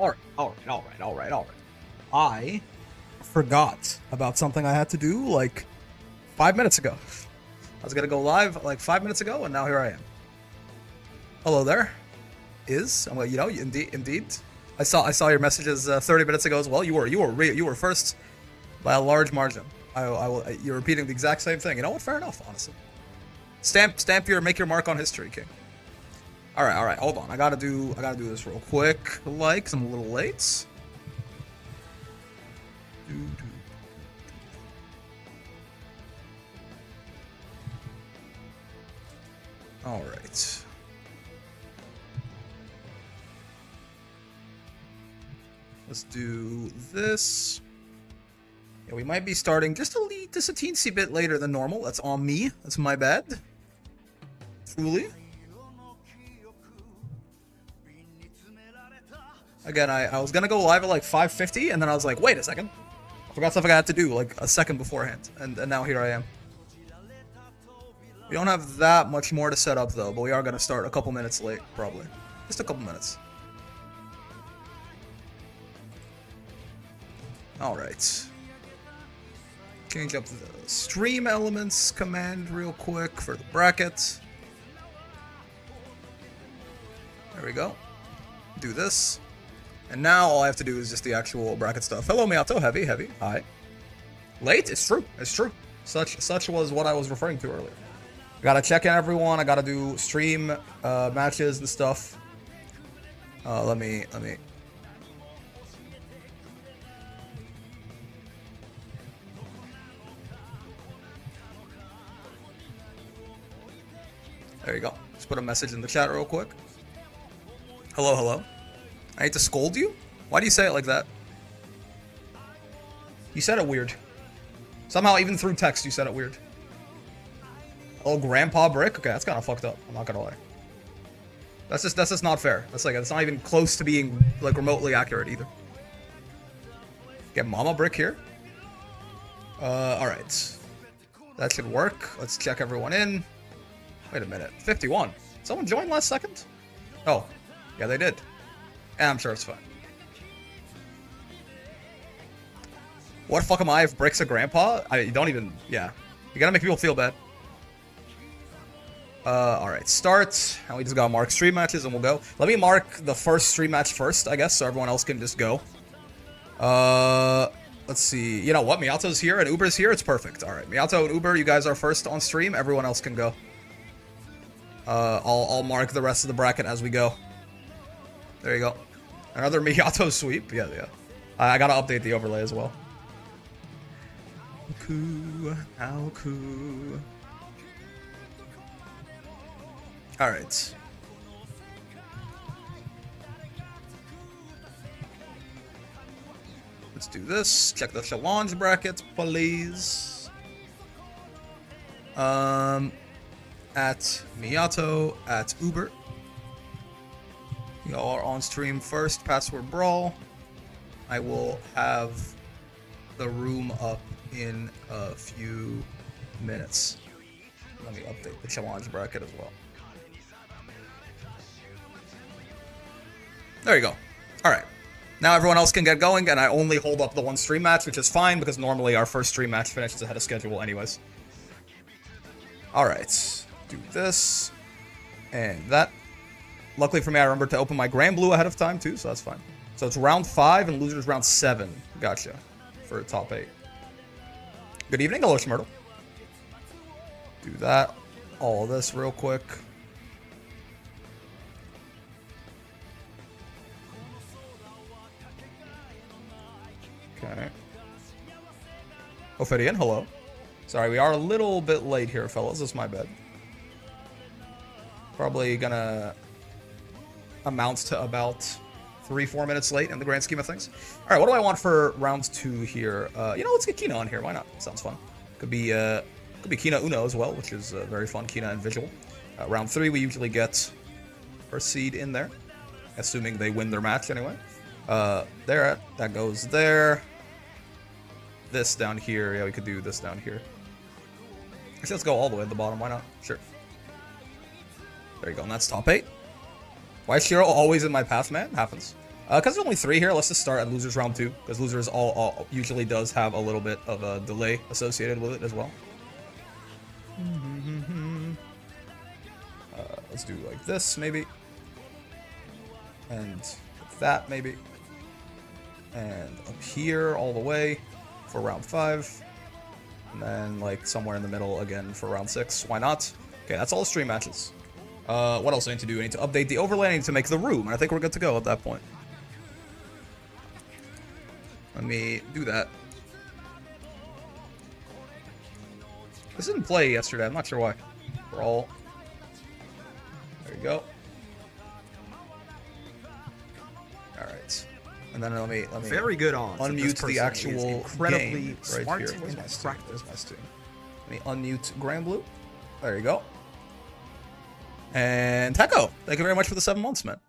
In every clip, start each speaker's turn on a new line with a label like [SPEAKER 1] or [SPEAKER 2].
[SPEAKER 1] All right. I forgot about something I had to do like 5 minutes ago. I was gonna go live like 5 minutes ago, and now here I am. Hello there. Indeed. I saw your messages 30 minutes ago as well. You were first by a large margin. You're repeating the exact same thing. You know what? Fair enough, honestly. Make your mark on history, King. All right. Hold on. I gotta do this real quick. Like, 'cause I'm a little late. All right. Let's do this. Yeah, we might be starting just a teensy bit later than normal. That's on me. That's my bad. Truly. Again, I was gonna go live at like 5:50, and then I was like, wait a second. I forgot something I had to do like a second beforehand, and now here I am. We don't have that much more to set up though, but we are gonna start a couple minutes late, probably. Just a couple minutes. Alright. Change up the stream elements command real quick for the bracket. There we go. Do this. And now all I have to do is just the actual bracket stuff. Hello, Miyato. Heavy. Hi. Late? It's true. Such was what I was referring to earlier. Gotta check in everyone. I gotta do stream matches and stuff. Let me. There you go. Just put a message in the chat real quick. Hello. I hate to scold you? Why do you say it like that? You said it weird. Somehow, even through text, you said it weird. Oh, Grandpa Brick? Okay, that's kind of fucked up. I'm not gonna lie. That's just not fair. That's not even close to being like remotely accurate either. Get Mama Brick here. All right. That should work. Let's check everyone in. Wait a minute. 51. Someone joined last second? Oh, yeah, they did. Yeah, I'm sure it's fine. What the fuck am I if Brick's a grandpa? You don't even... Yeah. You gotta make people feel bad. Alright. Start. And we just gotta mark stream matches and we'll go. Let me mark the first stream match first, I guess, so everyone else can just go. Let's see. You know what? Miyato's here and Uber's here. It's perfect. Alright. Miyato and Uber, you guys are first on stream. Everyone else can go. I'll mark the rest of the bracket as we go. There you go. Another Miyato sweep. Yeah. I gotta update the overlay as well. How cool. Alright. Let's do this. Check the challenge brackets, please. At Miyato, at Uber. Y'all are on stream first, password brawl. I will have the room up in a few minutes. Let me update the challenge bracket as well. There you go. Alright. Now everyone else can get going, and I only hold up the one stream match, which is fine, because normally our first stream match finishes ahead of schedule anyways. Alright. Do this. And that. Luckily for me, I remembered to open my Grand Blue ahead of time, too, so that's fine. So it's round 5, and losers round 7. Gotcha. For top 8. Good evening, hello, Schmurtle. Do that. All of this real quick. Okay. Ophidian, hello. Sorry, we are a little bit late here, fellas. That's my bad. Probably gonna amount to about 3-4 minutes late in the grand scheme of things. All right, what do I want for round 2 here? Let's get Kina on here. Why not? Sounds fun. Could be Kina Uno as well, which is very fun. Kina and Vigil. Round 3, we usually get first seed in there, assuming they win their match anyway. That goes there. This down here. Yeah, we could do this down here. Actually, let's go all the way at the bottom. Why not? Sure. There you go. And that's top 8. Why is Shiro always in my path, man? Happens. Because there's only 3 here, let's just start at losers round 2. Because losers all usually does have a little bit of a delay associated with it as well. Let's do like this, maybe. And that, maybe. And up here all the way for round 5. And then, like, somewhere in the middle again for round 6. Why not? Okay, that's all the stream matches. What else do I need to do? I need to update the overlay. I need to make the room. And I think we're good to go at that point. Let me do that. This didn't play yesterday. I'm not sure why. Brawl. There you go. Alright. And then let me
[SPEAKER 2] very good on
[SPEAKER 1] unmute the actual
[SPEAKER 2] incredibly
[SPEAKER 1] game
[SPEAKER 2] smart
[SPEAKER 1] right here.
[SPEAKER 2] and
[SPEAKER 1] Where's my Steam?
[SPEAKER 2] practiced.
[SPEAKER 1] Where's my Steam? Let me unmute Grand Blue. There you go. And Techo, thank you very much for the 7 months, man.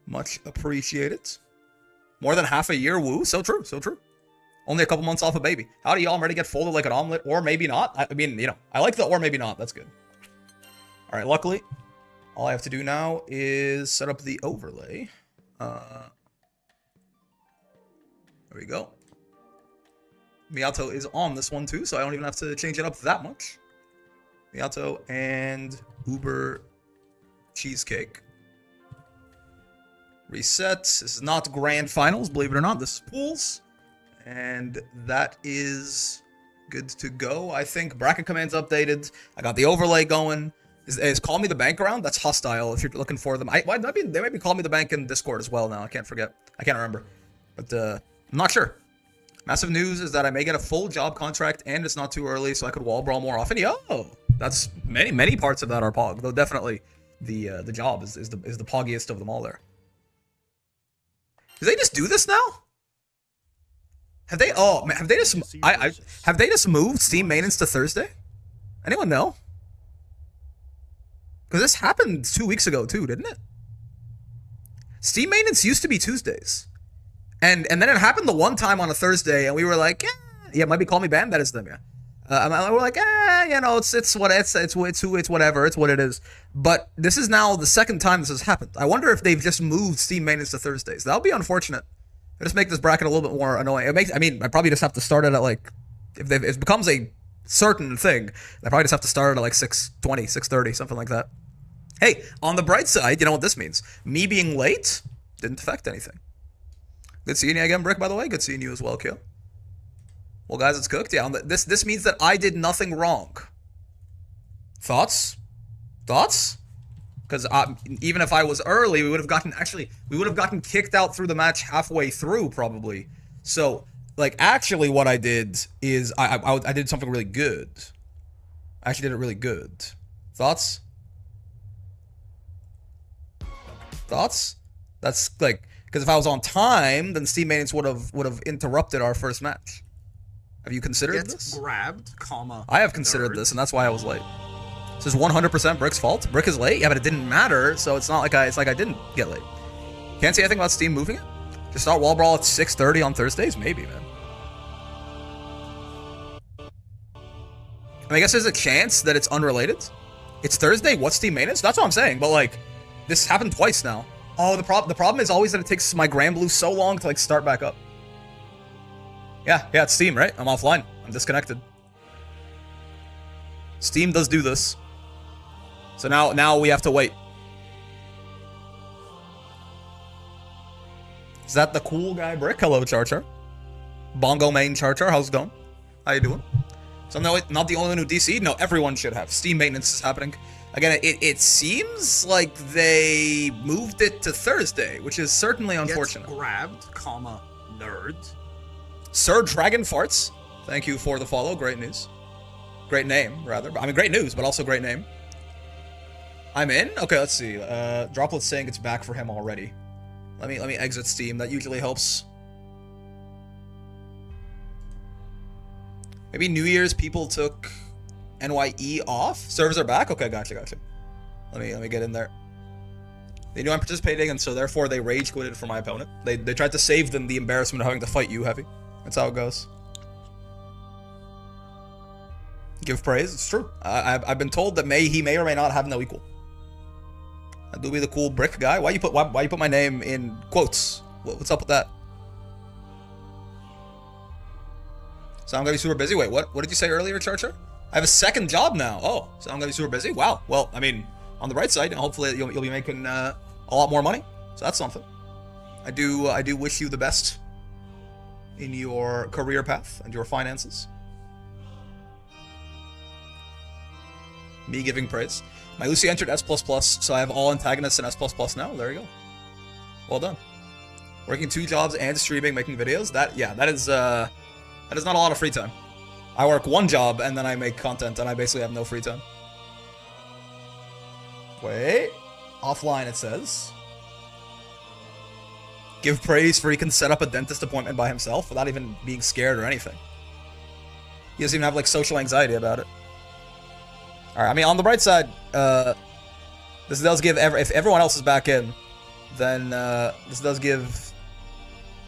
[SPEAKER 1] Much appreciated. More than half a year, woo. So true, so true. Only a couple months off a baby. How do y'all ready to get folded like an omelet? Or maybe not. I mean, you know, I like the or maybe not. That's good. All right, luckily, all I have to do now is set up the overlay. There we go. Miyato is on this one too, so I don't even have to change it up that much. Miyato and Uber Cheesecake. Reset. This is not grand finals, believe it or not. This is pools. And that is good to go. I think bracket commands updated. I got the overlay going. Is Call Me the Bank around? That's hostile if you're looking for them. They might be Call Me the Bank in Discord as well now. I can't forget. I can't remember. But I'm not sure. Massive news is that I may get a full job contract and it's not too early, so I could wall brawl more often. Yo, that's many parts of that are pog. Though definitely the job is the poggiest of them all there. Do they just do this now? Have they? Oh man, have they just? Have they just moved Steam maintenance to Thursday? Anyone know? Because this happened 2 weeks ago too, didn't it? Steam maintenance used to be Tuesdays, and then it happened the one time on a Thursday, and we were like, yeah, it might be Call Me Bam. That is them, yeah. We're like, you know, it's whatever, it's what it is. But this is now the second time this has happened. I wonder if they've just moved Steam maintenance to Thursdays. That'll be unfortunate. It'll just make this bracket a little bit more annoying. I probably just have to start it at like, if it becomes a certain thing, I probably just have to start it at like 6:20, 6:30, something like that. Hey, on the bright side, you know what this means? Me being late didn't affect anything. Good seeing you again, Brick, by the way. Good seeing you as well, Kill. Well, guys, it's cooked. Yeah, this means that I did nothing wrong. Thoughts? Thoughts? Because even if I was early, we would have gotten kicked out through the match halfway through, probably. So, like, actually, what I did is I did something really good. I actually did it really good. Thoughts? Thoughts? That's like, because if I was on time, then Steam maintenance would have interrupted our first match. Have you considered this?
[SPEAKER 2] Grabbed, comma.
[SPEAKER 1] I have considered this, and that's why I was late. This is 100% Brick's fault. Brick is late, yeah, but it didn't matter, so it's not like I didn't get late. Can't say anything about Steam moving it. Just start Wall Brawl at 6:30 on Thursdays, maybe, man. I guess there's a chance that it's unrelated. It's Thursday. What's Steam maintenance? That's what I'm saying. But like, this happened twice now. Oh, the problem is always that it takes my Grand Blue so long to like start back up. Yeah, it's Steam, right? I'm offline. I'm disconnected. Steam does do this. So now we have to wait. Is that the cool guy Brick? Hello, Char. Bongo main Char. How's it going? How you doing? So no, not the only one who DC'd. No, everyone should have. Steam maintenance is happening. Again, it seems like they moved it to Thursday, which is certainly unfortunate.
[SPEAKER 2] Gets grabbed, comma, nerd.
[SPEAKER 1] Sir Dragon Farts, thank you for the follow. Great news. Great name, rather. I mean, great news, but also great name. I'm in? Okay, let's see. Droplet's saying it's back for him already. Let me exit Steam. That usually helps. Maybe New Year's people took NYE off? Servers are back? Okay, gotcha. Let me get in there. They knew I'm participating, and so therefore they rage quitted for my opponent. They tried to save them the embarrassment of having to fight you, Heavy. That's how it goes. Give praise. It's true. I've been told that he may or may not have no equal. I do be the cool Brick guy. Why you put my name in quotes? What's up with that? So I'm gonna be super busy. Wait, what? What did you say earlier, Char? I have a second job now. Oh, so I'm gonna be super busy. Wow. Well, I mean, on the bright side, hopefully you'll be making a lot more money. So that's something. I do wish you the best in your career path and your finances. Me giving praise. My Lucy entered S++, so I have all antagonists in S++ now. There you go. Well done. Working 2 jobs and streaming, making videos. That is not a lot of free time. I work 1 job and then I make content and I basically have no free time. Wait. Offline it says. Give praise for he can set up a dentist appointment by himself without even being scared or anything. He doesn't even have like social anxiety about it. Alright, I mean on the bright side, this does give if everyone else is back in, then this does give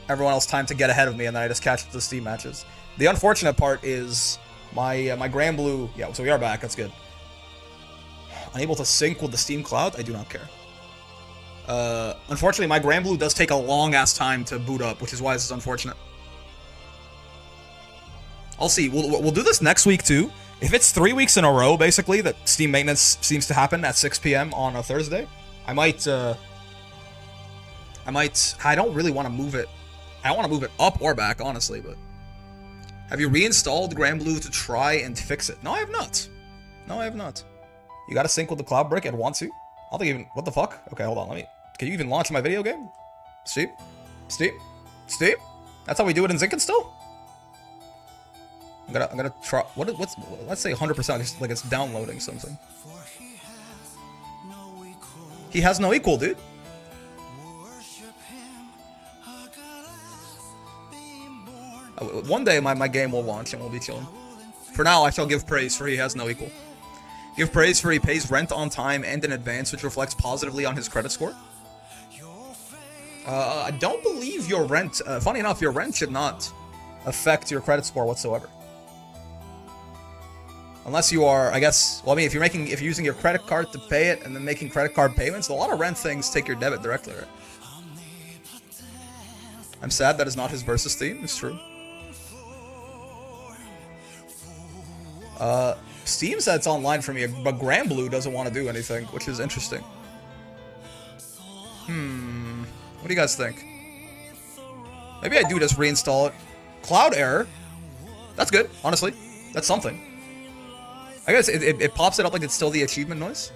[SPEAKER 1] everyone else time to get ahead of me and then I just catch the Steam matches. The unfortunate part is my Grand Blue. Yeah, so we are back. That's good. Unable to sync with the Steam Cloud? I do not care. Unfortunately, my Grand Blue does take a long-ass time to boot up, which is why this is unfortunate. I'll see. We'll do this next week, too. If it's 3 weeks in a row, basically, that Steam maintenance seems to happen at 6 p.m. on a Thursday, I don't really want to move it. I don't want to move it up or back, honestly, but... Have you reinstalled Grand Blue to try and fix it? No, I have not. No, I have not. You gotta sync with the cloud brick and want to? I don't think even... What the fuck? Okay, hold on, Can you even launch my video game? Steam? That's how we do it in Zinkin still? I'm gonna try... What's... Let's say 100%, like it's downloading something. He has no equal, dude. One day my game will launch and we'll be chilling. For now, I shall give praise for he has no equal. Give praise for he pays rent on time and in advance, which reflects positively on his credit score. I don't believe your rent... funny enough, your rent should not affect your credit score whatsoever. Unless you are, I guess... Well, I mean, if you're using your credit card to pay it and then making credit card payments, a lot of rent things take your debit directly, right? I'm sad that is not his Versus theme. It's true. Steam said it's online for me, but Grand Blue doesn't want to do anything, which is interesting. What do you guys think? Maybe I do just reinstall it. Cloud error. That's good, honestly. That's something. I guess it pops it up like it's still the achievement noise.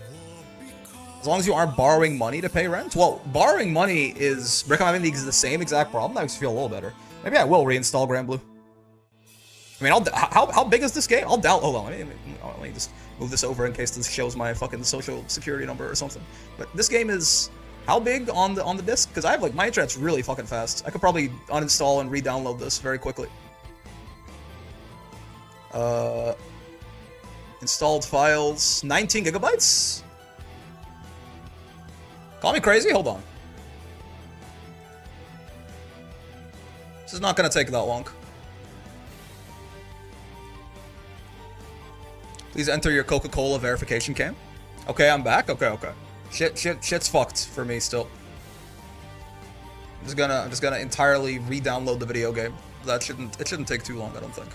[SPEAKER 1] As long as you aren't borrowing money to pay rent. Well, borrowing money is... Rick, I'm having the same exact problem. That makes me feel a little better. Maybe I will reinstall Grand Blue. I mean, how big is this game? Hold on, let me just move this over in case this shows my fucking social security number or something. But this game is how big on the disc? Because I have like my internet's really fucking fast. I could probably uninstall and re-download this very quickly. Installed files, 19 gigabytes. Call me crazy. Hold on. This is not gonna take that long. Please enter your Coca-Cola verification cam. Okay, I'm back. Okay. Shit's fucked for me still. I'm just gonna entirely re-download the video game. It shouldn't take too long, I don't think.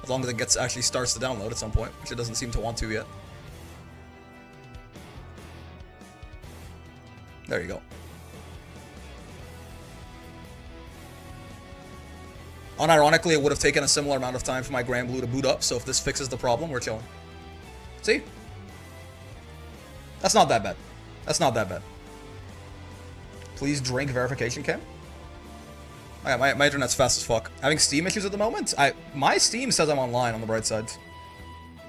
[SPEAKER 1] As long as it actually starts to download at some point, which it doesn't seem to want to yet. There you go. Unironically, it would have taken a similar amount of time for my Grand Blue to boot up, so if this fixes the problem, we're chilling. See? That's not that bad. That's not that bad. Please drink verification cam. My internet's fast as fuck. Having Steam issues at the moment? My Steam says I'm online on the bright side.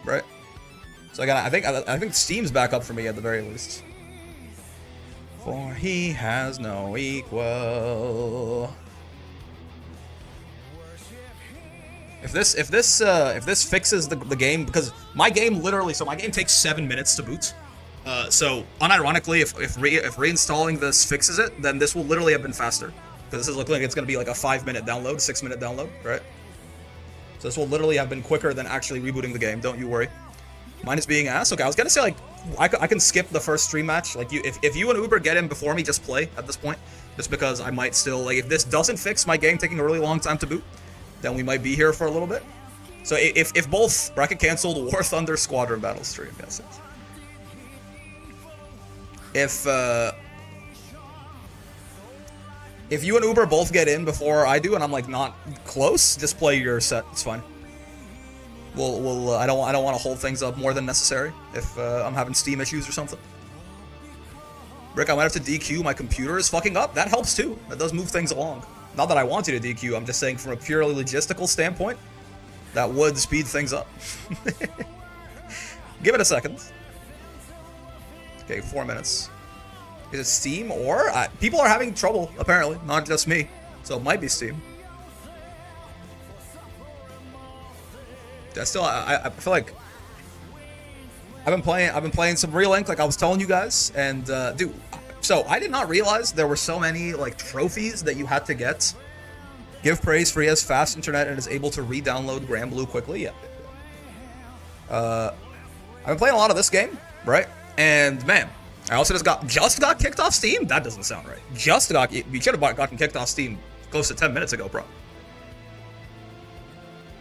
[SPEAKER 1] Right? So I think Steam's back up for me at the very least. For he has no equal. If this fixes the game, because my game takes 7 minutes to boot. So unironically, if reinstalling this fixes it, then this will literally have been faster. Because this is looking like it's going to be like a 5-minute download, 6-minute download, right? So this will literally have been quicker than actually rebooting the game. Don't you worry. Mine is being ass. Okay, I was gonna say like I can skip the first stream match. Like if you and Uber get in before me, just play at this point. Just because I might still, like, if this doesn't fix my game taking a really long time to boot, then we might be here for a little bit. So if both bracket canceled War Thunder Squadron battle stream, yes. If you and Uber both get in before I do and I'm like not close, just play your set. It's fine. We'll I don't want to hold things up more than necessary if I'm having Steam issues or something. Rick, I might have to DQ. My computer is fucking up. That helps too. That does move things along. Not that I want you to DQ. I'm just saying from a purely logistical standpoint, that would speed things up. Give it a second. Okay, 4 minutes. Is it Steam or... people are having trouble, apparently. Not just me. So it might be Steam. I feel like... I've been playing some Relink, like I was telling you guys, and dude, so I did not realize there were so many like trophies that you had to get. Give praise for he has fast internet and is able to re-download Granblue quickly. Yeah. I've been playing a lot of this game, right? And man, I also just got kicked off Steam. That doesn't sound right. You should have gotten kicked off Steam close to 10 minutes ago, bro.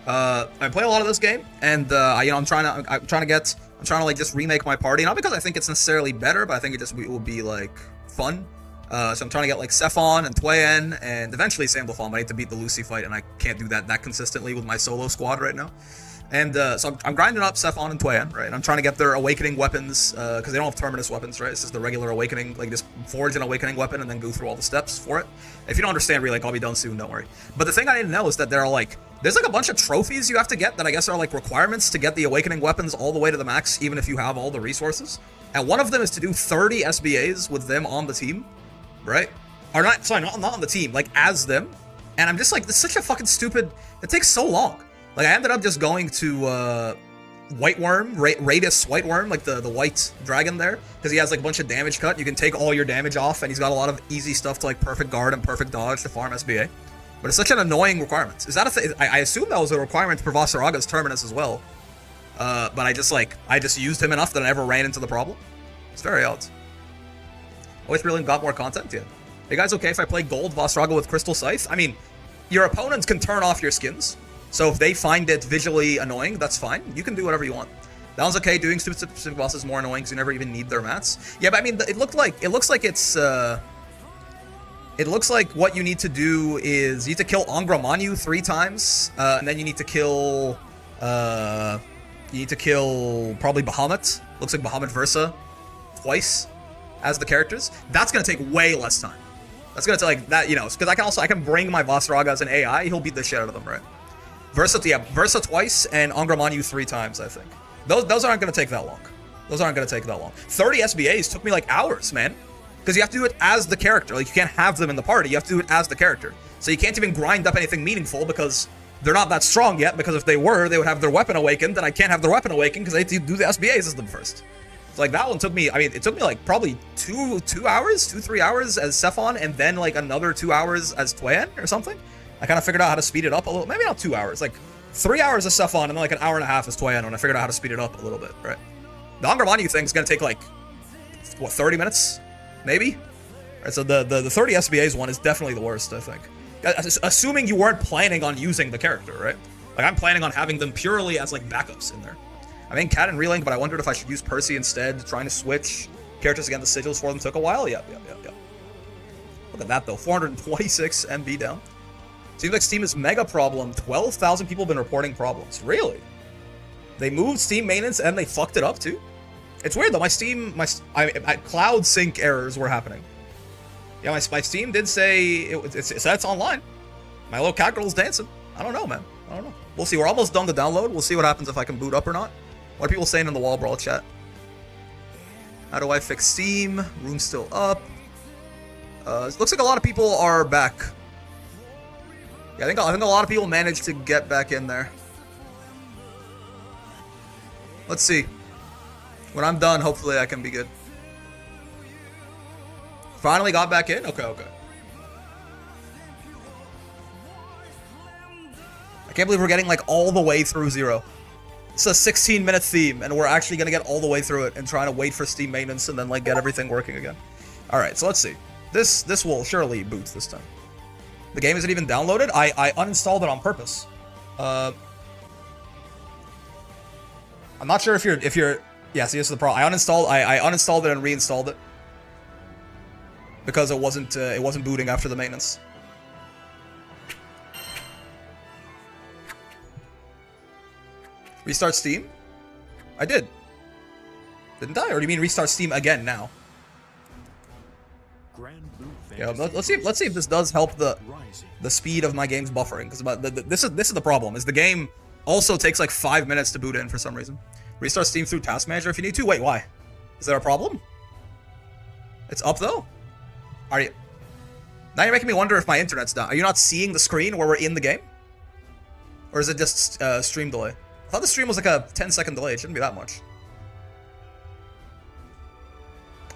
[SPEAKER 1] I play a lot of this game, and I'm trying to like just remake my party, not because I think it's necessarily better, but I think it will be like fun. So I'm trying to get like Cephon and Twayen and eventually Samblefon. I need to beat the Lucy fight, and I can't do that consistently with my solo squad right now. And so I'm grinding up Cephon and Twayen, right? And I'm trying to get their awakening weapons, because they don't have terminus weapons, right? This is the regular awakening, like just forge an awakening weapon and then go through all the steps for it. If you don't understand Relink, I'll be done soon, don't worry. But the thing I didn't know is that there's like a bunch of trophies you have to get that I guess are like requirements to get the awakening weapons all the way to the max, even if you have all the resources. And one of them is to do 30 SBAs with them on the team, right? Or not, sorry, not on the team, like as them. And I'm just like, this is such a fucking stupid, it takes so long. Like, I ended up just going to, White Worm, Raidus White Worm, like the white dragon there, because he has, like, a bunch of damage cut. You can take all your damage off, and he's got a lot of easy stuff to, like, perfect guard and perfect dodge to farm SBA. But it's such an annoying requirement. Is that a thing? I assume that was a requirement for Vasaraga's Terminus as well. But I just used him enough that I never ran into the problem. It's very odd. Always really got more content, yeah. Are you guys okay if I play Gold Vasaraga with Crystal Scythe? I mean, your opponents can turn off your skins. So if they find it visually annoying, that's fine. You can do whatever you want. That one's okay. Doing specific bosses is more annoying because you never even need their mats. Yeah, but I mean, it looks like what you need to do is you need to kill Angra Manu 3 times, and then you need to kill probably Bahamut. Looks like Bahamut Versa twice as the characters. That's gonna take way less time. That's gonna take like that, you know, because I can bring my Vasaraga as an AI. He'll beat the shit out of them, right? Versa twice and Angra Manu 3 times, I think. Those aren't going to take that long. 30 SBAs took me like hours, man. Because you have to do it as the character. Like, you can't have them in the party. You have to do it as the character. So you can't even grind up anything meaningful because they're not that strong yet. Because if they were, they would have their weapon awakened. And I can't have their weapon awakened because I have to do the SBAs as them first. So like that one took me, I mean, it took me like probably 3 hours as Cephon and then like another 2 hours as Twayen or something. I kind of figured out how to speed it up a little. Maybe not 2 hours, like 3 hours of Cephon and then like an hour and a half as Twayen, and I figured out how to speed it up a little bit, right? The Angra Manu thing is going to take like, what, 30 minutes? Maybe? Right, so the 30 SBAs one is definitely the worst, I think. Assuming you weren't planning on using the character, right? Like, I'm planning on having them purely as like backups in there. I mean, Cat and Relink, but I wondered if I should use Percy instead, trying to switch characters against the sigils for them took a while. Yeah. Look at that, though. 426 MB down. Seems like Steam is mega problem. 12,000 people have been reporting problems. Really? They moved Steam maintenance and they fucked it up too? It's weird though. Cloud sync errors were happening. Yeah, my Steam did say it said it's online. My little cat girl's dancing. I don't know, man. I don't know. We'll see. We're almost done to download. We'll see what happens if I can boot up or not. What are people saying in the Wall Brawl chat? How do I fix Steam? Room's still up. It looks like a lot of people are back. Yeah, I think a lot of people managed to get back in there. Let's see. When I'm done, hopefully I can be good. Finally got back in? Okay. I can't believe we're getting like all the way through 0. It's a 16-minute theme, and we're actually gonna get all the way through it and trying to wait for Steam maintenance and then like get everything working again. All right, so let's see. This will surely boot this time. The game isn't even downloaded. I uninstalled it on purpose. I'm not sure if you're. Yeah, see, this is the problem. I uninstalled it and reinstalled it because it wasn't booting after the maintenance. Restart Steam? I did. Didn't I? Or do you mean restart Steam again now? Yeah, let's see if this does help the speed of my game's buffering, because this is the problem. Is the game also takes like 5 minutes to boot in for some reason. Restart Steam through Task Manager if you need to. Wait, why? Is there a problem? It's up though. Are you? Now you're making me wonder if my internet's down. Are you not seeing the screen where we're in the game, or is it just stream delay? I thought the stream was like a 10-second delay. It shouldn't be that much.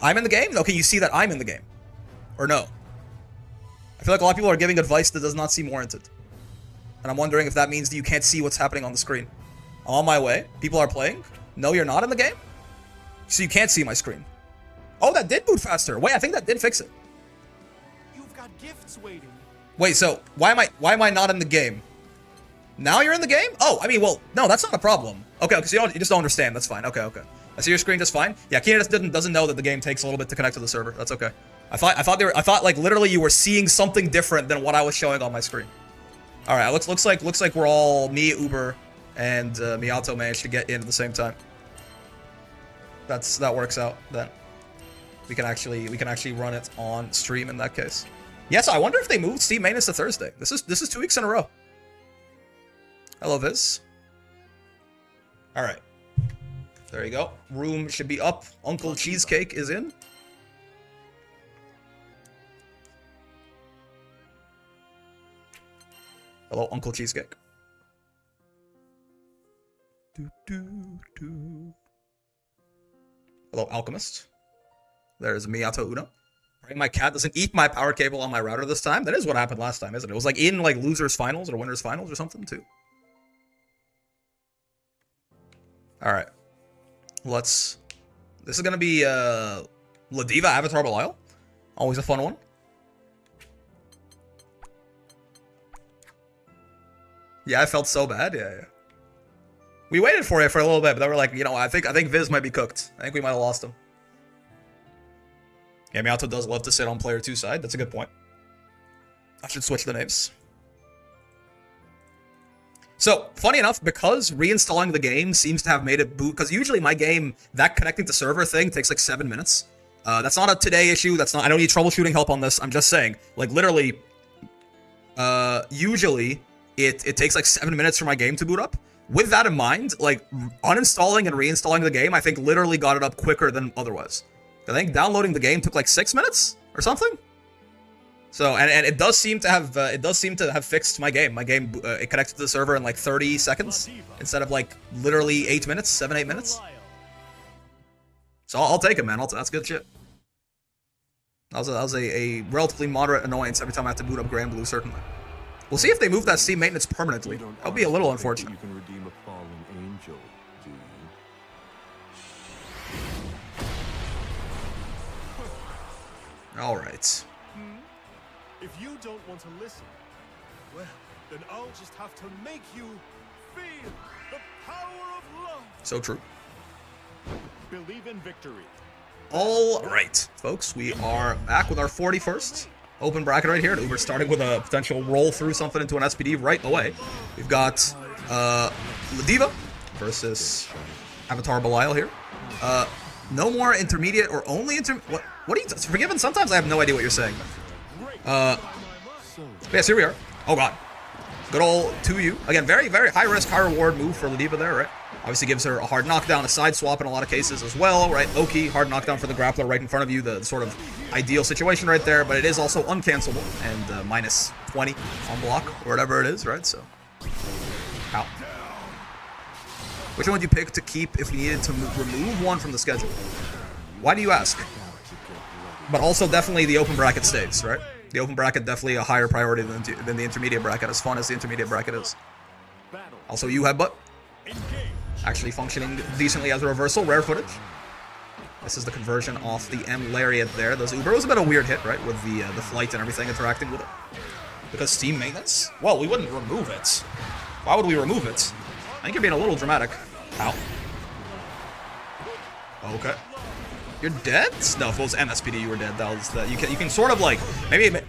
[SPEAKER 1] I'm in the game? Okay, you see that I'm in the game. Or no? I feel like a lot of people are giving advice that does not seem warranted. And I'm wondering if that means that you can't see what's happening on the screen. I'm on my way. People are playing. No, you're not in the game? So you can't see my screen. Oh, that did boot faster. Wait, I think that did fix it.
[SPEAKER 3] You've got gifts waiting.
[SPEAKER 1] Wait, so why am I not in the game? Now you're in the game? Oh, I mean, well, no, that's not a problem. Okay, because you just don't understand. That's fine. Okay. I see your screen just fine. Yeah, Kina just doesn't know that the game takes a little bit to connect to the server. That's okay. I thought like literally you were seeing something different than what I was showing on my screen. All right, looks like we're all me, Uber, and Miyato managed to get in at the same time. That works out then. We can actually run it on stream in that case. Yes, I wonder if they moved Steam maintenance to Thursday. This is 2 weeks in a row. Hello, Viz. All right. There you go. Room should be up. Uncle Cheesecake is in. Hello, Uncle Cheesecake. Hello, Alchemist. There's Miyato Uno. Right, my cat doesn't eat my power cable on my router this time. That is what happened last time, isn't it? It was like in like losers finals or winners finals or something too. All right. This is gonna be Ladiva Avatar Belial. Always a fun one. Yeah, I felt so bad. Yeah. We waited for it for a little bit, but then we're like, you know, I think Viz might be cooked. I think we might have lost him. Yeah, Miyato does love to sit on player 2 side. That's a good point. I should switch the names. So, funny enough, because reinstalling the game seems to have made it boot, because usually my game, that connecting to server thing takes like 7 minutes. That's not a today issue. I don't need troubleshooting help on this. I'm just saying, like literally, usually it takes like 7 minutes for my game to boot up. With that in mind, like uninstalling and reinstalling the game, I think literally got it up quicker than otherwise. I think downloading the game took like 6 minutes or something. So, and it does seem to have fixed my game. My game it connected to the server in like 30 seconds instead of like literally 8 minutes, 7-8 minutes. So I'll take it, man. That's good shit. That was a relatively moderate annoyance every time I have to boot up Grand Blue, certainly. We'll see if they move that Steam maintenance permanently. That would be a little unfortunate.
[SPEAKER 4] You can redeem a fallen angel, do you?
[SPEAKER 1] All right.
[SPEAKER 3] If you don't want to listen, well, then I'll just have to make you feel the power of love.
[SPEAKER 1] So true.
[SPEAKER 3] Believe in victory.
[SPEAKER 1] All right, folks, we are back with our 41st open bracket right here. Uber starting with a potential roll through something into an SPD right away. We've got Ladiva versus Avatar Belial here. No more intermediate or only what are you forgiven? Sometimes I have no idea what you're saying. Yes, here we are. Oh god. Good old 2U. Again, very, very high risk, high reward move for Ladiva there, right? Obviously gives her a hard knockdown, a side swap in a lot of cases as well, right? Oki, hard knockdown for the grappler right in front of you, the sort of ideal situation right there, but it is also uncancelable, and minus 20 on block, or whatever it is, right? So, ow. Which one would you pick to keep if you needed to remove one from the schedule? Why do you ask? But also definitely the open bracket stays, right? The open bracket definitely a higher priority than the intermediate bracket, as fun as the intermediate bracket is. Also, you headbutt. actually functioning decently as a reversal. Rare footage. This is the conversion off the M Lariat there. Those Uber. It was a bit of a weird hit, right? With the flight and everything interacting with it. Because Steam maintenance? Well, we wouldn't remove it. Why would we remove it? I think you're being a little dramatic. Ow. Okay. You're dead? No, if it was MSPD, you were dead. That was the, you can sort of like maybe.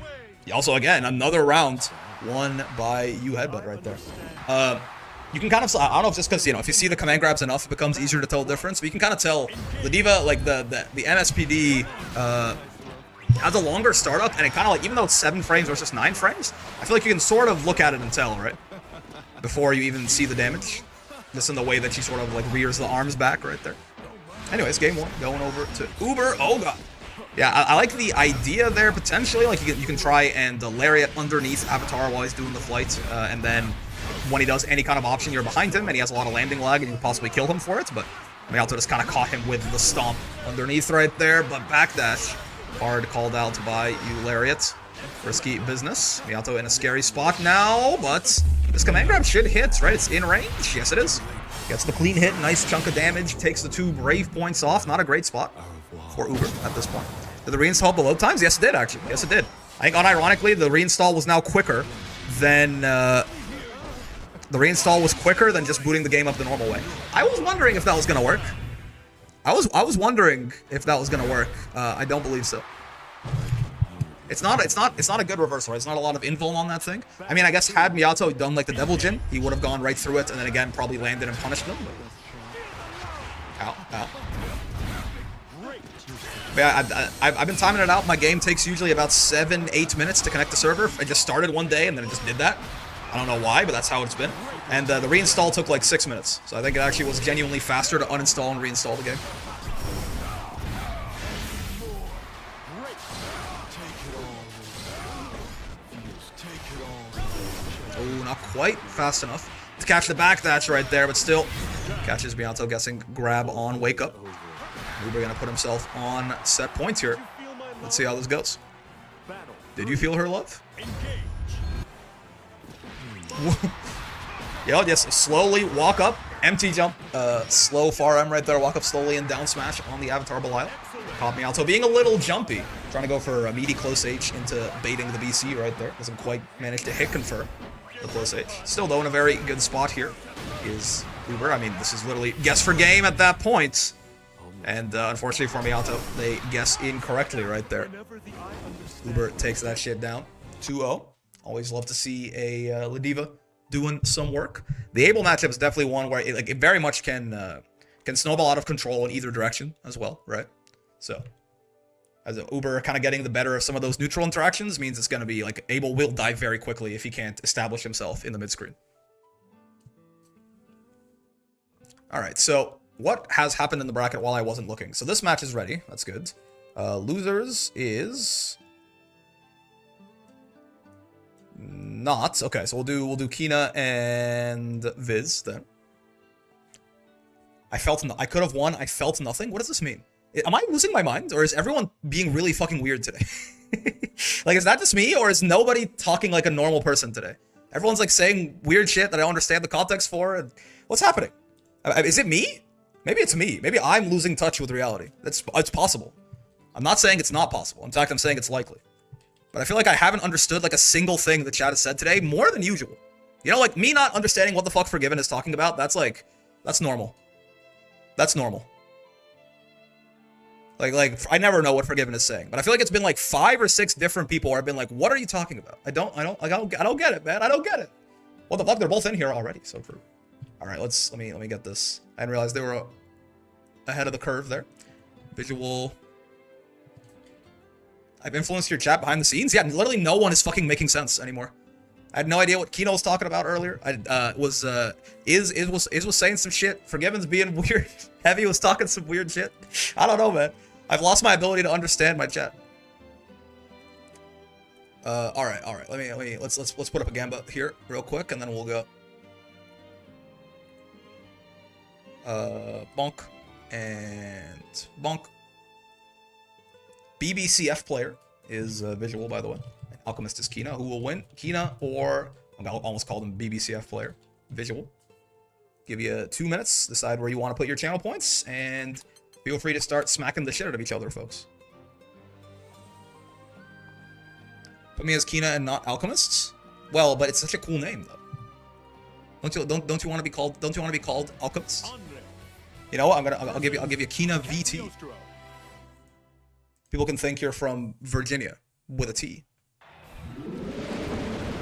[SPEAKER 1] Also, again, another round won by you headbutt right there. You can kind of, I don't know if just because, you know, if you see the command grabs enough, it becomes easier to tell the difference. But you can kind of tell the D.Va, like the MSPD has a longer startup, and it kind of like, even though it's 7 frames versus 9 frames, I feel like you can sort of look at it and tell, right? Before you even see the damage. Just in the way that she sort of like rears the arms back right there. Anyways, game 1, going over to Uber. Oh god. Yeah, I like the idea there potentially. Like you can try and lariat underneath Avatar while he's doing the flight, and then when he does any kind of option, you're behind him, and he has a lot of landing lag, and you can possibly kill him for it. But Miyato just kind of caught him with the stomp underneath right there. But backdash, hard called out by you lariat. Risky business. Miyato in a scary spot now, but this command grab should hit, right? It's in range. Yes, it is. Gets the clean hit, nice chunk of damage, takes the 2 brave points off. Not a great spot for Uber at this point. Did the reinstall below times? Yes, it did, actually. Yes, it did. I think, unironically, the reinstall was now quicker than... the reinstall was quicker than just booting the game up the normal way. I was wondering if that was going to work. I was wondering if that was going to work. I don't believe so. It's not a good reversal, right? It's not a lot of invuln on that thing. I mean, I guess had Miyato done like the Devil Jin, he would have gone right through it and then again probably landed and punished them. Ow, ow. But yeah, I've been timing it out. My game takes usually about 7-8 minutes to connect the server. I just started one day and then it just did that. I don't know why, but that's how it's been. And the reinstall took like 6 minutes. So I think it actually was genuinely faster to uninstall and reinstall the game. Oh, not quite fast enough to catch the backdash right there, but still catches Miyato, guessing grab on wake up. Uber gonna put himself on set points here. Let's see how this goes. Did you feel her love? Yo, just slowly walk up, empty jump, slow far M right there, walk up slowly and down smash on the Avatar Belial. Caught Miyato being a little jumpy, trying to go for a meaty close H into baiting the BC right there. Doesn't quite manage to hit confirm the close H. Still though in a very good spot here is Uber. I mean, this is literally guess for game at that point. And unfortunately for Miyato, they guess incorrectly right there. Uber takes that shit down. 2-0. Always love to see a D.Va doing some work. The Abel matchup is definitely one where it very much can snowball out of control in either direction as well, right? So, as Uber kind of getting the better of some of those neutral interactions means it's going to be like Abel will die very quickly if he can't establish himself in the mid-screen. All right, so what has happened in the bracket while I wasn't looking? So this match is ready. That's good. Losers is not okay. So we'll do Kina and Viz then. I could have won. I felt nothing. What does this mean? Am I losing my mind, or is everyone being really fucking weird today? Like, is that just me, or is nobody talking like a normal person today? Everyone's like saying weird shit that I don't understand the context for. And what's happening? Is it me? Maybe it's me. Maybe I'm losing touch with reality. It's possible. I'm not saying it's not possible. In fact, I'm saying it's likely. But I feel like I haven't understood like a single thing the chat has said today more than usual. You know, like me not understanding what the fuck Forgiven is talking about, that's normal. That's normal. Like I never know what Forgiven is saying, but I feel like it's been like 5 or 6 different people where I've been like, what are you talking about? I don't get it, man. I don't get it. What the fuck? They're both in here already. So true. All right, let me get this. I didn't realize they were ahead of the curve there. Visual. I've influenced your chat behind the scenes. Yeah, literally no one is fucking making sense anymore. I had no idea what Kino was talking about earlier. Was saying some shit. Forgiven's being weird. Heavy was talking some weird shit. I don't know, man. I've lost my ability to understand my chat. All right. Let's put up a Gamba here real quick, and then we'll go. Bonk and Bonk. BBCF player is visual, by the way. Alchemist is Kina. Who will win? Kina or I almost called him BBCF player. Visual. Give you 2 minutes, decide where you want to put your channel points, and feel free to start smacking the shit out of each other, folks. Put me as Kina and not Alchemists? Well, but it's such a cool name, though. Don't you want to be called? Don't you want to be called Alchemists? You know what? I'll give you Kina VT. People can think you're from Virginia with a T.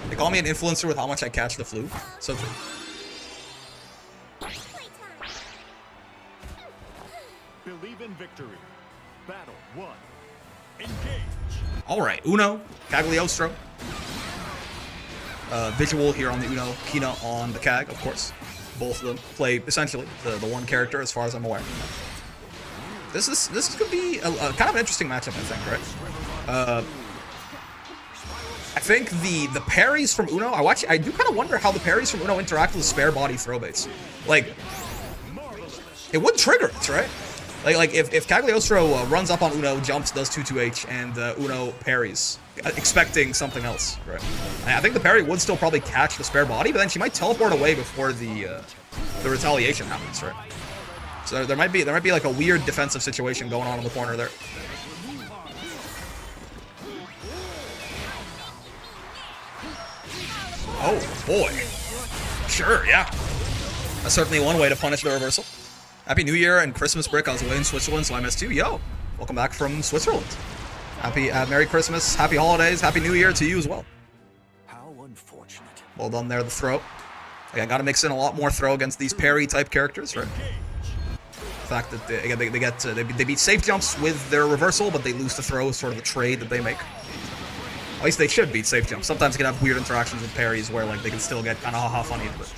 [SPEAKER 1] They call me an influencer with how much I catch the flu. So true.
[SPEAKER 3] Believe in victory. Battle 1. Engage.
[SPEAKER 1] All right, Uno, Cagliostro. Visual here on the Uno, Kina on the Cag, of course. Both of them play essentially the one character, as far as I'm aware. This is gonna be a kind of an interesting matchup, I think, right? I think the parries from Uno. I do kind of wonder how the parries from Uno interact with the spare body throw baits. Like, it would trigger it, right? Like if Cagliostro runs up on Uno, jumps, does 2-2H, and Uno parries, expecting something else, right? I think the parry would still probably catch the spare body, but then she might teleport away before the retaliation happens, right? So there might be like a weird defensive situation going on in the corner there. Oh boy, sure, yeah. That's certainly one way to punish the reversal. Happy New Year and Christmas break. I was away in Switzerland, so I missed you. Yo, welcome back from Switzerland. Happy Merry Christmas, Happy Holidays, Happy New Year to you as well.
[SPEAKER 4] How unfortunate.
[SPEAKER 1] Well done there, the throw. Again, got to mix in a lot more throw against these parry type characters, right? The fact that they beat safe jumps with their reversal, but they lose the throw is sort of the trade that they make. At least they should beat safe jumps. Sometimes you can have weird interactions with parries where like they can still get kind of haha funny, but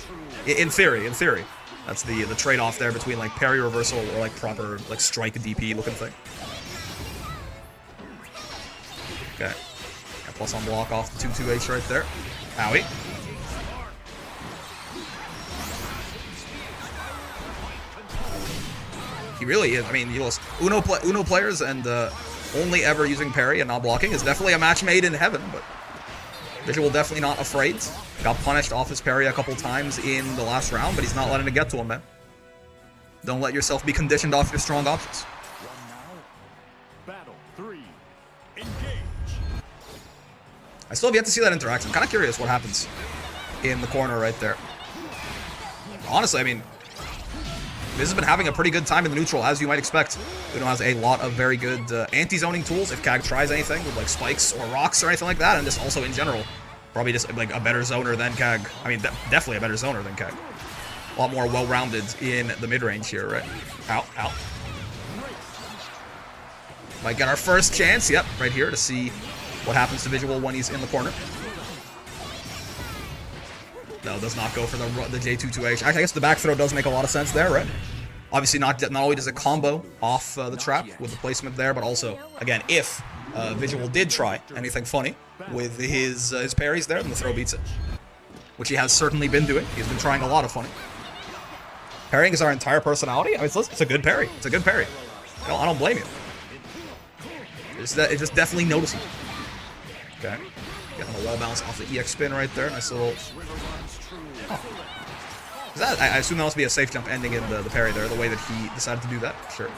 [SPEAKER 1] in theory. That's the trade-off there between like parry reversal or like proper like strike DP looking thing. Okay. Got plus on block off the 2-2H right there. Owie. He really is. I mean, you lost Uno players and only ever using parry and not blocking is definitely a match made in heaven, but Visual definitely not afraid. Got punished off his parry a couple times in the last round, but he's not letting it get to him, man. Don't let yourself be conditioned off your strong options.
[SPEAKER 3] Battle 3. Engage.
[SPEAKER 1] I still have yet to see that interaction. I'm kind of curious what happens in the corner right there. Honestly, I mean, this has been having a pretty good time in the neutral, as you might expect. Uno has a lot of very good anti-zoning tools if Cag tries anything with like spikes or rocks or anything like that, and just also in general, probably just like a better zoner than Cag. I mean, definitely a better zoner than Cag. A lot more well-rounded in the mid-range here, right? Ow. Might get our first chance, yep, right here to see what happens to Visual when he's in the corner. No, does not go for the J22H. Actually, I guess the back throw does make a lot of sense there, right? Obviously, not only does it combo off the trap with the placement there, but also, again, if Visual did try anything funny with his parries there, then the throw beats it. Which he has certainly been doing. He's been trying a lot of funny. Parrying is our entire personality. I mean, it's a good parry. It's a good parry. I don't blame you. It's just definitely noticeable. Okay. Getting the wall bounce off the EX spin right there. Nice little... Oh. I assume that must be a safe jump ending in the parry there, the way that he decided to do that. Sure.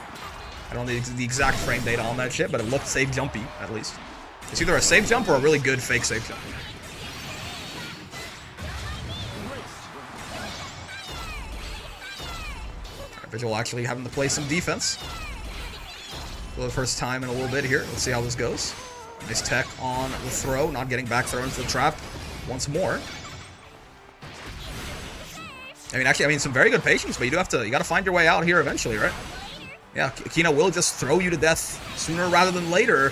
[SPEAKER 1] I don't know the exact frame data on that shit, but it looked safe jumpy, at least. It's either a safe jump or a really good fake safe jump. Visual actually having to play some defense for the first time in a little bit here. Let's see how this goes. Nice tech on the throw, not getting back thrown into the trap once more. I mean, some very good patience, but you gotta find your way out here eventually, right? Yeah, Kina will just throw you to death sooner rather than later.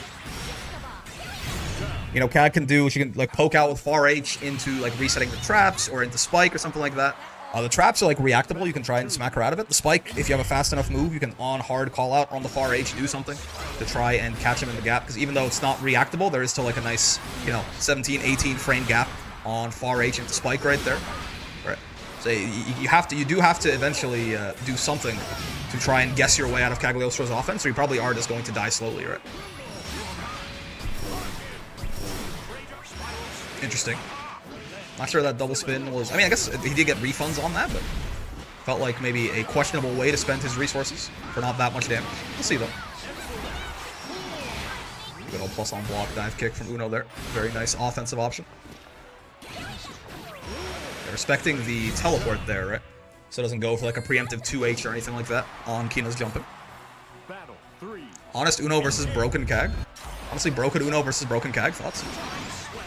[SPEAKER 1] You know, Cat can do, she can like poke out with far H into like resetting the traps or into spike or something like that. The traps are like reactable, you can try and smack her out of it. The spike, if you have a fast enough move, you can on hard call out on the far H, do something to try and catch him in the gap. Because even though it's not reactable, there is still like a nice, 17, 18 frame gap on far H into spike right there. Right. So you do have to eventually do something to try and guess your way out of Cagliostro's offense, or you probably are just going to die slowly, right? Interesting. Not sure that double spin was... I mean, I guess he did get refunds on that, but Felt like maybe a questionable way to spend his resources for not that much damage. We'll see, though. Good old plus on block dive kick from Uno there. Very nice offensive option. They're respecting the teleport there, right? So it doesn't go for like a preemptive 2H or anything like that on Kina's jumping.
[SPEAKER 3] Battle 3.
[SPEAKER 1] Honest Uno versus Broken Kag. Honestly, Broken Uno versus Broken Kag. Thoughts?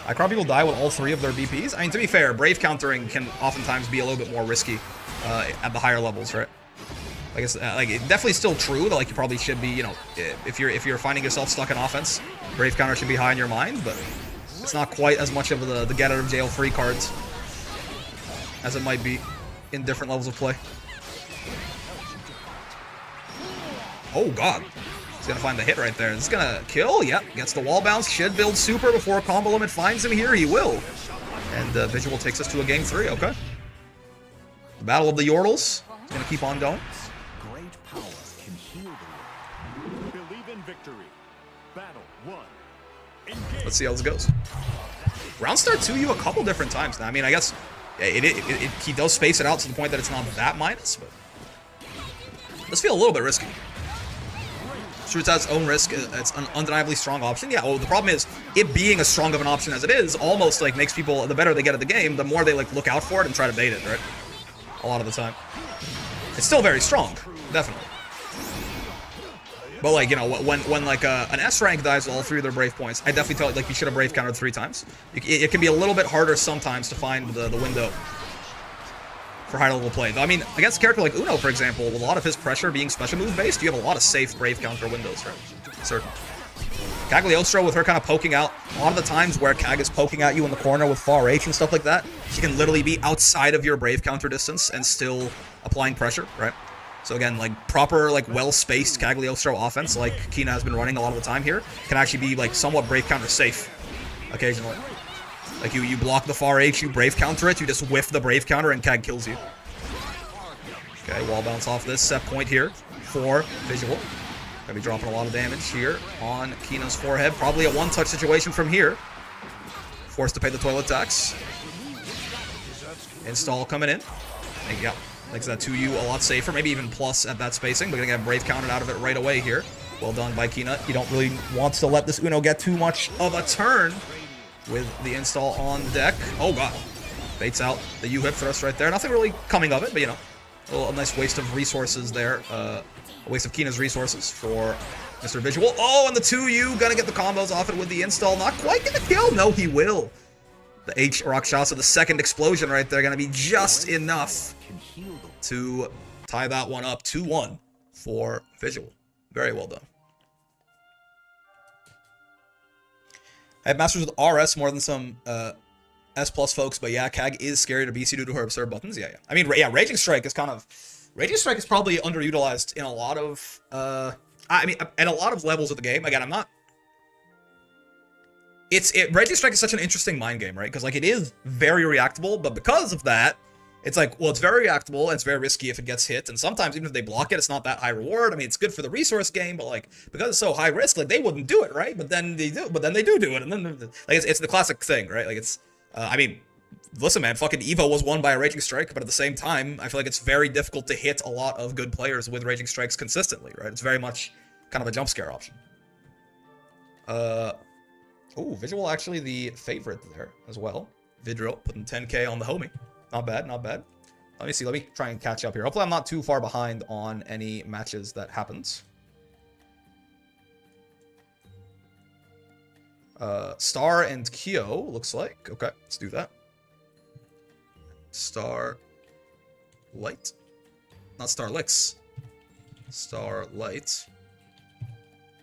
[SPEAKER 1] I crowd people die with all 3 of their BPs. I mean, to be fair, Brave countering can oftentimes be a little bit more risky at the higher levels, right? Like it's it's definitely still true that like you probably should be, you know, if you're finding yourself stuck in offense, Brave counter should be high in your mind, but it's not quite as much of the get out of jail free cards as it might be in different levels of play. Oh god. He's gonna find the hit right there. It's gonna kill. Yep. Gets the wall bounce. Should build super before combo limit finds him here. He will. And Visual takes us to a game 3. Okay. The Battle of the Yordles. It's gonna keep on going.
[SPEAKER 4] Great power can heal the world.
[SPEAKER 3] Believe in victory. Battle 1. Engage.
[SPEAKER 1] Let's see how this goes. Round start 2U a couple different times now. I mean, I guess he does space it out to the point that it's not that minus, but it does feel a little bit risky. Sure, it's at its own risk. It's an undeniably strong option. Yeah, well, the problem is, it being as strong of an option as it is, almost like makes people, the better they get at the game, the more they like look out for it and try to bait it, right? A lot of the time. It's still very strong, definitely. But like, you know, when like an S rank dies with all 3 of their Brave points, I definitely felt like you should have Brave countered 3 times. It can be a little bit harder sometimes to find the window for higher level play. I mean, against a character like Uno, for example, with a lot of his pressure being special move based, you have a lot of safe Brave counter windows, right? Certainly. Cagliostro with her kind of poking out, a lot of the times where Kag is poking at you in the corner with far H and stuff like that, she can literally be outside of your Brave counter distance and still applying pressure, right? So again, like proper, like well-spaced Cagliostro offense, like Kina has been running a lot of the time here, can actually be like somewhat Brave counter safe occasionally. Like you block the far H, you Brave counter it, you just whiff the Brave counter and Kag kills you. Okay, wall bounce off this set point here for Visual. Gonna be dropping a lot of damage here on Kina's forehead. Probably a one-touch situation from here. Forced to pay the toilet tax. Install coming in. And yeah, makes that 2U a lot safer, maybe even plus at that spacing. But gonna get Brave counted out of it right away here. Well done by Kina. You don't really want to let this Uno get too much of a turn with the install on deck. Oh god. Baits out the U-hip thrust right there. Nothing really coming of it, but you know, a nice waste of resources there. A waste of Kina's resources for Mr. Visual. Oh, and the 2U gonna get the combos off it with the install. Not quite gonna kill. No, he will. The H Rakshasa, the second explosion right there, gonna be just enough to tie that one up. 2-1 for Visual. Very well done. I have masters with RS more than some S plus folks, but yeah, Kag is scary to BC due to her absurd buttons. Yeah. I mean, yeah, Raging Strike is kind of... Raging Strike is probably underutilized in a lot of... I mean, at a lot of levels of the game. Again, I'm not... Raging Strike is such an interesting mind game, right? Because, like, it is very reactable, but because of that, it's like, well, it's very reactable, and it's very risky if it gets hit, and sometimes, even if they block it, it's not that high reward. I mean, it's good for the resource game, but, like, because it's so high risk, like, they wouldn't do it, right? But then they do it, and then, like, it's the classic thing, right? Like, it's, I mean, listen, man, fucking Evo was won by a Raging Strike, but at the same time, I feel like it's very difficult to hit a lot of good players with Raging Strikes consistently, right? It's very much kind of a jump scare option. Oh, Visual actually the favorite there as well. Vidro putting 10k on the homie. Not bad, not bad. Let me see, let me try and catch up here. Hopefully I'm not too far behind on any matches that happens. Star and Kyo, looks like. Okay, let's do that. Star Light. Not Starlix. Starlight.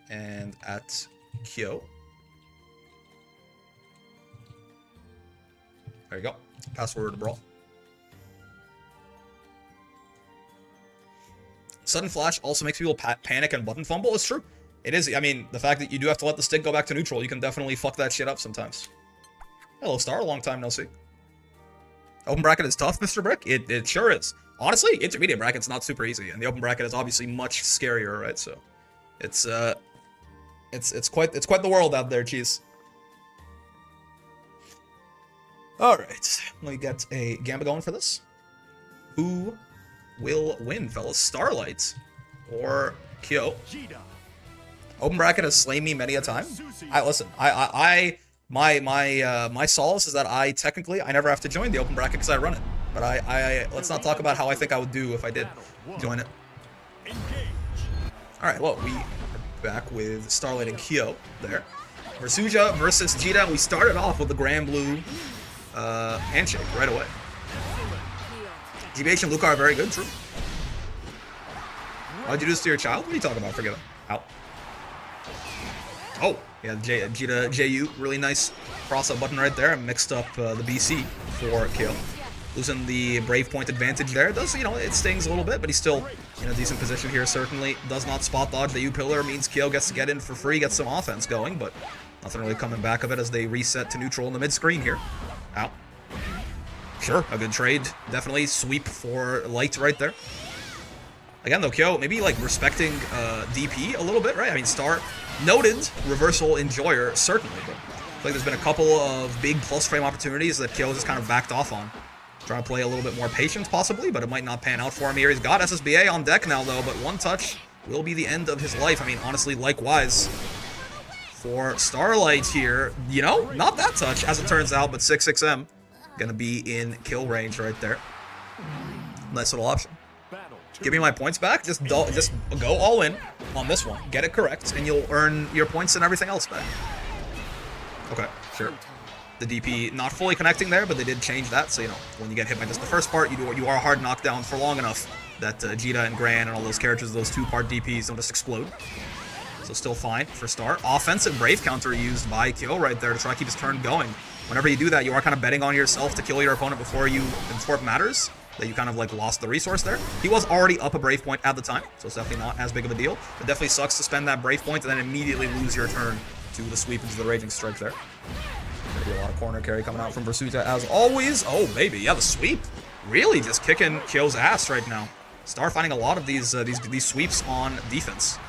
[SPEAKER 1] And at Kyo. There you go. Password to Brawl. Sudden Flash also makes people panic and button fumble. It's true. It is. I mean, the fact that you do have to let the stick go back to neutral, you can definitely fuck that shit up sometimes. Hello, Star. Long time no see. Open bracket is tough, Mr. Brick. It sure is. Honestly, intermediate bracket's not super easy, and the open bracket is obviously much scarier, right? So, it's quite the world out there, cheese. All right, let me get a Gamba going for this. Who will win, fellas? Starlight or Kyo?
[SPEAKER 3] Jida.
[SPEAKER 1] Open bracket has slain me many a time. Listen, my solace is that I never have to join the open bracket because I run it. But let's not talk about how I think I would do if I did join it. All right, well, we are back with Starlight and Kyo there. Versuja versus Jida. We started off with the Grand Blue handshake right away. GBH and Luca are very good, true. Why'd you do this to your child? What are you talking about? Forget it. Out. Oh, yeah, Jida, JU, really nice cross-up button right there. Mixed up the BC for Kyo. Losing the Brave Point advantage there. It does, it stings a little bit, but he's still in a decent position here, certainly. Does not spot dodge the U-pillar, means Kyo gets to get in for free, gets some offense going, but nothing really coming back of it as they reset to neutral in the mid-screen here. Out. Sure, a good trade. Definitely sweep for Light right there. Again, though, Kyo maybe, respecting DP a little bit, right? I mean, Star, noted reversal enjoyer, certainly, but I feel like there's been a couple of big plus frame opportunities that Kyo just kind of backed off on. Trying to play a little bit more patient, possibly, but it might not pan out for him here. He's got SSBA on deck now, though, but one touch will be the end of his life. I mean, honestly, likewise for Starlight here. Not that touch, as it turns out, but 6-6M gonna be in kill range right there. Nice little option. Give me my points back. Just go all in on this one. Get it correct, and you'll earn your points and everything else back. Okay, sure. The DP not fully connecting there, but they did change that. So, when you get hit by just the first part, you are a hard knockdown for long enough that Jida and Gran and all those characters, those two-part DPs, don't just explode. So still fine for Star. Offensive Brave counter used by Kyo right there to try to keep his turn going. Whenever you do that, you are kind of betting on yourself to kill your opponent before it matters. That you kind of lost the resource there. He was already up a Brave Point at the time, so it's definitely not as big of a deal. It definitely sucks to spend that Brave Point and then immediately lose your turn to the sweep into the Raging Strike there. Gonna be a lot of corner carry coming out from Versuja as always. Oh, baby, yeah, the sweep. Really just kicking Kyo's ass right now. Star finding a lot of these sweeps on defense.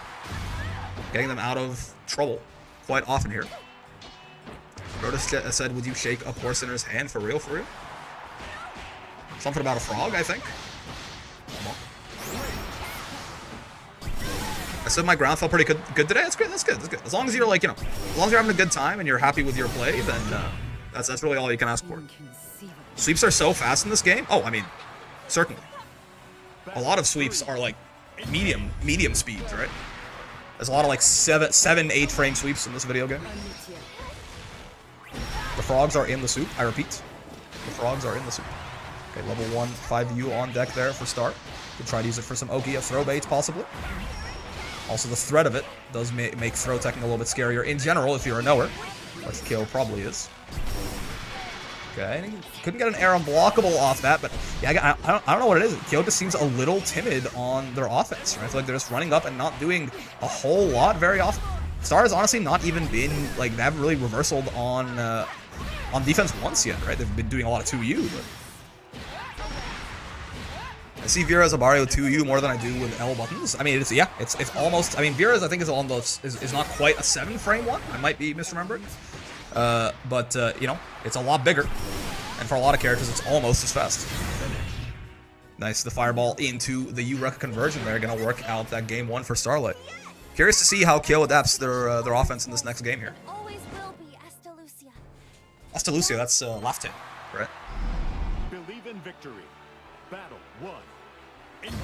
[SPEAKER 1] Getting them out of trouble quite often here. Rotus said, would you shake a poor sinner's hand for real, for real? Something about a frog, I think. I said my ground felt pretty good today. That's good. That's good. That's good. As long as you're as long as you're having a good time and you're happy with your play, then that's really all you can ask for. Sweeps are so fast in this game. Oh, I mean, certainly. A lot of sweeps are medium speeds, right? There's a lot of 7, 8 frame sweeps in this video game. The frogs are in the soup. I repeat, the frogs are in the soup. Okay, level 1 5U on deck there for Star. Could try to use it for some Oki, throw baits possibly. Also, the threat of it does make throw teching a little bit scarier in general if you're a knower, which Kyo probably is. Okay, and he couldn't get an air unblockable off that, but yeah, I don't know what it is. Kyo just seems a little timid on their offense, right? I feel like they're just running up and not doing a whole lot very often. Star has honestly not even been, they haven't really reversaled on defense once yet, right? They've been doing a lot of 2U, but I see Vera's Abario 2U more than I do with L buttons. I mean, it's almost, I mean, Vera's I think is on those, is not quite a 7 frame one. I might be misremembering. But it's a lot bigger. And for a lot of characters, it's almost as fast. Nice, the fireball into the U-Rec conversion there. Gonna work out that game 1 for Starlight. Curious to see how Kyo adapts their offense in this next game here.
[SPEAKER 5] Always will be Astalucia.
[SPEAKER 1] Astalucia, that's left hit, right?
[SPEAKER 3] Believe in victory. Battle 1. Engage.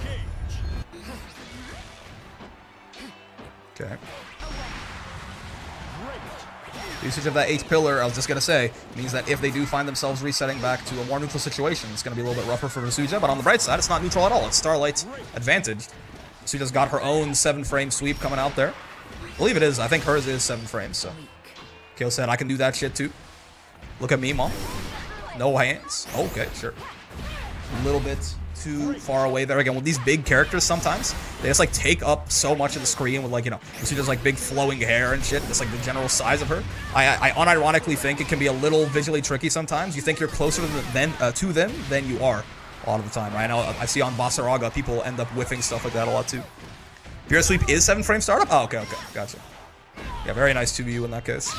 [SPEAKER 1] Okay. Usage of that 8th pillar, I was just going to say, means that if they do find themselves resetting back to a more neutral situation, it's going to be a little bit rougher for Versuja, but on the bright side, it's not neutral at all. It's Starlight's advantage. Versuja's got her own 7-frame sweep coming out there. I believe it is. I think hers is 7 frames, so. Kyo said, I can do that shit too. Look at me, mom. No hands. Okay, sure. A little bit too far away there. Again, with these big characters sometimes, they just take up so much of the screen with Versuja's big flowing hair and shit, just the general size of her. I unironically think it can be a little visually tricky sometimes. You think you're closer to them than you are a lot of the time. Right? I know I see on Basaraga people end up whiffing stuff like that a lot too. Pure Sweep is 7-frame startup? Oh, okay, gotcha. Yeah, very nice 2U in that case.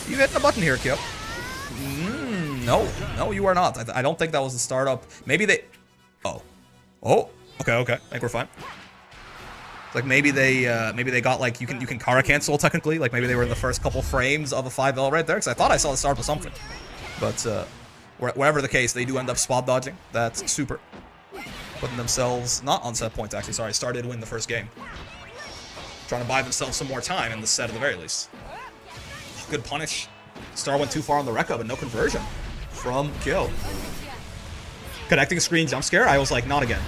[SPEAKER 1] You hitting a button here, Kyo. No, you are not. I don't think that was the startup. Maybe they... Oh. Oh, okay. I think we're fine. It's like maybe they got like you can Kara cancel technically. Like maybe they were in the first couple frames of a 5L right there. Because I thought I saw the start with something. But whatever the case, they do end up spot dodging. That's super. Putting themselves not on set points actually. Sorry, started to win the first game. Trying to buy themselves some more time in the set at the very least. Good punish. Star went too far on the Rekka, but no conversion from Kyo. Connecting screen jump scare. I was like, not again.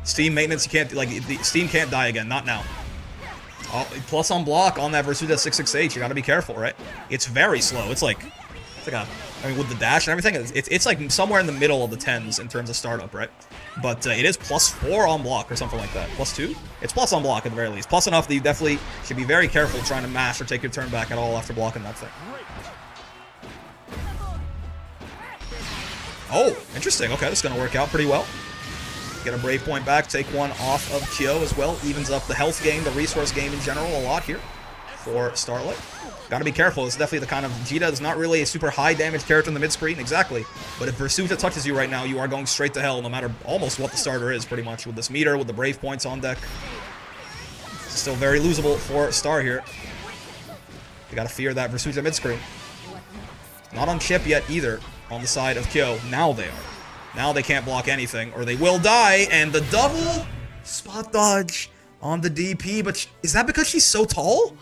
[SPEAKER 1] Steam maintenance, you can't, like, Steam can't die again, not now. Oh, plus on block on that Versuta 66H, you gotta be careful, right? It's very slow. It's like a, I mean, with the dash and everything, it's like somewhere in the middle of the 10s in terms of startup, right? But it is +4 on block or something like that. +2? It's plus on block at the very least. Plus enough that you definitely should be very careful trying to mash or take your turn back at all after blocking that thing. Oh, interesting. Okay, this is going to work out pretty well. Get a Brave Point back, take one off of Kyo as well. Evens up the health game, the resource game in general a lot here for Starlight. Gotta be careful. It's definitely the kind of... Jita is not really a super high damage character in the mid-screen, exactly. But if Versuta touches you right now, you are going straight to hell no matter almost what the starter is, pretty much. With this meter, with the Brave Points on deck. It's still very losable for Star here. You gotta fear that Versuta mid-screen. Not on chip yet either, on the side of Kyo. Now they are. Now they can't block anything, or they will die, and the double spot dodge on the DP, but is that because she's so tall?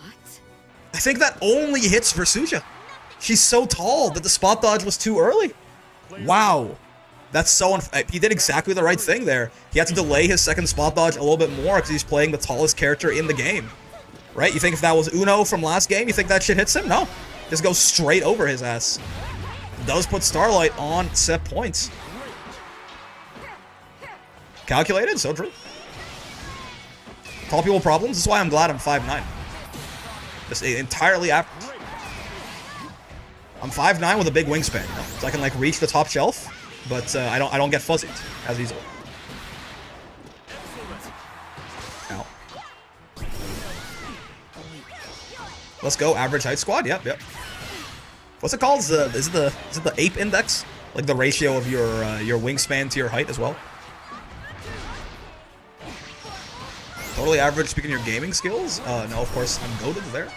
[SPEAKER 1] I think that only hits Versuta. She's so tall that the spot dodge was too early. Wow. That's so he did exactly the right thing there. He had to delay his second spot dodge a little bit more because he's playing the tallest character in the game. Right? You think if that was Uno from last game, you think that shit hits him? No. Just goes straight over his ass. Does put Starlight on set points. Calculated, so true. Tall people problems. That's why I'm glad I'm 5'9". Just entirely average. I'm 5'9" with a big wingspan, you know? So I can like reach the top shelf, but I don't get fuzzied as easily. Ow. Let's go, average height squad. Yep. What's it called? Is it the ape index? Like the ratio of your wingspan to your height as well? Totally average speaking of your gaming skills? No, of course, I'm goated there.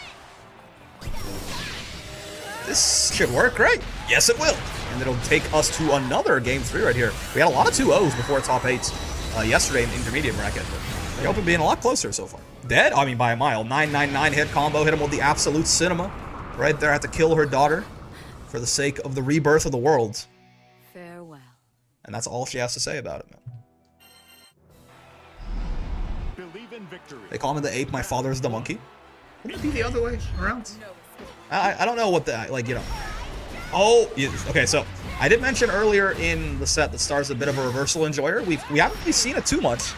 [SPEAKER 1] This should work, right? Yes, it will. And it'll take us to another Game 3 right here. We had a lot of 2-0s before top 8s yesterday in the intermediate bracket. I hope it being a lot closer so far. Dead? I mean, by a mile. 999 hit combo. Hit him with the absolute cinema. Right there, had to kill her daughter for the sake of the rebirth of the world.
[SPEAKER 5] Farewell.
[SPEAKER 1] And that's all she has to say about it, man. They call me the ape, my father's the monkey. Would it be the other way around? I don't know what the, like, you know. Oh, okay, so I did mention earlier in the set that Star's a bit of a reversal enjoyer. We haven't really seen it too much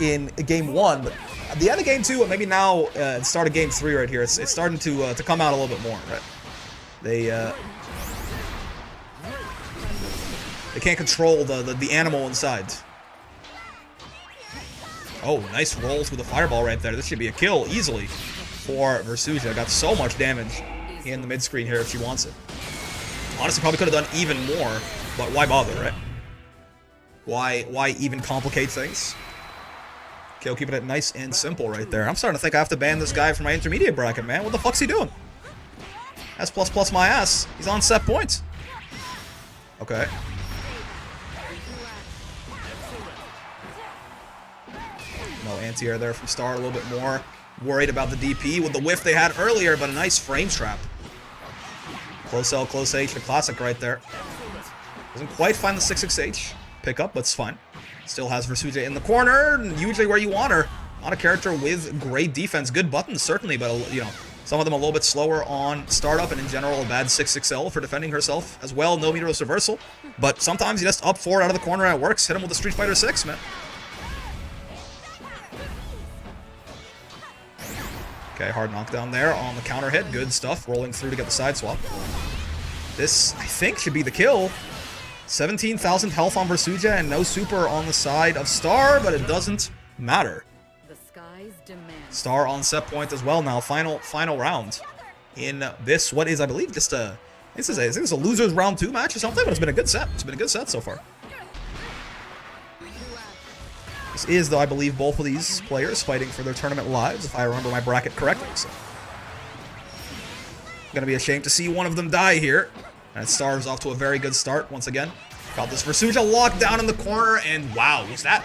[SPEAKER 1] in Game 1, but at the end of Game 2, and maybe now at the start of Game 3 right here, it's starting to come out a little bit more, right? They can't control the animal inside. Oh, nice roll through the fireball right there. This should be a kill easily for Versuta. Got so much damage in the mid-screen here if she wants it. Honestly, probably could have done even more, but why bother, right? Why even complicate things? Okay, keeping it nice and simple right there. I'm starting to think I have to ban this guy from my intermediate bracket, man. What the fuck's he doing? S++ my ass. He's on set points. Okay. No anti-air there from Star, a little bit more worried about the DP with the whiff they had earlier, but a nice frame trap. Close L, close H, the classic right there. Doesn't quite find the 6-6H pickup, but it's fine. Still has Versuta in the corner, usually where you want her. Not a character with great defense. Good buttons, certainly, but, you know, some of them a little bit slower on startup, and in general, a bad 6-6L for defending herself as well. No meterless reversal, but sometimes you just up forward out of the corner and it works. Hit him with the Street Fighter 6, man. Okay, hard knockdown there on the counter hit. Good stuff. Rolling through to get the side swap. This, I think, should be the kill. 17,000 health on Versuta and no super on the side of Star, but it doesn't matter.
[SPEAKER 5] The skies demand.
[SPEAKER 1] Star on set point as well now. Final round in this, what is, I believe, just a... I think this is a loser's round 2 match or something, but it's been a good set. It's been a good set so far. This is, though, I believe, both of these players fighting for their tournament lives, if I remember my bracket correctly. So, gonna be a shame to see one of them die here. And Star's off to a very good start once again. Got this Versuja locked down in the corner, and wow, was that?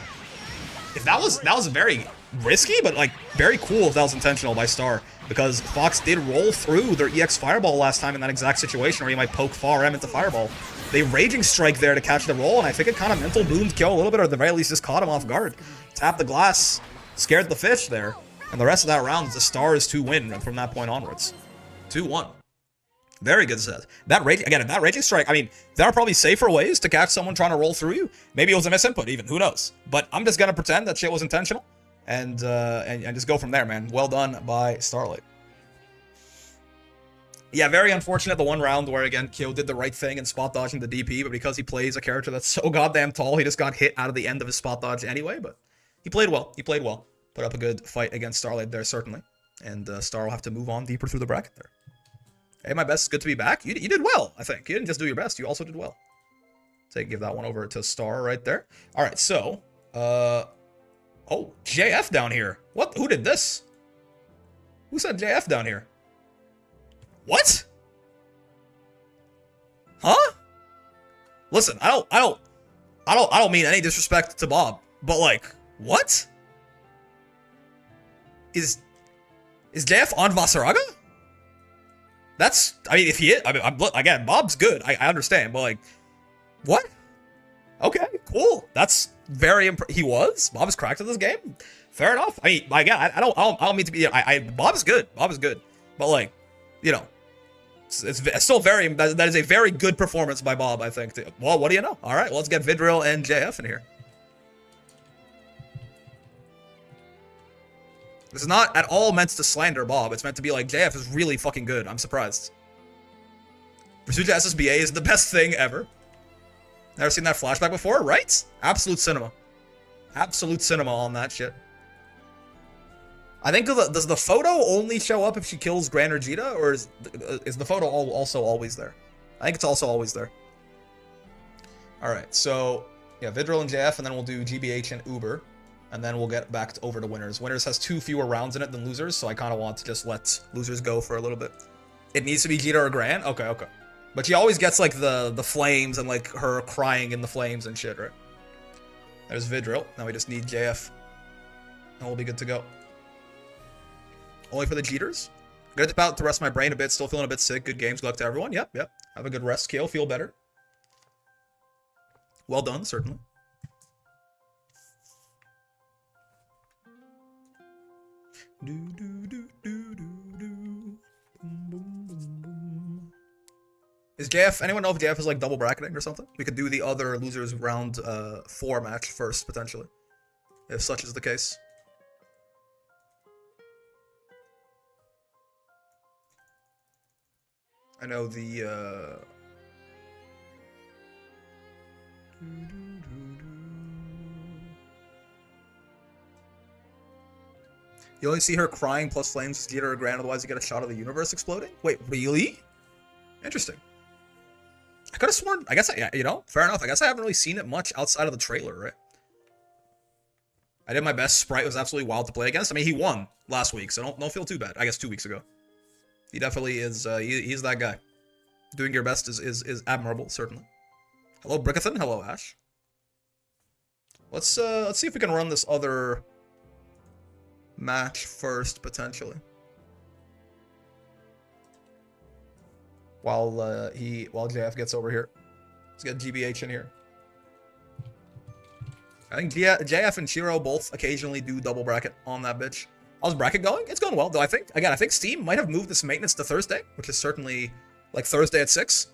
[SPEAKER 1] If that was very risky, but like very cool if that was intentional by Star, because Fox did roll through their EX Fireball last time in that exact situation where you might poke Far M into Fireball. They Raging Strike there to catch the roll, and I think it kind of mental boomed Kyo a little bit, or at the very least just caught him off guard. Tapped the glass, scared the fish there, and the rest of that round is the Stars to win from that point onwards. 2-1. Very good set. That Raging Strike, I mean, there are probably safer ways to catch someone trying to roll through you. Maybe it was a misinput even, who knows? But I'm just gonna pretend that shit was intentional, and just go from there, man. Well done by Starlight. Yeah, very unfortunate the one round where, again, Kyo did the right thing in spot dodging the DP, but because he plays a character that's so goddamn tall, he just got hit out of the end of his spot dodge anyway, but he played well. He played well. Put up a good fight against Starlight there, certainly. And Star will have to move on deeper through the bracket there. Hey, my best. Good to be back. You did well, I think. You didn't just do your best. You also did well. Give that one over to Star right there. All right, so, oh, JF down here. What? Who did this? Who said JF down here? What? Huh? Listen, I don't mean any disrespect to Bob, but like, what? Is JF on Vasaraga? That's, I mean, if he is, I mean, again, Bob's good. I understand, but like, what? Okay, cool. That's very he was. Bob is cracked at this game. Fair enough. I mean, my God, I don't mean to be. Bob is good. Bob is good. But like, you know, it's still very. That is a very good performance by Bob, I think. Well, what do you know? All right, well, let's get Vidril and JF in here. This is not at all meant to slander Bob. It's meant to be like, JF is really fucking good. I'm surprised. Versuja SSBA is the best thing ever. Never seen that flashback before, right? Absolute cinema. Absolute cinema on that shit. I think, does the photo only show up if she kills Gran or Jita, or is the photo also always there? I think it's also always there. Alright, so, yeah, Vidril and JF, and then we'll do GBH and Uber. And then we'll get back over to Winners. Winners has 2 fewer rounds in it than Losers, so I kind of want to just let Losers go for a little bit. It needs to be Jita or Gran? Okay, okay. But she always gets, like, the flames and, like, her crying in the flames and shit, right? There's Vidril. Now we just need JF. And we'll be good to go. Only for the Jeters. Good about to rest my brain a bit. Still feeling a bit sick. Good games. Good luck to everyone. Yep, yep. Have a good rest, Kale. Feel better. Well done, certainly. Is JF, anyone know if JF is like double bracketing or something? We could do the other losers round 4 match first, potentially. If such is the case. I know the you only see her crying plus flames with Jita or Gran, otherwise you get a shot of the universe exploding? Wait, really? Interesting. I could have sworn, I guess, you know, fair enough. I guess I haven't really seen it much outside of the trailer, right? I did my best. Sprite was absolutely wild to play against. I mean, he won last week, so don't feel too bad. I guess 2 weeks ago. He definitely is, he's that guy. Doing your best is admirable, certainly. Hello, Brickathan. Hello, Ash. Let's see if we can run this other match first, potentially. While JF gets over here. Let's get GBH in here. I think JF and Shiro both occasionally do double bracket on that bitch. How's bracket going? It's going well, though. I think Steam might have moved this maintenance to Thursday, which is certainly like Thursday at 6,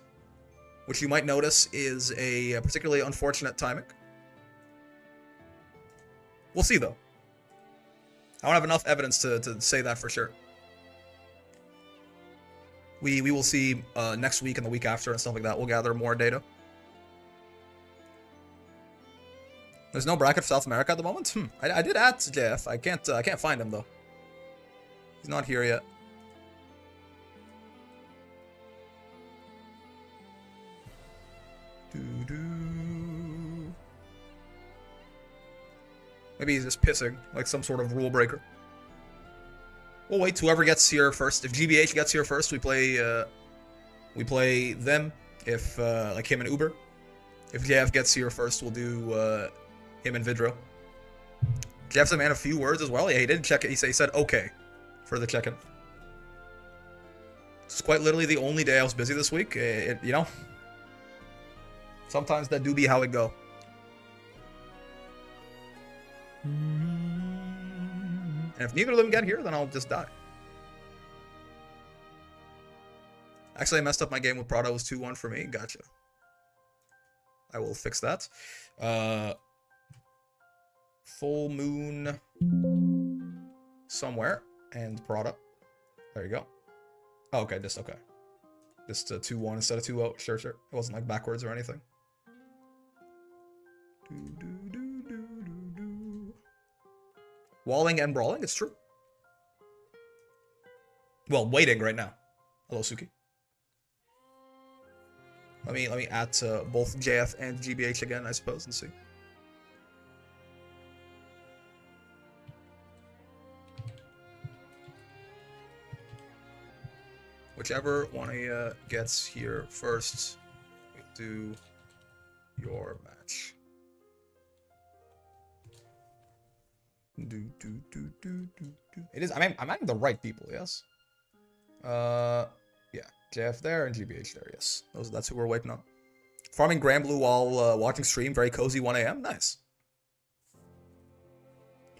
[SPEAKER 1] which you might notice is a particularly unfortunate timing. We'll see, though. I don't have enough evidence to say that for sure. We will see next week and the week after and stuff like that. We'll gather more data. There's no bracket for South America at the moment. I did add JF. I can't find him though. He's not here yet. Maybe he's just pissing, like some sort of rule breaker. We'll wait. Whoever gets here first. If GBH gets here first, we play them. If like him and Uber. If JF gets here first, we'll do him and Vidro. Jeff's a man of few words as well. Yeah, he did check it. He said okay for the check-in. It's quite literally the only day I was busy this week. You know, sometimes that do be how it go. And if neither of them get here, then I'll just die. Actually, I messed up my game with Prado. It was 2-1 for me. Gotcha. I will fix that. Full moon somewhere. And Prado. There you go. Oh, okay, just okay. Just 2-1 instead of 2-0. Sure. It wasn't like backwards or anything. Walling and brawling, it's true. Well, waiting right now. Hello, Suki. Let me add both JF and GBH again, I suppose, and see. Whichever one of you gets here first, we do your match. It is. I'm adding the right people. Yes. Yeah. JF there and GBH there. Yes. That's who we're waiting on. Farming Grand Blue while watching stream. Very cozy. 1 a.m. Nice.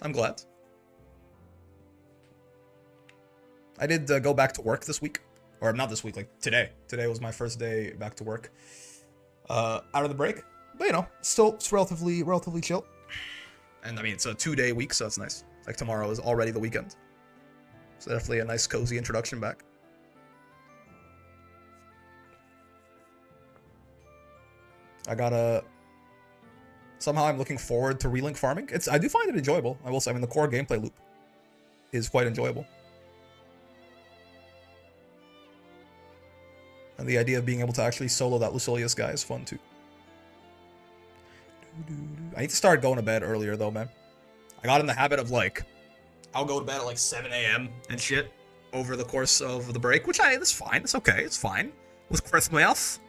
[SPEAKER 1] I'm glad. I did go back to work this week, or not this week. Like today. Today was my first day back to work. Out of the break, but you know, still it's relatively chill. And I mean, it's a 2-day week, so it's nice. Like tomorrow is already the weekend. So definitely a nice cozy introduction back. I gotta... Somehow I'm looking forward to relink farming. I do find it enjoyable. I will say, I mean, the core gameplay loop is quite enjoyable. And the idea of being able to actually solo that Lucilius guy is fun too. I need to start going to bed earlier though, man. I got in the habit of like, I'll go to bed at like 7 a.m. and shit over the course of the break, which that's fine. It's okay. It's fine with Christmas.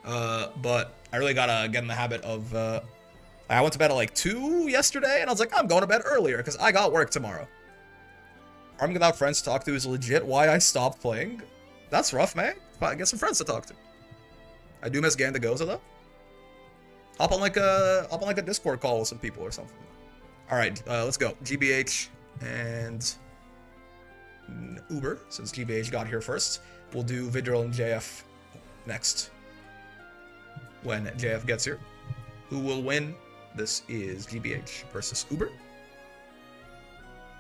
[SPEAKER 1] But I really gotta get in the habit of, I went to bed at like 2 yesterday and I was like, I'm going to bed earlier because I got work tomorrow. Farming without friends to talk to is legit why I stopped playing. That's rough, man. Get some friends to talk to. I do miss Gandagoza though. Hop on like a Discord call with some people or something. All right, let's go. GBH and Uber, since GBH got here first. We'll do Vidril and JF next when JF gets here. Who will win? This is GBH versus Uber.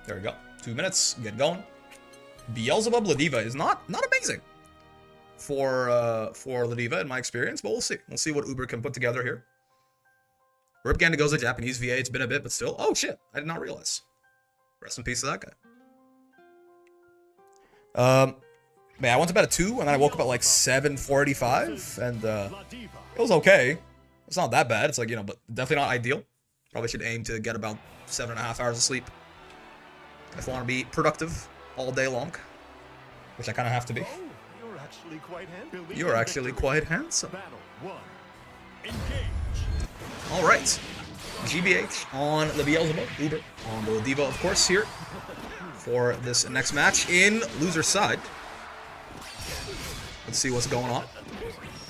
[SPEAKER 1] There we go. 2 minutes. Get going. Beelzebub Ladiva is not amazing for Ladiva in my experience, but we'll see. We'll see what Uber can put together here. Rip Gandagoza, Japanese VA. It's been a bit, but still. Oh shit! I did not realize. Rest in peace to that guy. Man, I went to bed at 2, and then I woke up at like 7:45, and it was okay. It's not that bad. It's like, you know, but definitely not ideal. Probably should aim to get about 7.5 hours of sleep if I want to be productive all day long, which I kind of have to be. You're actually quite handsome. All right, GBH on the Beelzebub, Uber on the Ladiva, of course, here for this next match in loser's side. Let's see what's going on.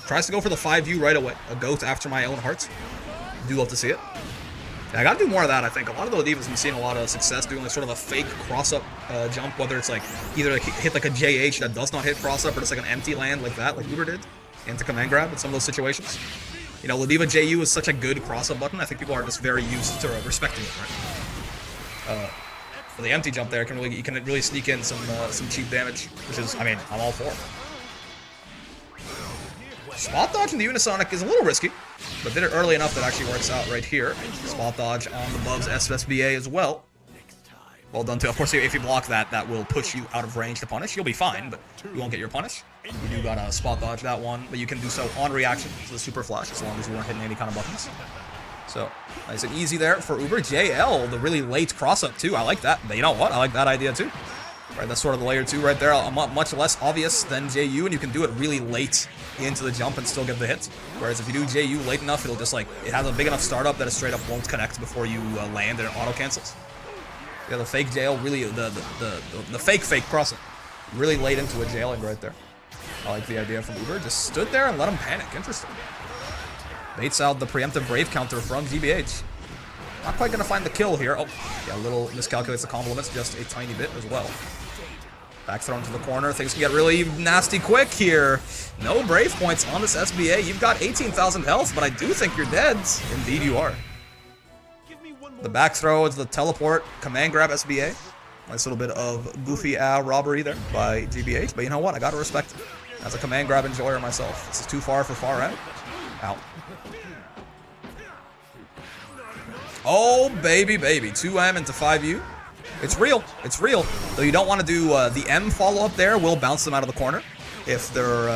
[SPEAKER 1] Tries to go for the 5U right away. A goat after my own heart. Do love to see it. Yeah, I gotta do more of that, I think. A lot of the Ladivas been seeing a lot of success doing like sort of a fake cross-up jump, whether it's like either like hit like a JH that does not hit cross-up or just like an empty land like that, like Uber did, into command grab in some of those situations. You know, Ladiva JU is such a good cross-up button. I think people are just very used to respecting it, right? For the empty jump there, you can really sneak in some cheap damage, which is, I mean, I'm all for. Spot dodge in the Unisonic is a little risky, but did it early enough that actually works out right here. Spot dodge on the Bubs SSBA as well. Well done too. Of course, if you block that, that will push you out of range to punish. You'll be fine, but you won't get your punish. You do gotta spot dodge that one, but you can do so on reaction to the super flash as long as you weren't hitting any kind of buttons. So, nice and easy there for Uber. JL, the really late cross-up, too. I like that. You know what? I like that idea, too. Right, that's sort of the layer 2 right there. Much less obvious than JU, and you can do it really late into the jump and still get the hit. Whereas if you do JU late enough, it'll just like, it has a big enough startup that it straight up won't connect before you land and it auto-cancels. Yeah, the fake jail, really, the fake cross-up. Really late into a jailing right there. I like the idea from Uber. Just stood there and let him panic. Interesting. Baits out the preemptive Brave counter from GBH. Not quite going to find the kill here. Oh, yeah, a little miscalculates the combo limits just a tiny bit as well. Back thrown to the corner. Things can get really nasty quick here. No Brave points on this SBA. You've got 18,000 health, but I do think you're dead. Indeed you are. The back throw is the teleport. Command grab SBA. Nice little bit of goofy robbery there by GBH. But you know what? I got to respect it. As a command grab enjoyer myself. This is too far for far end. Out. Oh, baby, baby. 2M into 5U. It's real. It's real. Though you don't want to do the M follow-up there. Will bounce them out of the corner if they're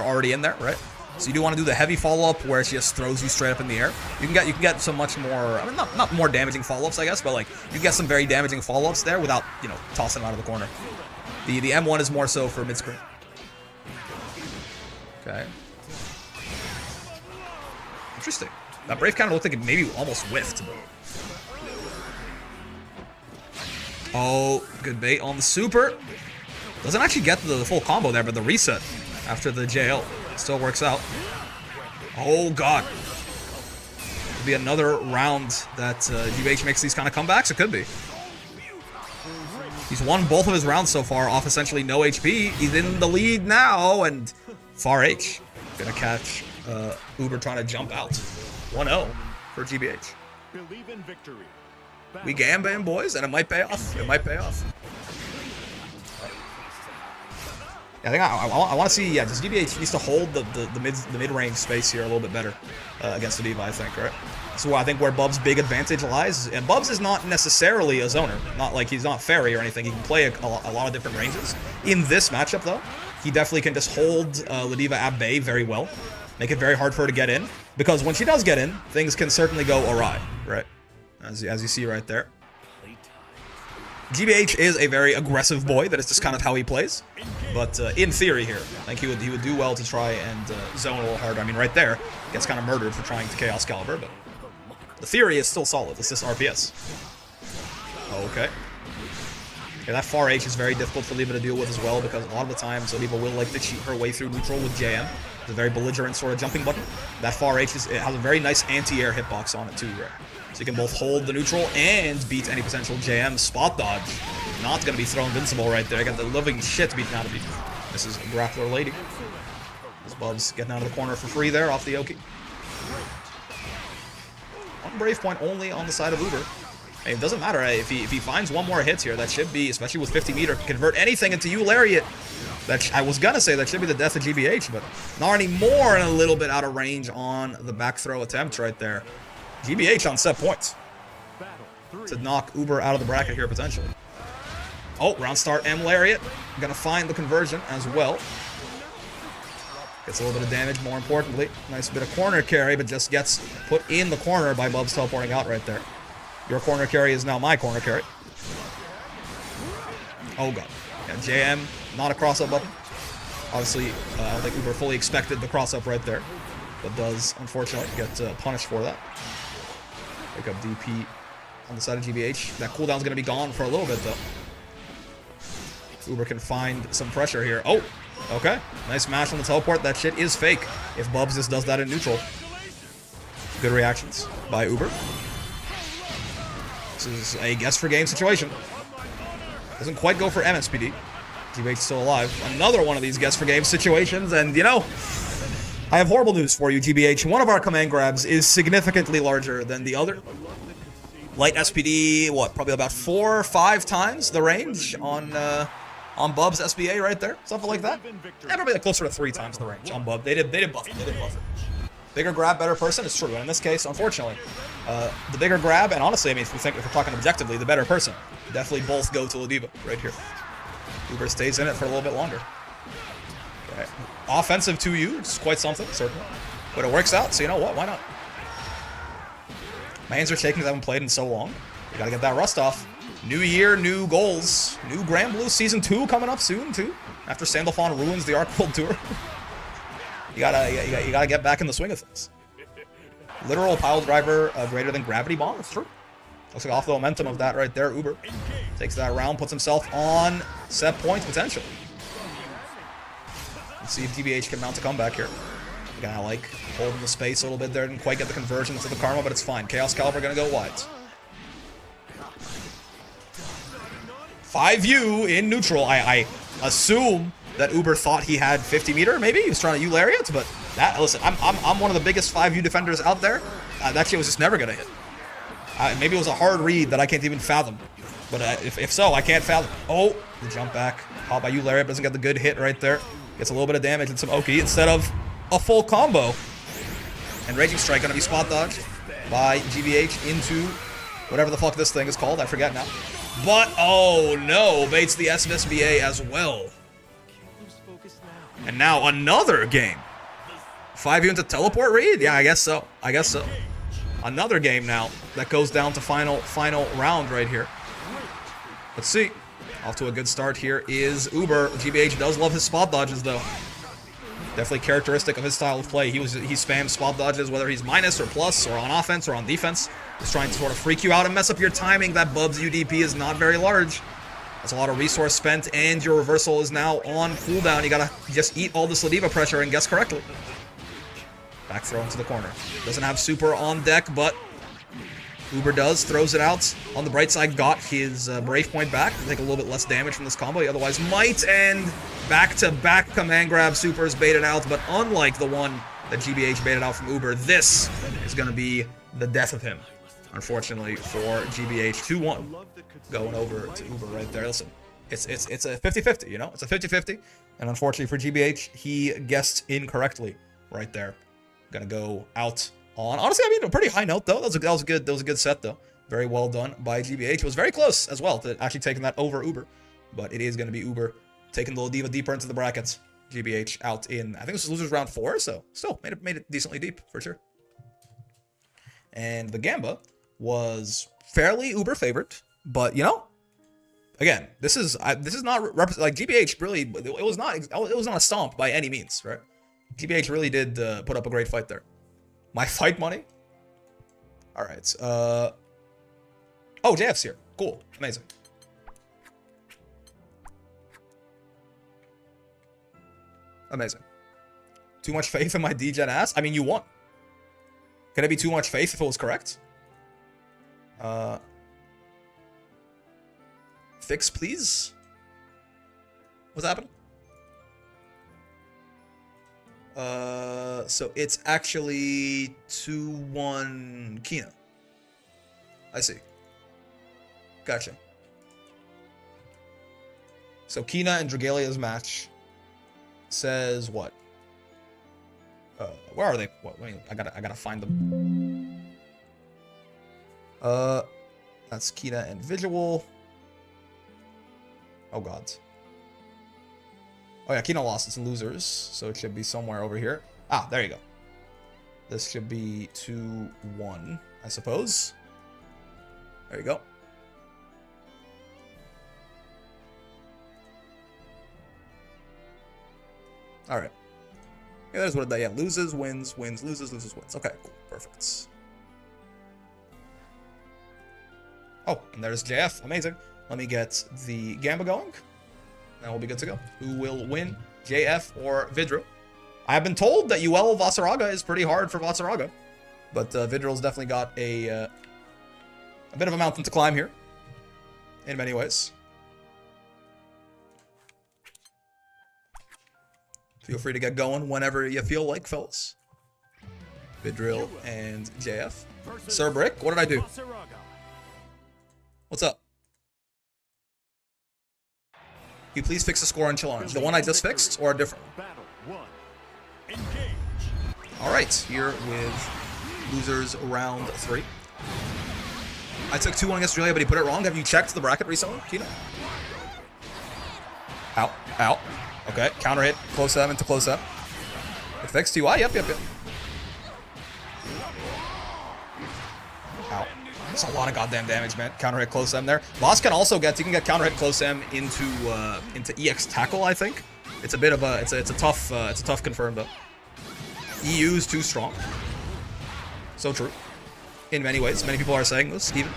[SPEAKER 1] already in there, right? So you do want to do the heavy follow-up where it just throws you straight up in the air. You can get some much more, I mean, not more damaging follow-ups, I guess, but like you can get some very damaging follow-ups there without, you know, tossing them out of the corner. The M1 is more so for mid-screen. Okay. Interesting. That Brave counter looked like it maybe almost whiffed. Oh, good bait on the super. Doesn't actually get the full combo there, but the reset after the JL still works out. Oh, God. Could be another round that GBH makes these kind of comebacks. It could be. He's won both of his rounds so far off essentially no HP. He's in the lead now, and Far H gonna catch Uber trying to jump out. 1-0 for GBH.
[SPEAKER 3] Believe in victory.
[SPEAKER 1] We gambling, boys, and it might pay off. It might pay off. Yeah, I think I want to see. Yeah, just GBH needs to hold the mid range space here a little bit better against the Diva. I think, right? So I think where Bub's big advantage lies, and Bubs is not necessarily a zoner. Not like he's not fairy or anything. He can play a lot of different ranges. In this matchup, though, he definitely can just hold Ladiva at bay very well. Make it very hard for her to get in. Because when she does get in, things can certainly go awry, right? As you see right there. GBH is a very aggressive boy. That is just kind of how he plays. But in theory here, I think he would do well to try and zone a little harder. I mean, right there, gets kind of murdered for trying to Chaos Caliber, but the theory is still solid. It's just RPS. Okay. Yeah, that Far H is very difficult for Leva to deal with as well, because a lot of the times Leva will like to cheat her way through neutral with JM. It's a very belligerent sort of jumping button. That Far H it has a very nice anti-air hitbox on it too, right? So you can both hold the neutral and beat any potential JM spot dodge. Not going to be thrown invincible right there. I got the living shit beaten out of you. This is Grappler Lady. This Bub's getting out of the corner for free there off the Yoki. One Brave point only on the side of Uber. Hey, it doesn't matter. If he finds one more hit here, that should be, especially with 50 meter, convert anything into U Lariat. I was going to say that should be the death of GBH, but not anymore, and a little bit out of range on the back throw attempt right there. GBH on set points to knock Uber out of the bracket here potentially. Oh, round start M Lariat. Gonna find the conversion as well. Gets a little bit of damage, more importantly. Nice bit of corner carry, but just gets put in the corner by Bubs teleporting out right there. Your corner carry is now my corner carry. Oh, God. Yeah, JM, not a cross-up button. Obviously, I don't think Uber fully expected the cross-up right there, but does, unfortunately, get punished for that. Pick up DP on the side of GBH. That cooldown's going to be gone for a little bit, though. Uber can find some pressure here. Oh, okay. Nice mash on the teleport. That shit is fake if Bubs just does that in neutral. Good reactions by Uber. This is a guess for game situation. Doesn't quite go for MSPD. GBH still alive. Another one of these guess for game situations, and you know, I have horrible news for you, GBH. One of our command grabs is significantly larger than the other. Light SPD, what, probably about 4 or 5 times the range on Bub's SBA right there, something like that. Yeah, probably like closer to 3 times the range on Bub. They did buff it. Bigger grab, better person. It's true, and in this case, unfortunately, the bigger grab, and honestly, I mean, if we're talking objectively, the better person. Definitely both go to Ladiva right here. Uber stays in it for a little bit longer. Okay. Offensive 2U, it's quite something, certainly. But it works out, so you know what? Why not? My hands are shaking because I haven't played in so long. You gotta get that rust off. New year, new goals. New Grand Blue Season 2 coming up soon, too. After Sandalphon ruins the Arc World Tour. you gotta get back in the swing of things. Literal pile driver greater than gravity bomb. It's true. Looks like off the momentum of that right there. Uber takes that round, puts himself on set point potential. Let's see if GBH can mount a comeback here. Gonna like holding the space a little bit there. Didn't quite get the conversion to the karma, but it's fine. Chaos Caliber gonna go wide. 5U in neutral. I assume that Uber thought he had 50 meter. Maybe he was trying to U lariat, but that listen, I'm one of the biggest 5U defenders out there. That shit was just never gonna hit. Maybe it was a hard read that I can't even fathom. But if so, I can't fathom. Oh, the jump back. Caught by U lariat, doesn't get the good hit right there. Gets a little bit of damage and some Oki instead of a full combo. And Raging Strike gonna be spot dodged by GBH into whatever the fuck this thing is called. I forget now. But, oh no, baits the SSBA as well. And now another game. 5U into teleport read? Yeah, I guess so. I guess so. Another game now that goes down to final round right here. Let's see. Off to a good start here is Uber. GBH does love his spot dodges though. Definitely characteristic of his style of play. He spams spot dodges whether he's minus or plus or on offense or on defense. He's trying to sort of freak you out and mess up your timing. That Bub's UDP is not very large. That's a lot of resource spent and your reversal is now on cooldown. You gotta just eat all the Sladiva pressure and guess correctly. Back throw into the corner. Doesn't have super on deck, but Uber does, throws it out. On the bright side, got his Brave Point back. Take a little bit less damage from this combo. He otherwise might, and back-to-back command grab supers baited out, but unlike the one that GBH baited out from Uber, this is going to be the death of him, unfortunately, for GBH. 2-1 going over to Uber right there. Listen, it's a 50-50, you know? It's a 50-50, and unfortunately for GBH, he guessed incorrectly right there. Gonna go out on, honestly, I mean, a pretty high note though. That was a good set though. Very well done by GBH. It was very close as well to actually taking that over Uber, but it is gonna be Uber taking the Diva deeper into the brackets. GBH out in, I think this was losers round 4, so still made it decently deep for sure. And the Gamba was fairly Uber favored, but you know, again, this is not like GBH really. It was not a stomp by any means, right? GBH really did put up a great fight there. My fight money? Alright. Oh, JF's here. Cool. Amazing. Amazing. Too much faith in my D-Gen ass? I mean, you won. Can it be too much faith if it was correct? Fix, please? What's happening? So it's actually 2-1 Kina. I see. Gotcha. So Kina and Dragalia's match says what? Where are they? What? Wait, I gotta find them. That's Kina and Visual. Oh god. Oh yeah, Kina lost. It's losers, so it should be somewhere over here. Ah, there you go. This should be 2-1, I suppose. There you go. All right. Yeah, there's what that. Yeah, loses, wins, wins, loses, loses, wins. Okay, cool, perfect. Oh, and there's JF. Amazing. Let me get the Gamba going. And we'll be good to go. Who will win, JF or Vidro? I have been told that UL Vasaraga is pretty hard for Vasaraga, but Vidrol's definitely got a bit of a mountain to climb here, in many ways. Feel free to get going whenever you feel like, fellas. Vidril and JF. Sir Brick, what did I do? What's up? Can you please fix the score on Challenge? The one I just fixed, or a different one? Alright, here with losers round 3. I took 2-1 against Australia, but he put it wrong. Have you checked the bracket recently, Kino? Out, out. Okay, counter hit, close up into close up. It fixed TY, yep. Ow. That's a lot of goddamn damage, man. Counter hit close M there. Boss can also get, you can get counter hit close M into EX tackle, I think. It's a bit of a, it's a tough confirm though. EU's too strong. So true. In many ways. Many people are saying this, even.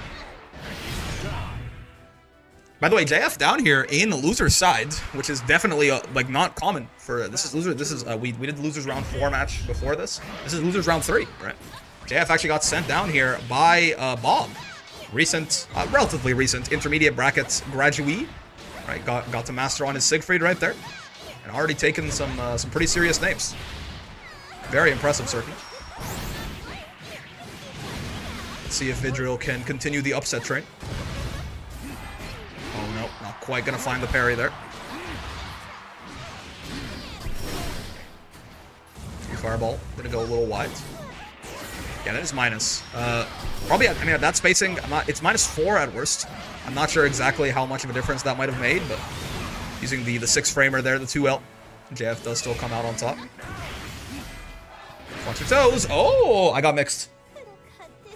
[SPEAKER 1] By the way, JF down here in the loser's side, which is definitely like not common for this is loser. This is we did the losers round 4 match before this. This is losers round 3, right? JF actually got sent down here by Bob, recent, relatively recent intermediate brackets graduee. Right, got to master on his Siegfried right there, and already taken some pretty serious names. Very impressive, certainly. Let's see if Vidril can continue the upset train. Oh no, not quite gonna find the parry there. Fireball, gonna go a little wide. Yeah, that is minus. Probably, I mean, at that spacing, it's -4 at worst. I'm not sure exactly how much of a difference that might have made, but using the 6-framer there, the 2L, JF does still come out on top. Watch your toes. Oh, I got mixed.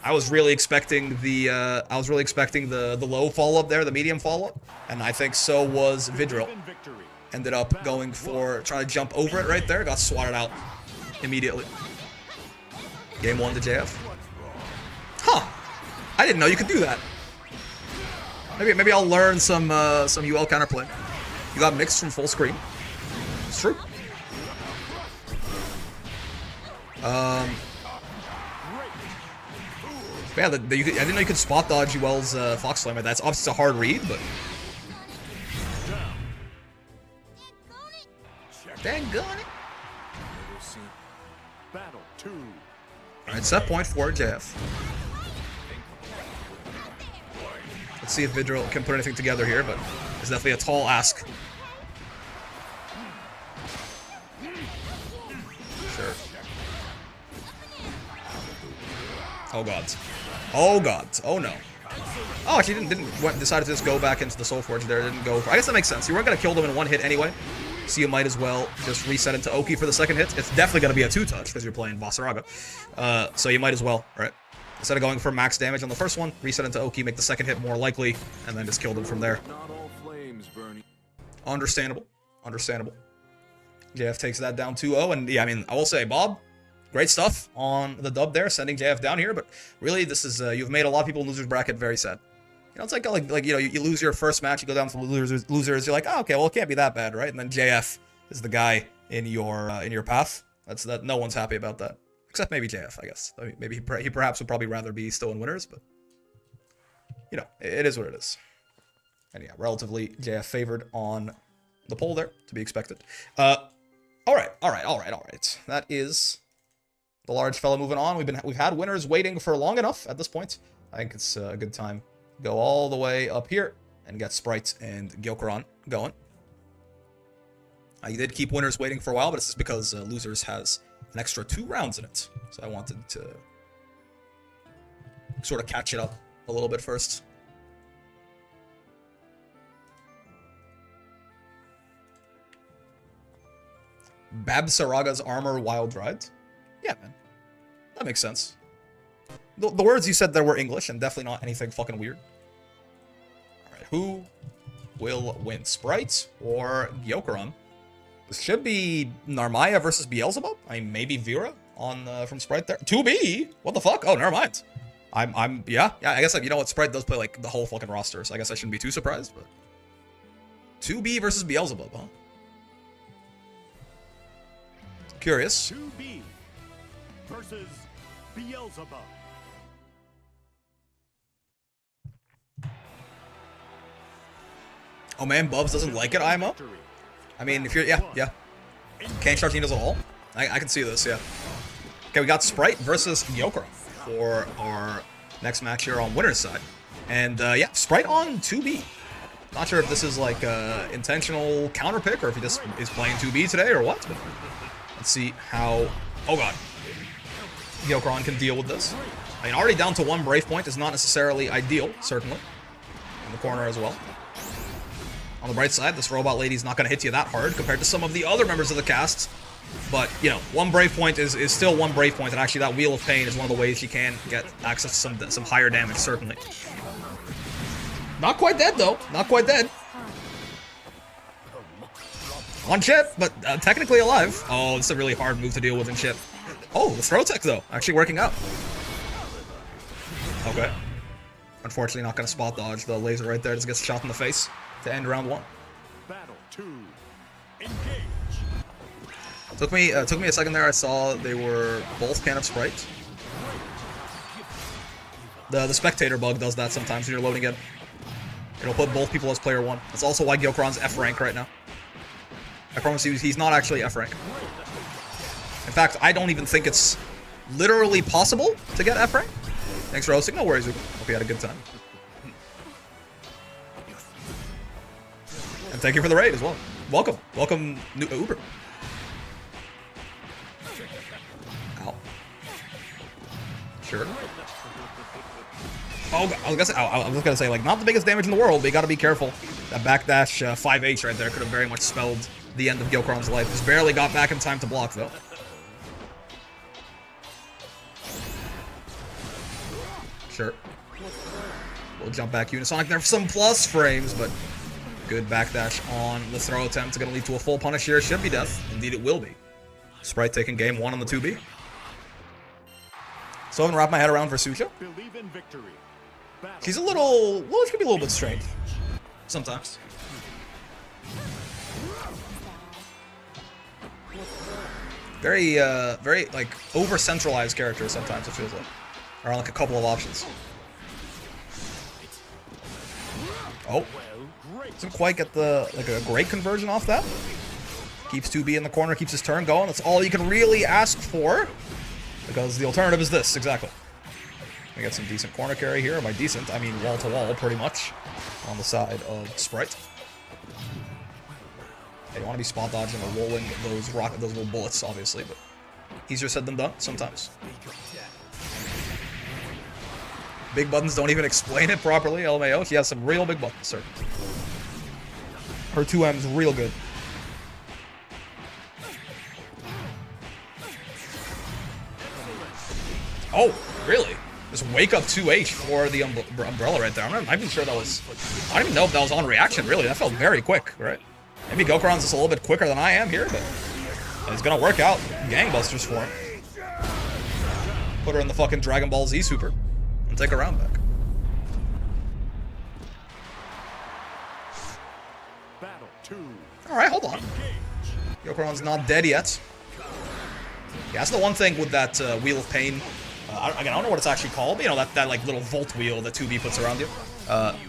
[SPEAKER 1] I was really expecting the low follow-up there, the medium follow-up, and I think so was Vidril. Ended up going for trying to jump over it right there, got swatted out immediately. Game 1 to JF. Huh. I didn't know you could do that. Maybe I'll learn some UL counterplay. You got mixed from full screen. It's true. Yeah, I didn't know you could spot dodge UL's Fox Slammer. That's obviously a hard read, but dang-gone it.
[SPEAKER 3] Battle 2.
[SPEAKER 1] Alright, set point for JF. Let's see if Vidril can put anything together here, but it's definitely a tall ask. Sure. Oh god. Oh god. Oh no. Oh, actually decided to just go back into the Soul Forge there. Didn't go for, I guess that makes sense. You weren't gonna kill them in one hit anyway. So you might as well just reset into Oki for the second hit. It's definitely gonna be a 2-touch because you're playing Vasaraga. So you might as well, right? Instead of going for max damage on the first one, reset into Oki, make the second hit more likely, and then just kill them from there.
[SPEAKER 4] Not all flames, Bernie.
[SPEAKER 1] Understandable. Understandable. JF takes that down 2-0, and yeah, I mean, I will say, Bob, great stuff on the dub there, sending JF down here, but really, this is, you've made a lot of people in losers bracket very sad. You know, it's like you know, you lose your first match, you go down to losers, you're like, oh, okay, well, it can't be that bad, right? And then JF is the guy in your path. That no one's happy about that, except maybe JF, I guess. I mean, maybe he perhaps would probably rather be still in winners, but you know, it is what it is. And yeah, relatively JF favored on the poll there, to be expected. All right. That is the large fella moving on. We've had winners waiting for long enough at this point. I think it's a good time to go all the way up here and get Sprite and Gyokuran going. I did keep winners waiting for a while, but it's just because losers has an extra 2 rounds in it, so I wanted to sort of catch it up a little bit first. Babsaraga's armor wild ride. Yeah, man. That makes sense. The words you said there were English, and definitely not anything fucking weird. Alright, who will win? Sprite or Gyokuran? This should be Narmaya versus Beelzebub? I mean, maybe Vera on from Sprite there. 2B? What the fuck? Oh, never mind. Yeah, I guess, like, you know what, Sprite does play, like, the whole fucking roster, so I guess I shouldn't be too surprised, but 2B versus Beelzebub, huh? Curious.
[SPEAKER 3] 2B versus Beelzebub.
[SPEAKER 1] Oh man, Bubs doesn't like it, IMO? I mean, if you're, yeah. Can't charge Ninos at all. I can see this, yeah. Okay, we got Sprite versus Gyokuran for our next match here on winner's side. And yeah, Sprite on 2B. Not sure if this is like intentional counter pick or if he just is playing 2B today or what. But let's see how, oh god, Gyokuran can deal with this. I mean, already down to 1 Brave Point is not necessarily ideal, certainly. In the corner as well. On the bright side, this robot lady's not going to hit you that hard compared to some of the other members of the cast But, you know, one Brave Point is still one Brave Point, and actually that Wheel of Pain is one of the ways you can get access to some higher damage, certainly. Not quite dead, though. Not quite dead. On chip, but technically alive. Oh, this is a really hard move to deal with in chip. Oh, the throw tech, though. Actually working out. Okay. Unfortunately, not going to spot dodge the laser right there. Just gets shot in the face to end round 1.
[SPEAKER 3] Battle 2. Engage.
[SPEAKER 1] Took me a second there. I saw they were both can of Sprite. The spectator bug does that sometimes when you're loading in. It'll put both people as player 1. That's also why Gyokron's F rank right now. I promise you, he's not actually F rank. In fact, I don't even think it's literally possible to get F rank. Thanks for hosting. No worries, Uber. Hope you had a good time. And thank you for the raid as well. Welcome. Welcome, Uber. Ow. Sure. Oh, I was gonna say, like, not the biggest damage in the world, but you gotta be careful. That backdash 5H right there could have very much spelled the end of Gyokron's life. Just barely got back in time to block, though. Sure. We'll jump back Unisonic there for some plus frames, but good backdash on the throw attempt. Gonna lead to a full punish here. Should be death. Indeed, it will be. Sprite taking game 1 on the 2B. So I haven't wrapped my head around Versucha.
[SPEAKER 3] Believe in victory.
[SPEAKER 1] She's a little, well, she can be a little bit strange. Sometimes. Very, like, over-centralized character sometimes, it feels like. Or on, like, a couple of options. Oh. Doesn't quite get the, like, a great conversion off that. Keeps 2B in the corner, keeps his turn going. That's all you can really ask for. Because the alternative is this, exactly. We get some decent corner carry here. By decent, I mean wall-to-wall, pretty much. On the side of Sprite. Hey, you want to be spot dodging or rolling those little bullets, obviously, but easier said than done sometimes. Big buttons don't even explain it properly, LMAO. She has some real big buttons, sir. Her 2M's real good. Oh, really? Just wake up 2H for the umbrella right there. I'm not even sure that was... I don't even know if that was on reaction, really. That felt very quick, right? Maybe Gokron's just a little bit quicker than I am here, but it's gonna work out gangbusters for him. Put her in the fucking Dragon Ball Z Super and take a round back.
[SPEAKER 3] Battle 2.
[SPEAKER 1] Alright, hold on. Gokron's not dead yet. Yeah, that's the one thing with that Wheel of Pain. I don't know what it's actually called, but, you know, that like little volt wheel that 2B puts around you.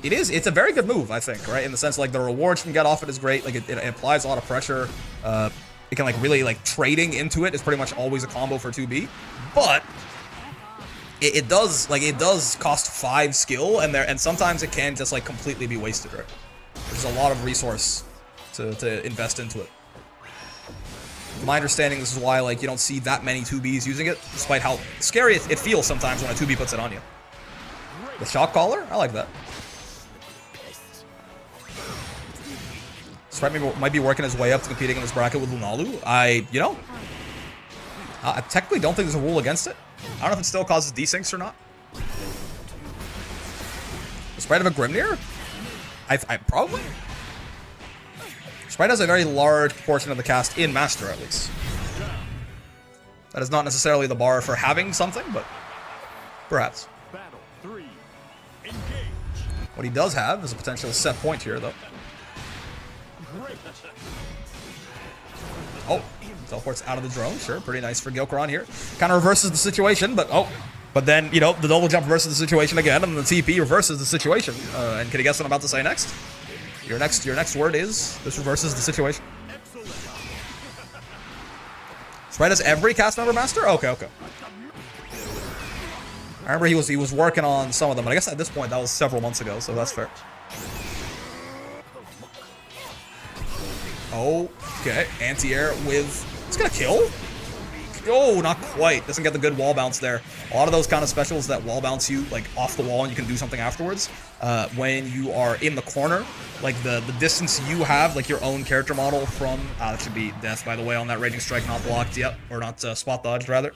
[SPEAKER 1] It's a very good move, I think, right? In the sense, like, the rewards you can get off it is great. Like, it applies a lot of pressure. It can, like, really, like, trading into it is pretty much always a combo for 2B. But it does cost 5 skill, and sometimes it can just, like, completely be wasted, right? There's a lot of resource to invest into it. From my understanding, this is why, like, you don't see that many 2Bs using it, despite how scary it feels sometimes when a 2B puts it on you. The shock collar? I like that. Sprite might be working his way up to competing in this bracket with Lunalu. I technically don't think there's a rule against it. I don't know if it still causes desyncs or not. Does Sprite have a Grimnir? I probably. Sprite has a very large proportion of the cast in Master, at least. That is not necessarily the bar for having something, but perhaps.
[SPEAKER 3] Battle 3. Engage.
[SPEAKER 1] What he does have is a potential set point here, though. Oh, teleports out of the drone. Sure, pretty nice for Gyokron here. Kind of reverses the situation, but then, you know, the double jump reverses the situation again, and the TP reverses the situation. And can you guess what I'm about to say next? Your next word is, this reverses the situation. Sprite has every cast member master? Okay. I remember he was working on some of them, but I guess at this point that was several months ago, so that's fair. Okay, anti-air with... It's gonna kill? Oh, not quite. Doesn't get the good wall bounce there. A lot of those kind of specials that wall bounce you like off the wall and you can do something afterwards. When you are in the corner, like the distance you have, like your own character model from, that should be death, by the way, on that raging strike, not blocked yet, or not spot dodged rather.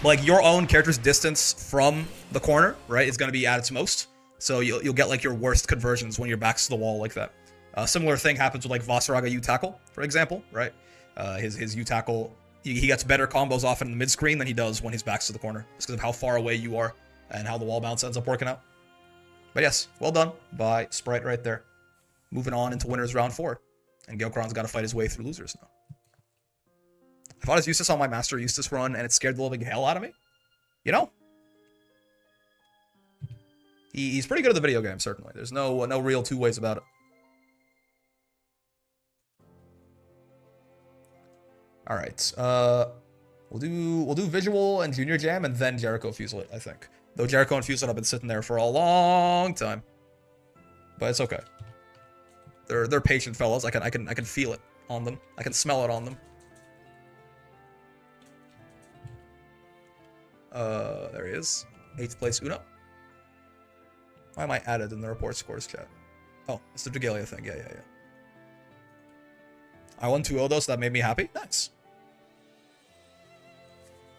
[SPEAKER 1] Like your own character's distance from the corner, right, is going to be at its most. So you'll get like your worst conversions when your back's to the wall like that. Similar thing happens with like Vasaraga U-Tackle, for example, right? His U-Tackle, he gets better combos often in the mid-screen than he does when his back's to the corner. Just because of how far away you are and how the wall bounce ends up working out. But yes, well done by Sprite right there. Moving on into winners round 4. And Gilkron's got to fight his way through losers now. I fought as Eustace on my Master Eustace run and it scared the living hell out of me. You know? He's pretty good at the video game, certainly. There's no real two ways about it. All right, we'll do visual and Junior Jam and then Jericho Fuselet, I think. Though Jericho and Fuselet have been sitting there for a long time, but it's okay. They're patient fellows. I can feel it on them. I can smell it on them. There he is, 8th place Uno. Why am I added in the report scores chat? Oh, it's the Dragalia thing. Yeah. I won 2-0 though, so that made me happy. Nice.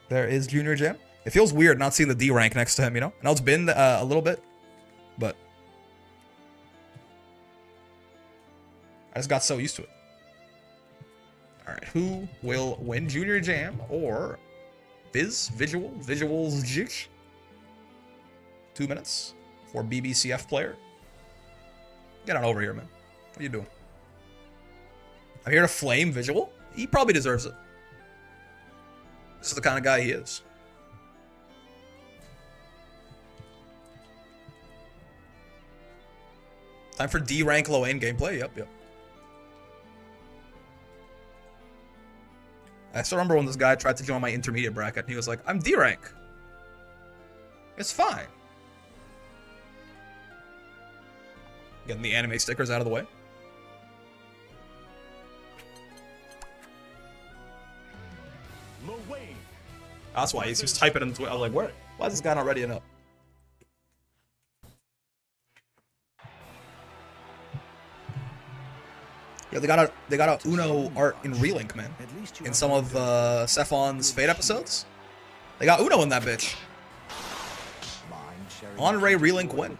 [SPEAKER 1] There is Junior Jam. It feels weird not seeing the D rank next to him, you know? I know it's been a little bit, but I just got so used to it. Alright, who will win? Junior Jam or Visuals Jish? 2 minutes for BBCF player. Get on over here, man. What are you doing? I'm here to flame Visual. He probably deserves it. This is the kind of guy he is. Time for D rank low aim gameplay. Yep. I still remember when this guy tried to join my intermediate bracket and he was like, I'm D rank. It's fine. Getting the anime stickers out of the way. That's why he's just typing in Twitter. I was like, where? Why is this guy not ready enough? Yeah, they got a Uno art in Relink, man. In some of Sephon's Fate episodes. They got Uno in that bitch. Andre Relink win.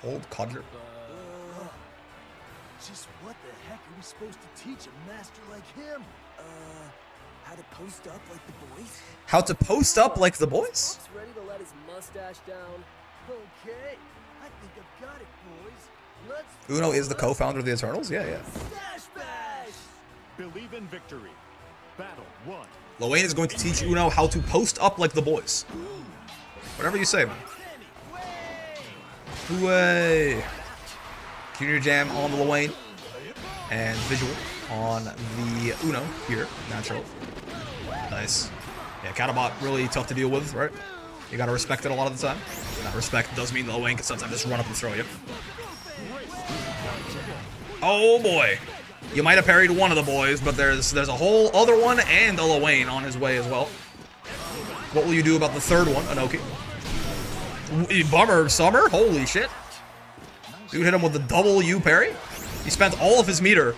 [SPEAKER 1] Old codger.
[SPEAKER 6] Just what the heck are we supposed to teach a master like him? How to post up like the boys?
[SPEAKER 1] How to post up like the boys?
[SPEAKER 6] Ready to let his mustache down. Okay, I think I've got it, boys. Let's
[SPEAKER 1] Uno is the co-founder of the Eternals? Yeah.
[SPEAKER 6] Stash Bash!
[SPEAKER 3] Believe in victory. Battle 1.
[SPEAKER 1] Loane is going to teach Uno how to post up like the boys. Whatever you say, man. Way. Junior Jam on the Loane. And Visual on the Uno here, naturally. Nice. Yeah, Catabot really tough to deal with, right? You gotta respect it a lot of the time. That respect does mean the Loane can sometimes just run up and throw you. Oh boy. You might have parried one of the boys, but there's a whole other one and a Loane on his way as well. What will you do about the third one, Anoki? Bummer Summer? Holy shit. Dude hit him with the double U parry. He spent all of his meter.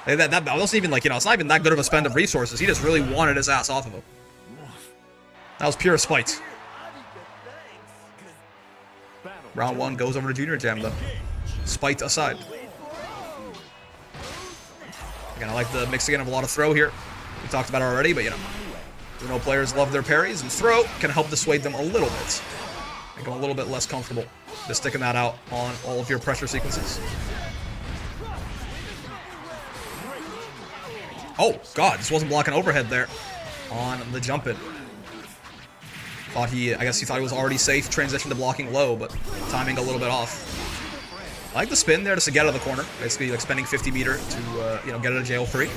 [SPEAKER 1] That wasn't even like, you know, it's not even that good of a spend of resources. He just really wanted his ass off of him. That was pure spite. Round 1 goes over to Junior Jam though. Spite aside. Again, I like the mixing in of a lot of throw here. We talked about it already, but you know, Uno players love their parries, and throw can help dissuade them a little bit. Make them a little bit less comfortable just sticking that out on all of your pressure sequences. Oh, God, this wasn't blocking overhead there on the jump in. I guess he thought he was already safe, transition to blocking low, but timing a little bit off. I like the spin there just to get out of the corner. Basically, like spending 50 meter to, you know, get out of jail free.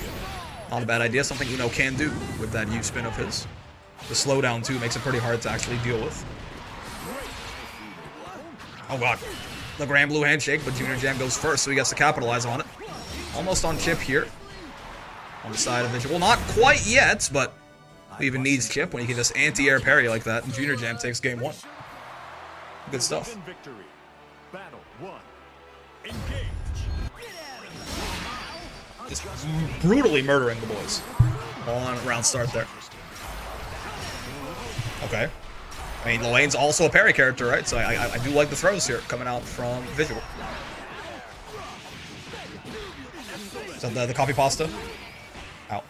[SPEAKER 1] Not a bad idea, something Uno can do with that U spin of his. The slowdown, too, makes it pretty hard to actually deal with. Oh, God. The Grand Blue handshake, but Junior Jam goes first, so he gets to capitalize on it. Almost on chip here. on the side of Visual. Not quite yet, but who even needs chip when you can just anti-air parry like that, and Junior Jam takes game 1. Good stuff.
[SPEAKER 3] Victory. Battle 1. Engage.
[SPEAKER 1] Just brutally murdering the boys on round start there. Okay. I mean, Luane's also a parry character, right? So I do like the throws here coming out from Visual. So the copy pasta. Out.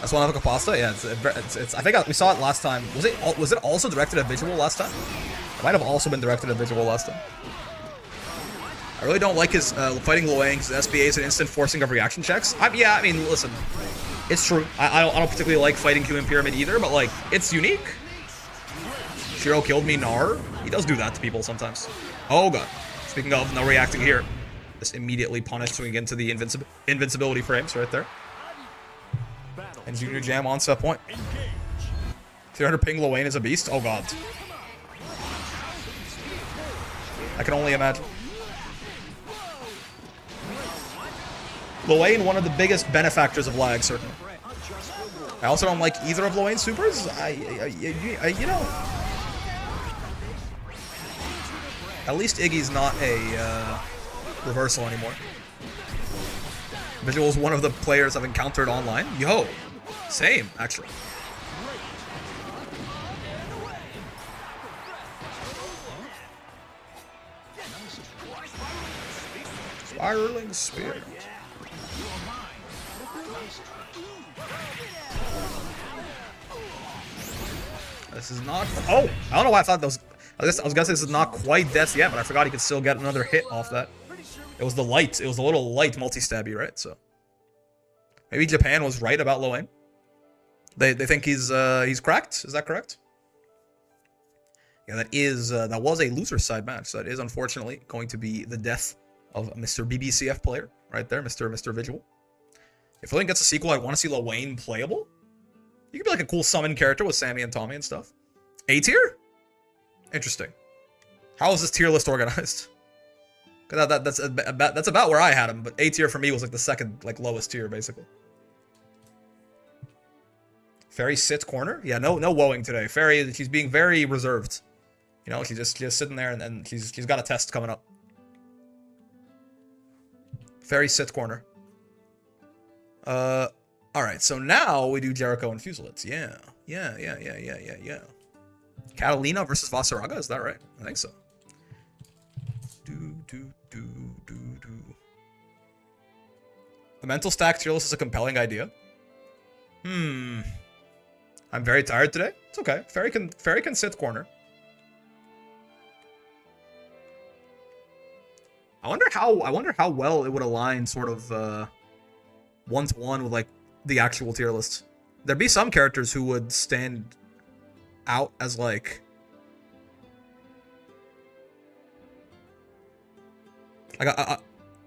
[SPEAKER 1] That's one of the pasta. Yeah, it's I think we saw it last time. Was it also directed at Visual last time? It might have also been directed at Visual last time. I really don't like his fighting Luang. His SBA is an instant forcing of reaction checks. Yeah, I mean, listen, it's true. I don't particularly like fighting Q in Pyramid either, but like, it's unique. Shiro killed me, Nar. He does do that to people sometimes. Oh god. Speaking of, no reacting here. Just immediately punished swinging into the invincibility frames right there. And Junior Jam on set point. 300 ping Luane is a beast. Oh god. I can only imagine. Luane, one of the biggest benefactors of lag, certainly. I also don't like either of Luane's supers. You know, at least Iggy's not a reversal anymore. Visual's one of the players I've encountered online. Yo, same actually. Spiraling spear. This is not. Oh, I don't know why I thought that was. I was gonna say this is not quite death yet, but I forgot he could still get another hit off that. It was the light. It was the little light multi-stabby, right? So maybe Japan was right about Luane. They think he's cracked. Is that correct? Yeah, that was a loser side match. So that is unfortunately going to be the death of Mr. BBCF player right there, Mr. Visual. If Luane gets a sequel, I want to see Luane playable. You could be like a cool summon character with Sammy and Tommy and stuff. A tier? Interesting. How is this tier list organized? That's about where I had him, but A tier for me was like the second, like lowest tier basically. Fairy sits corner? Yeah, no woeing today. Fairy, she's being very reserved. You know, she's just sitting there and she's got a test coming up. Fairy sits corner. Alright, so now we do Jericho and Fuselets. Yeah. Catalina versus Vasaraga, is that right? I think so. The mental stack tier list is a compelling idea. I'm very tired today. It's okay. Fairy can sit corner. I wonder how well it would align sort of one-to-one with like the actual tier list. There'd be some characters who would stand out as like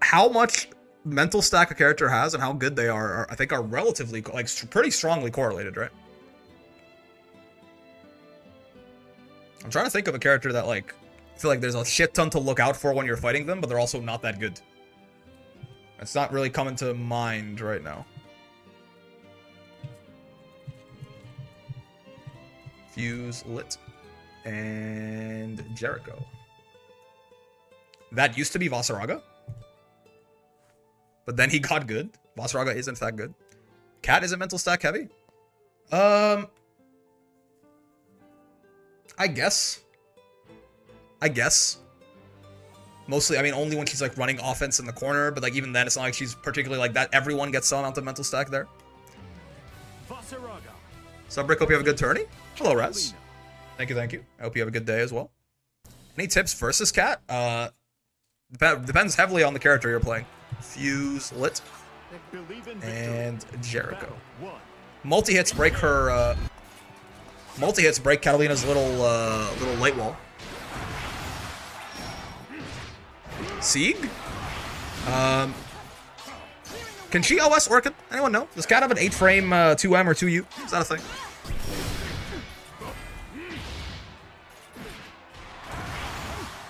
[SPEAKER 1] how much mental stack a character has and how good they are I think are relatively like pretty strongly correlated, right? I'm trying to think of a character that like I feel like there's a shit ton to look out for when you're fighting them, but they're also not that good. It's not really coming to mind right now. Fuse lit and Jericho. That used to be Vasaraga, but then he got good. Vasaraga is in fact good. Cat isn't mental stack heavy. I guess. Mostly, I mean, only when she's like running offense in the corner, but like even then, it's not like she's particularly like that. Everyone gets some amount of mental stack there. Subrick, hope you have a good tourney. Hello, Raz. Thank you. I hope you have a good day as well. Any tips versus Cat? Depends heavily on the character you're playing. Fuse lit and Jericho. Multi-hits break her. Multi-hits break Catalina's little light wall. Sieg? Can she OS Orchid? Anyone know? Does Cat have an 8-frame 2M or 2U? Is that a thing?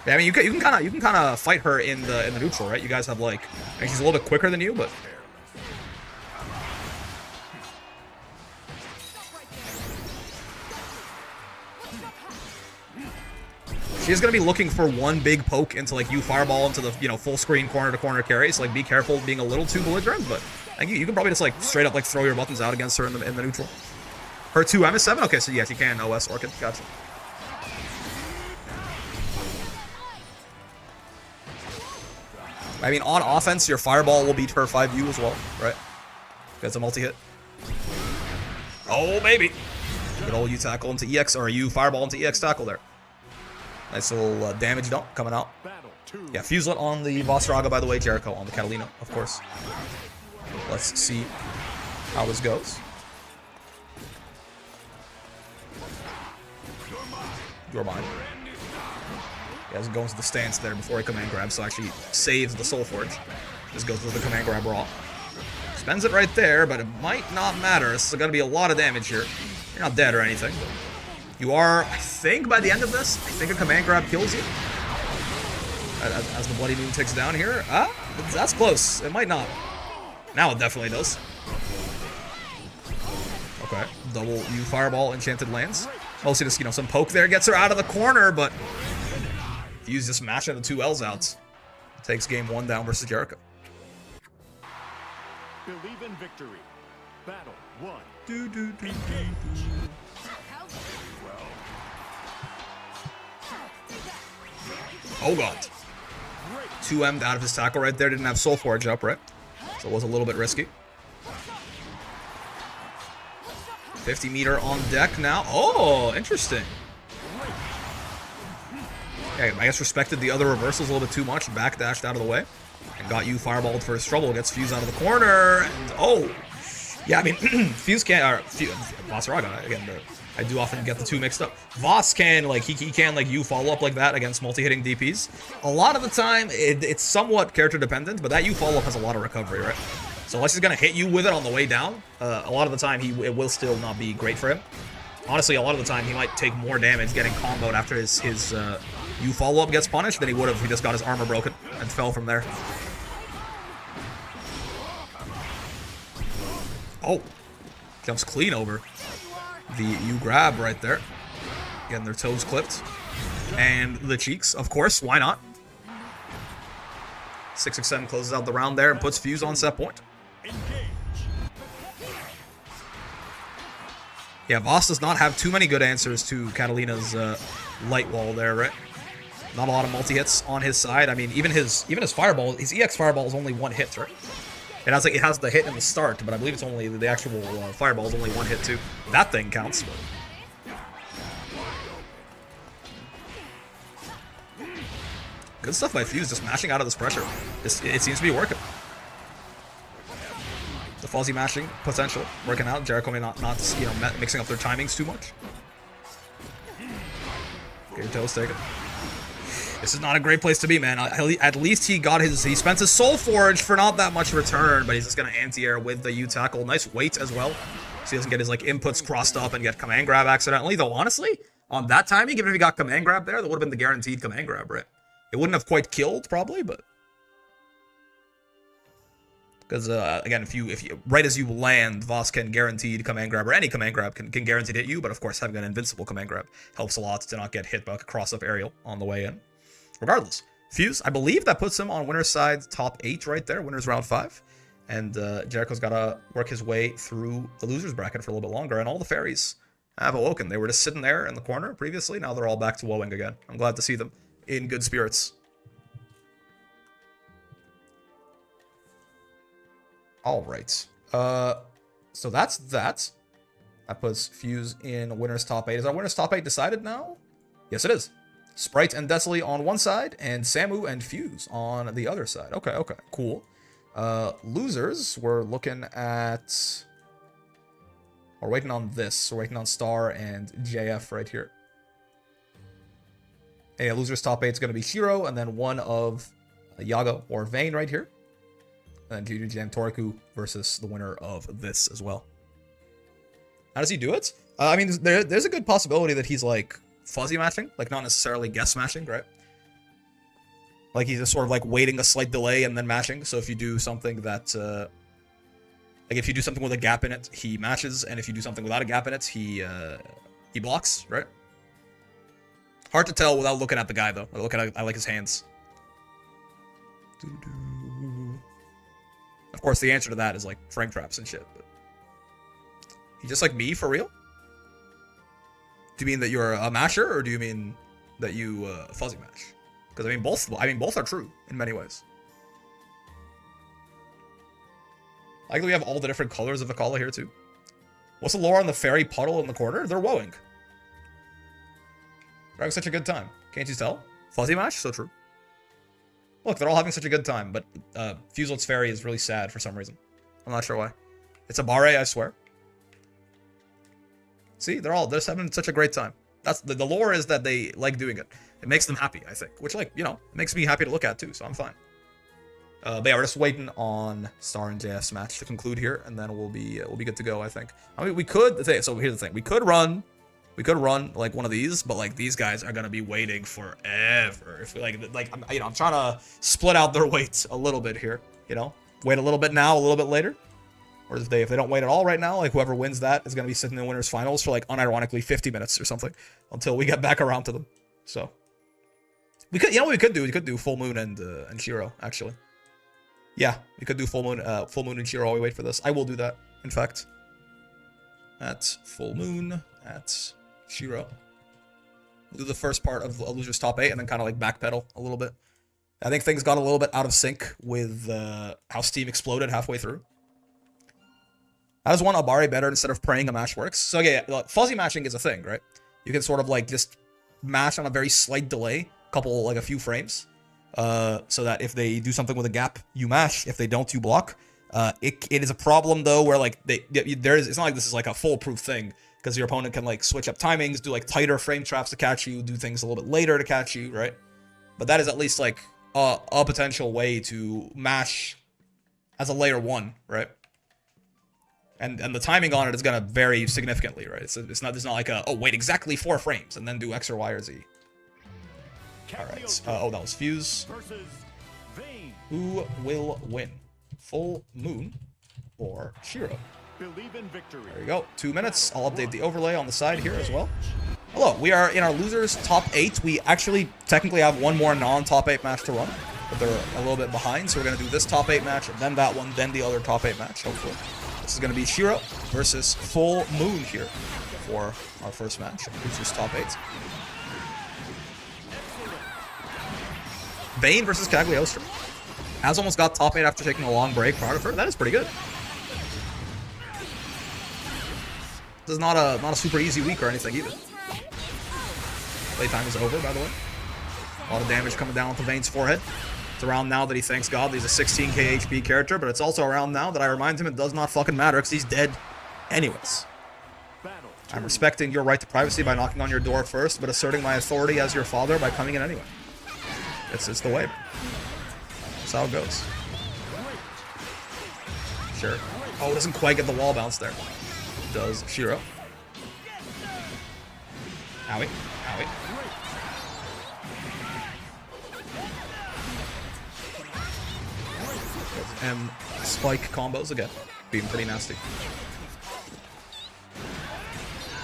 [SPEAKER 1] Yeah, I mean, you can kind of fight her in the neutral, right? You guys have like, I mean, she's a little bit quicker than you, but she's gonna be looking for one big poke into like you fireball into the full screen corner to corner carry. So like be careful being a little too belligerent, but I think you can probably just like straight up like throw your buttons out against her in the neutral. Her 2M is 7. Okay, so yes, you can OS Orchid. Gotcha. I mean, on offense, your fireball will beat her 5U as well, right? That's a multi-hit. Oh, baby. Good old U tackle into EX, or U fireball into EX tackle there. Nice little damage dump coming out. Yeah, Fuselet on the Vostraga, by the way. Jericho on the Catalina, of course. Let's see how this goes. You're mine. He has to go into the stance there before he command grabs, so actually saves the Soul Forge. Just goes with the command grab raw. Spends it right there, but it might not matter. This is going to be a lot of damage here. You're not dead or anything. You are, I think, by the end of this, I think a command grab kills you. As the Bloody Moon ticks down here. Ah, that's close. It might not. Now it definitely does. Okay, double U fireball, enchanted lands. Mostly just, some poke there gets her out of the corner, but Fuse just mashing the 2 L's out. Takes game 1 down versus Jericho.
[SPEAKER 3] Believe in victory. Battle 1. Engage.
[SPEAKER 1] Oh god. 2M'd out of his tackle right there. Didn't have Soul Forge up, right? So it was a little bit risky. 50 meter on deck now. Oh, interesting. Yeah, I guess respected the other reversals a little bit too much. Backdashed out of the way. And got you fireballed for his trouble. Gets Fuse out of the corner. And oh. Yeah, I mean, Fuse can't. Vostraga, again, I do often get the two mixed up. Voss can, like, he can, like, you follow up like that against multi-hitting DPs. A lot of the time, it's somewhat character dependent, but that you follow up has a lot of recovery, right? So unless he's going to hit you with it on the way down, a lot of the time it will still not be great for him. Honestly, a lot of the time he might take more damage getting comboed after his you follow-up gets punished than he would have if he just got his armor broken and fell from there. Oh, jumps clean over the U grab right there. Getting their toes clipped. And the cheeks, of course, why not? 667 closes out the round there and puts Fuse on set point. Yeah, Voss does not have too many good answers to Catalina's light wall there, right? Not a lot of multi-hits on his side. I mean, even his fireball, his EX fireball is only 1 hit, right? It has the hit in the start, but I believe it's only the actual fireball is only 1 hit too. That thing counts. Good stuff by Fuse, just mashing out of this pressure. It seems to be working. The fuzzy mashing potential working out. Jericho may not mixing up their timings too much. Get your toes taken. This is not a great place to be, man. At least he spent his Soul Forge for not that much return, but he's just gonna anti-air with the U tackle. Nice weight as well, so he doesn't get his like inputs crossed up and get command grab accidentally. Though honestly, on that timing, even if he got command grab there, that would have been the guaranteed command grab, right? It wouldn't have quite killed probably, but because again, if you right as you land, Voss can guaranteed command grab, or any command grab can guaranteed hit you. But of course, having an invincible command grab helps a lot to not get hit by a cross-up aerial on the way in. Regardless, Fuse, I believe that puts him on winner's side top 8 right there, winner's round 5. And Jericho's got to work his way through the loser's bracket for a little bit longer. And all the fairies have awoken. They were just sitting there in the corner previously. Now they're all back to woeing again. I'm glad to see them in good spirits. All right. So that's that. That puts Fuse in winner's top 8. Is our winner's top 8 decided now? Yes, it is. Sprite and Desley on one side, and Samu and Fuse on the other side. Okay, cool. Losers, we're looking at... We're waiting on this. We're waiting on Star and JF right here. And yeah, losers top 8 is going to be Shiro, and then one of Yaga or Vayne right here. And then Juju Jam Toriku versus the winner of this as well. How does he do it? I mean, there's a good possibility that he's like... fuzzy matching, like not necessarily guess smashing, right? Like he's just sort of like waiting a slight delay and then mashing. So if you do something that, like if you do something with a gap in it, he mashes, and if you do something without a gap in it, he blocks, right? Hard to tell without looking at the guy though. I like his hands. Of course, the answer to that is like frame traps and shit. But he just like me for real? Do you mean that you're a masher, or do you mean that you fuzzy mash? Because I mean both are true in many ways. I like that we have all the different colors of Akala here too. What's the lore on the fairy puddle in the corner? They're woeing. They're having such a good time. Can't you tell? Fuzzy mash? So true. Look, they're all having such a good time, but Fuselet's fairy is really sad for some reason. I'm not sure why. It's a bare, I swear. See, they're having such a great time. That's the lore is that they like doing it. It makes them happy, I think. Which, like, you know, makes me happy to look at too, so I'm fine. But yeah, we're just waiting on Star and JF's match to conclude here, and then we'll be good to go, I think. I mean, we could. So here's the thing: we could run like one of these, but like these guys are gonna be waiting forever. If we I'm trying to split out their weights a little bit here. You know, wait a little bit now, a little bit later. Or if they don't wait at all right now, like whoever wins that is gonna be sitting in the winners finals for like unironically 50 minutes or something until we get back around to them. So we could, you know what we could do? We could do Full Moon and Shiro actually. Yeah, we could do Full Moon and Shiro while we wait for this. I will do that, in fact. At Full Moon, at Shiro. We'll do the first part of Loser's Top 8 and then kind of like backpedal a little bit. I think things got a little bit out of sync with how Steam exploded halfway through. I just want Abare better instead of praying a mash works. So yeah, look, fuzzy mashing is a thing, right? You can sort of like just mash on a very slight delay, a few frames. So that if they do something with a gap, you mash. If they don't, you block. It is a problem though, where like it's not like this is like a foolproof thing, because your opponent can like switch up timings, do like tighter frame traps to catch you, do things a little bit later to catch you, right? But that is at least like a potential way to mash as a layer 1, right? And the timing on it is gonna vary significantly, right? It's not like wait exactly 4 frames and then do X or Y or Z. All right. Oh, that was Fuse. Who will win? Full Moon or Shiro? There you go. 2 minutes. I'll update the overlay on the side here as well. Hello. We are in our losers top 8. We actually technically have one more non-top 8 match to run, but they're a little bit behind. So we're gonna do this top 8 match, and then that one, then the other top 8 match. Hopefully, this is gonna be Shiro versus Full Moon here for our first match. Losers top 8. Vayne versus Cagliostro. Has almost got top 8 after taking a long break. Photographer, that is pretty good. This is not a super easy week or anything either. Playtime is over, by the way. A lot of damage coming down onto Vayne's forehead. It's around now that he thanks God that he's a 16k HP character, but it's also around now that I remind him it does not fucking matter because he's dead anyways. I'm respecting your right to privacy by knocking on your door first, but asserting my authority as your father by coming in anyway. It's the way, man. That's how it goes. Sure. Oh, it doesn't quite get the wall bounce there. Does Shiro. Owie. Owie. And spike combos again. Being pretty nasty.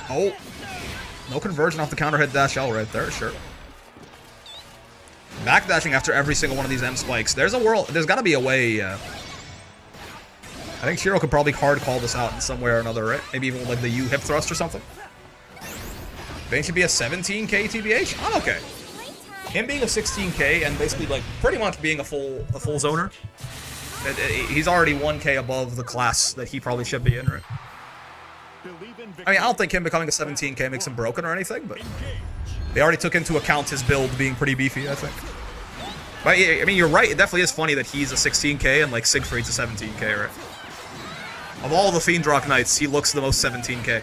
[SPEAKER 1] Oh. No conversion off the counter hit dash L right there, sure. Backdashing after every single one of these M spikes. There's gotta be a way. I think Shiro could probably hard call this out in some way or another, right? Maybe even with like the U hip thrust or something. Vayne should be a 17k TBH? I'm okay. Him being a 16k and basically like pretty much being a full zoner. He's already 1k above the class that he probably should be in, right? I mean, I don't think him becoming a 17k makes him broken or anything, but they already took into account his build being pretty beefy, I think. But I mean, you're right. It definitely is funny that he's a 16k and like Siegfried's a 17k, right? Of all the Fiend Rock Knights, he looks the most 17k.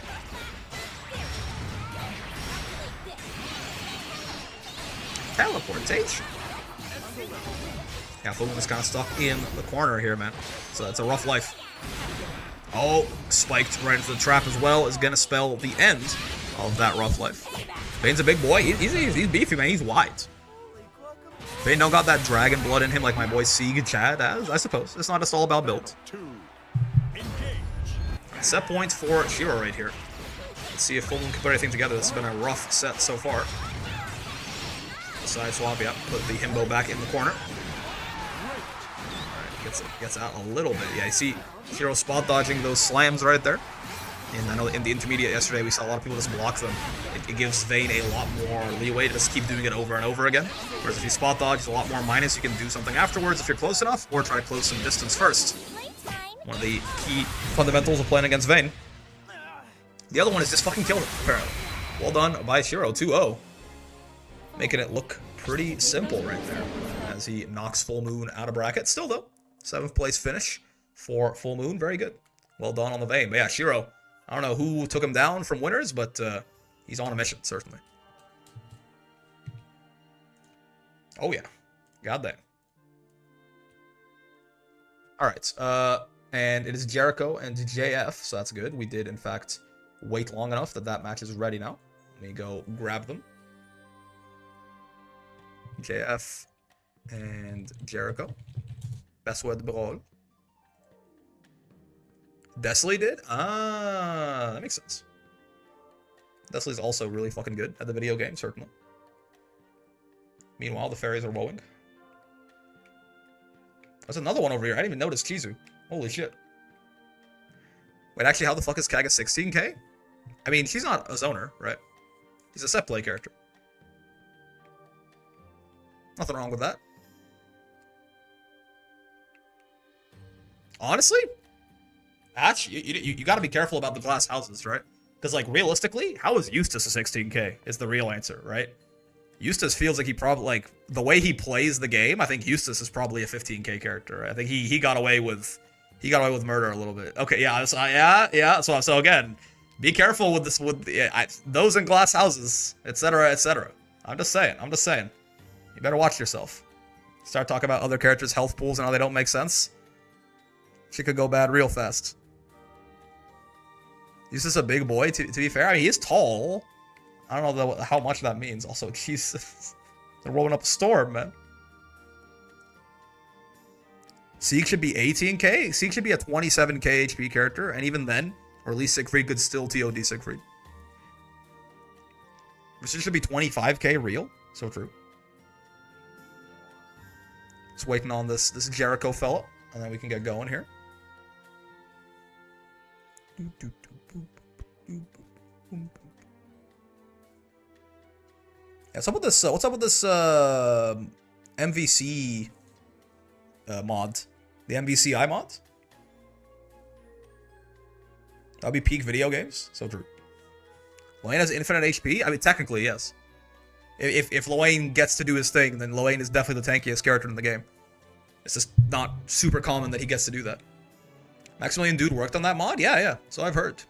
[SPEAKER 1] Teleportation. Yeah, Fulton is kind of stuck in the corner here, man. So it's a rough life. Oh, spiked right into the trap as well is gonna spell the end of that rough life. Vayne's a big boy. He's beefy, man. He's wide. Vayne don't got that dragon blood in him like my boy Sieg Chad has, I suppose. It's not just all about build.
[SPEAKER 3] 2. Engage.
[SPEAKER 1] Set points for Shiro right here. Let's see if Full Moon can put anything together. This has been a rough set so far. Side swap, yeah. Put the himbo back in the corner. Alright, gets out a little bit. Yeah, you see Shiro spot dodging those slams right there. And I know in the intermediate yesterday we saw a lot of people just block them. It gives Vayne a lot more leeway to just keep doing it over and over again. Whereas if you spot dodge, a lot more minus. You can do something afterwards if you're close enough, or try to close some distance first. One of the key fundamentals of playing against Vayne. The other one is just fucking kill him, apparently. Well done by Shiro, 2-0. Making it look pretty simple right there. As he knocks Full Moon out of bracket. Still though, 7th place finish for Full Moon. Very good. Well done on the Vayne. But yeah, Shiro, I don't know who took him down from winners, but he's on a mission, certainly. Oh yeah. Goddamn. Alright, and it is Jericho and JF, so that's good. We did, in fact, wait long enough that match is ready now. Let me go grab them. JF and Jericho. Best Wall Brawl. Desley did? Ah, that makes sense. Desley's also really fucking good at the video game, certainly. Meanwhile, the fairies are woeing. There's another one over here. I didn't even notice Chizu. Holy shit. Wait, actually, how the fuck is Kaga 16k? I mean, she's not a zoner, right? She's a set play character. Nothing wrong with that. Honestly, actually, you gotta be careful about the glass houses, right? Because, like, realistically, how is Eustace a 16k is the real answer, right? Eustace feels like he probably, like, the way he plays the game, I think Eustace is probably a 15k character. Right? I think he got away with murder a little bit. Okay, yeah, yeah. So again, be careful with this, those in glass houses, etc., etc. I'm just saying. You better watch yourself. Start talking about other characters' health pools and how they don't make sense. Shit could go bad real fast. Eustace a big boy, to be fair. I mean, he is tall. I don't know how much that means. Also, Jesus. They're rolling up a storm, man. Sieg should be 18k? Sieg should be a 27k HP character, and even then, or at least Siegfried could still TOD Siegfried. This should be 25k real. So true. Just waiting on this Jericho fella, and then we can get going here. Yeah, what's up with this MVC mod? The MVCI mod? That'll be peak video games. So true. Lane has infinite HP? I mean, technically, yes. If Lane gets to do his thing, then Lane is definitely the tankiest character in the game. It's just not super common that he gets to do that. Maximilian Dude worked on that mod? Yeah. So I've heard.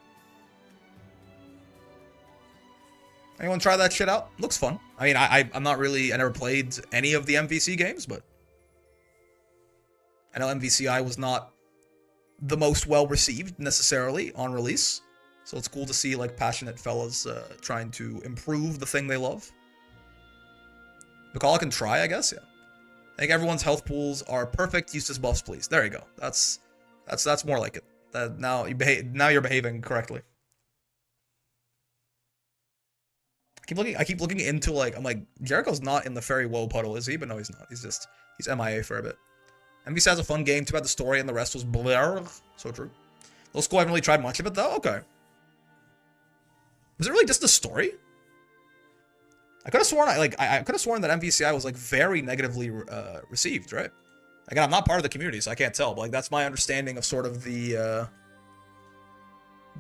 [SPEAKER 1] Anyone try that shit out? Looks fun. I mean, I'm not really... I never played any of the MVC games, but... I know MVCI was not the most well-received, necessarily, on release. So it's cool to see, like, passionate fellas trying to improve the thing they love. Mikala can try, I guess, yeah. I think everyone's health pools are perfect. Eustace buffs, please. There you go. That's more like it. Now you're behaving correctly. I keep looking into, like, I'm like, Jericho's not in the fairy woe puddle, is he? But no, he's not. He's MIA for a bit. MVC has a fun game, too bad the story and the rest was blur. So true. Low school, I haven't really tried much of it, though. Okay. Was it really just the story? I could have sworn, I could have sworn that MVCI was, like, very negatively received, right? Again, I'm not part of the community, so I can't tell, but, like, that's my understanding of sort of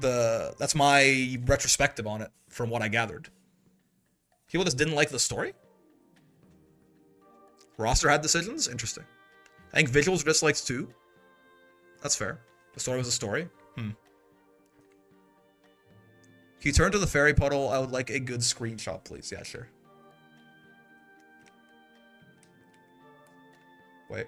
[SPEAKER 1] that's my retrospective on it, from what I gathered. People just didn't like the story? Roster had decisions? Interesting. I think visuals were disliked too. That's fair. The story was a story. If you turn to the fairy puddle, I would like a good screenshot, please. Yeah, sure. Wait.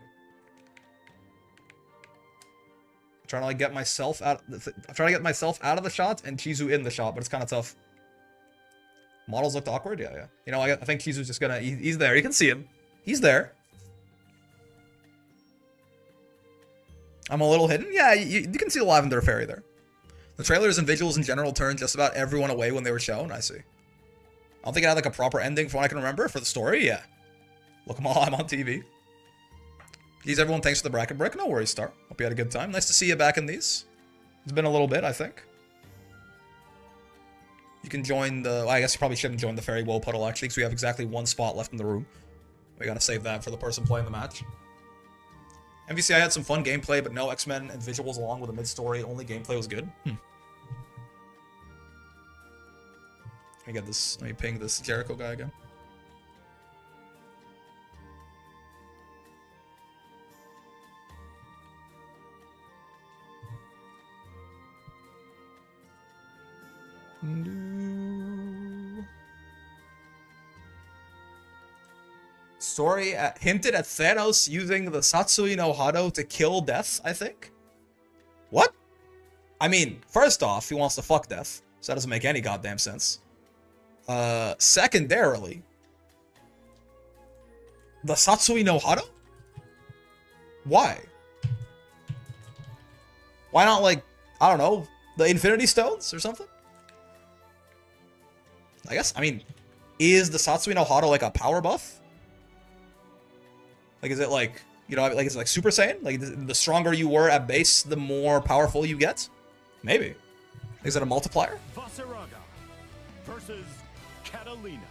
[SPEAKER 1] I'm trying to like get myself out. I'm trying to get myself out of the shot and Chizu in the shot, but it's kind of tough. Models looked awkward. Yeah. You know, I think Chizu's just gonna. He's there. You can see him. He's there. I'm a little hidden. Yeah, you can see the Lavender Fairy there. The trailers and visuals in general turned just about everyone away when they were shown. I see. I don't think it had like a proper ending from what I can remember for the story. Yeah. Look, I'm on TV. Geez, everyone, thanks for the bracket break. No worries, Star. Hope you had a good time. Nice to see you back in these. It's been a little bit, I think. You can join the... Well, I guess you probably shouldn't join the Fairy Woe Puddle, actually, because we have exactly one spot left in the room. We gotta save that for the person playing the match. MVCI had some fun gameplay, but no X-Men and visuals along with a mid-story. Only gameplay was good. Let me get this... Let me ping this Jericho guy again. Story hinted at Thanos using the Satsui no Hado to kill Death, I think? What? I mean, first off, he wants to fuck Death, so that doesn't make any goddamn sense. Secondarily, the Satsui no Hado? Why? Why not, like, I don't know, the Infinity Stones or something? I guess, I mean, is the Satsui no Hado like a power buff? Like, is it like, you know, like, is it like Super Saiyan? Like, the stronger you were at base, the more powerful you get? Maybe. Is it a multiplier?
[SPEAKER 3] Vasaraga versus Catalina.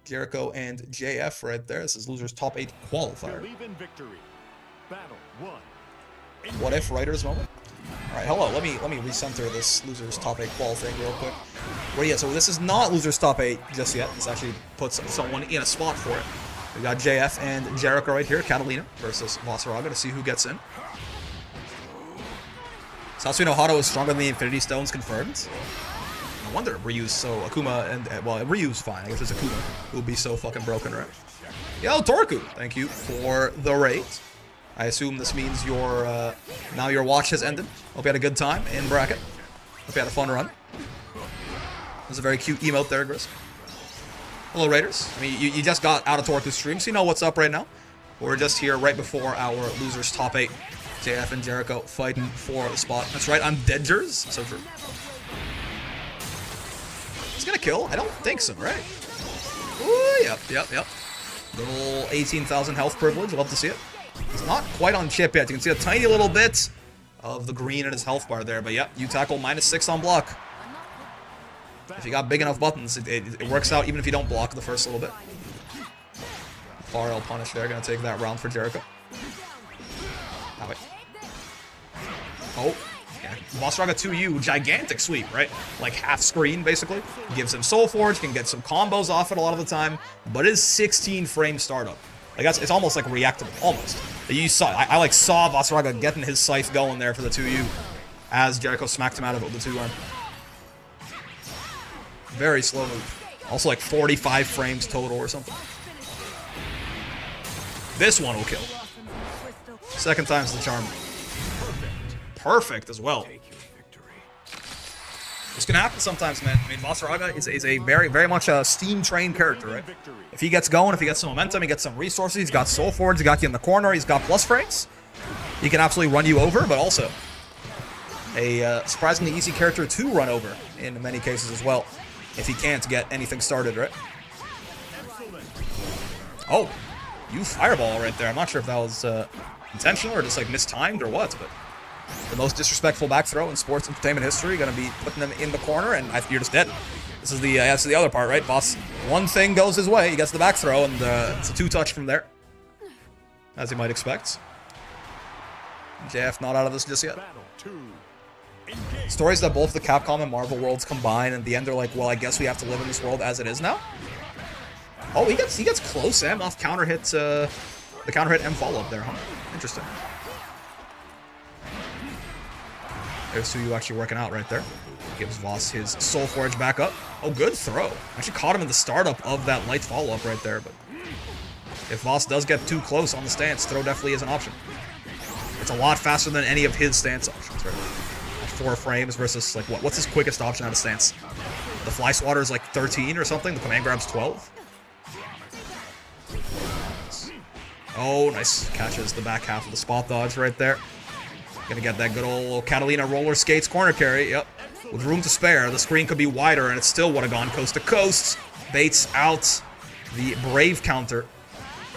[SPEAKER 1] Jericho and JF right there. This is Loser's Top 8 qualifier.
[SPEAKER 3] Believe in victory. Battle 1.
[SPEAKER 1] What if writers moment? Alright, hello. Let me recenter this Loser's Top 8 qual thing real quick. Well, yeah, so this is not Loser's Top 8 just yet. This actually puts someone in a spot for it. We got JF and Jericho right here, Catalina versus Vasaraga to see who gets in. Satsui no Hado is stronger than the Infinity Stones confirmed. No wonder Ryu's so Akuma and well, Ryu's fine. I guess it's Akuma who would be so fucking broken, right? Yo, Torku, thank you for the rate. I assume this means your now your watch has ended. Hope you had a good time in bracket. Hope you had a fun run. There's a very cute emote there, Gris. Hello, Raiders. I mean, you just got out of Torku's stream, so you know what's up right now. We're just here right before our Losers Top 8. JF and Jericho fighting for the spot. That's right, I'm Deadgers. So true. He's gonna kill? I don't think so, right? Ooh, yep. Little 18,000 health privilege. Love to see it. He's not quite on chip yet. You can see a tiny little bit of the green in his health bar there. But yep, you tackle -6 on block. If you got big enough buttons, it works out even if you don't block the first little bit. Far L punish there. Gonna take that round for Jericho. Oh, wait. Oh, yeah. Vasaraga 2U, gigantic sweep, right? Like half screen, basically. Gives him Soul Forge, can get some combos off it a lot of the time, but it is 16 frame startup. Like it's almost like reactable, almost. You saw, I like saw Vasaraga getting his scythe going there for the 2U as Jericho smacked him out of it with the 2-1. Very slow move. Also like 45 frames total or something. This one will kill. Second time's the charm. Perfect as well. This can happen sometimes, man. I mean, Vasaraga is a very much a steam-trained character, right? If he gets going, if he gets some momentum, he gets some resources, he's got Soul Forge, he's got you in the corner, he's got plus frames, he can absolutely run you over, but also a surprisingly easy character to run over in many cases as well, if he can't get anything started, right? Oh, you fireball right there. I'm not sure if that was intentional or just like mistimed or what, but the most disrespectful back throw in sports entertainment history, gonna be putting them in the corner, and you're just dead. This is the other part, right? Boss, one thing goes his way, he gets the back throw, and it's a 2-touch from there, as you might expect. JF not out of this just yet. Stories that both the Capcom and Marvel worlds combine, and at the end they're like, well, I guess we have to live in this world as it is now. Oh, he gets close. M off counter hit, the counter hit M follow up there, huh? Interesting. There's 2U actually working out right there. Gives Voss his Soul Forge back up. Oh, good throw. Actually caught him in the startup of that light follow-up right there, but if Voss does get too close on the stance, throw definitely is an option. It's a lot faster than any of his stance options, right? At 4 frames versus, like, what's his quickest option out of stance? The Fly Swatter is like 13 or something. The Command Grab's 12. Oh, nice. Catches the back half of the spot dodge right there. Gonna get that good old Catalina roller skates corner carry. Yep. With room to spare. The screen could be wider, and it still would have gone coast to coast. Baits out the Brave counter.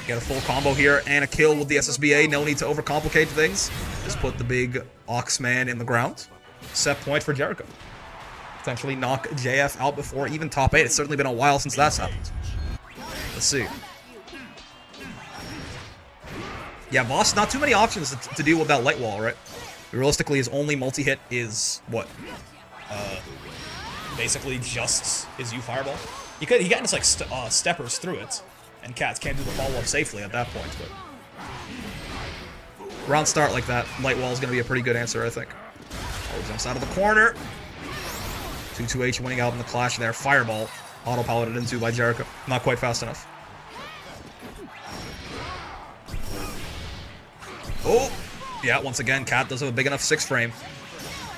[SPEAKER 1] Get a full combo here and a kill with the SSBA. No need to overcomplicate things. Just put the big Oxman in the ground. Set point for Jericho. Potentially knock JF out before even top 8. It's certainly been a while since that's happened. Let's see. Yeah, Voss, not too many options to deal with that light wall, right? Realistically, his only multi-hit is what? Basically just his U Fireball. He can just like steppers through it, and Cats can't do the follow-up safely at that point. But round start like that, light wall is going to be a pretty good answer, I think. Oh, jumps out of the corner. 2-2H winning out in the clash there. Fireball auto-piloted into by Jericho. Not quite fast enough. Oh, yeah. Once again, Cat does have a big enough 6-frame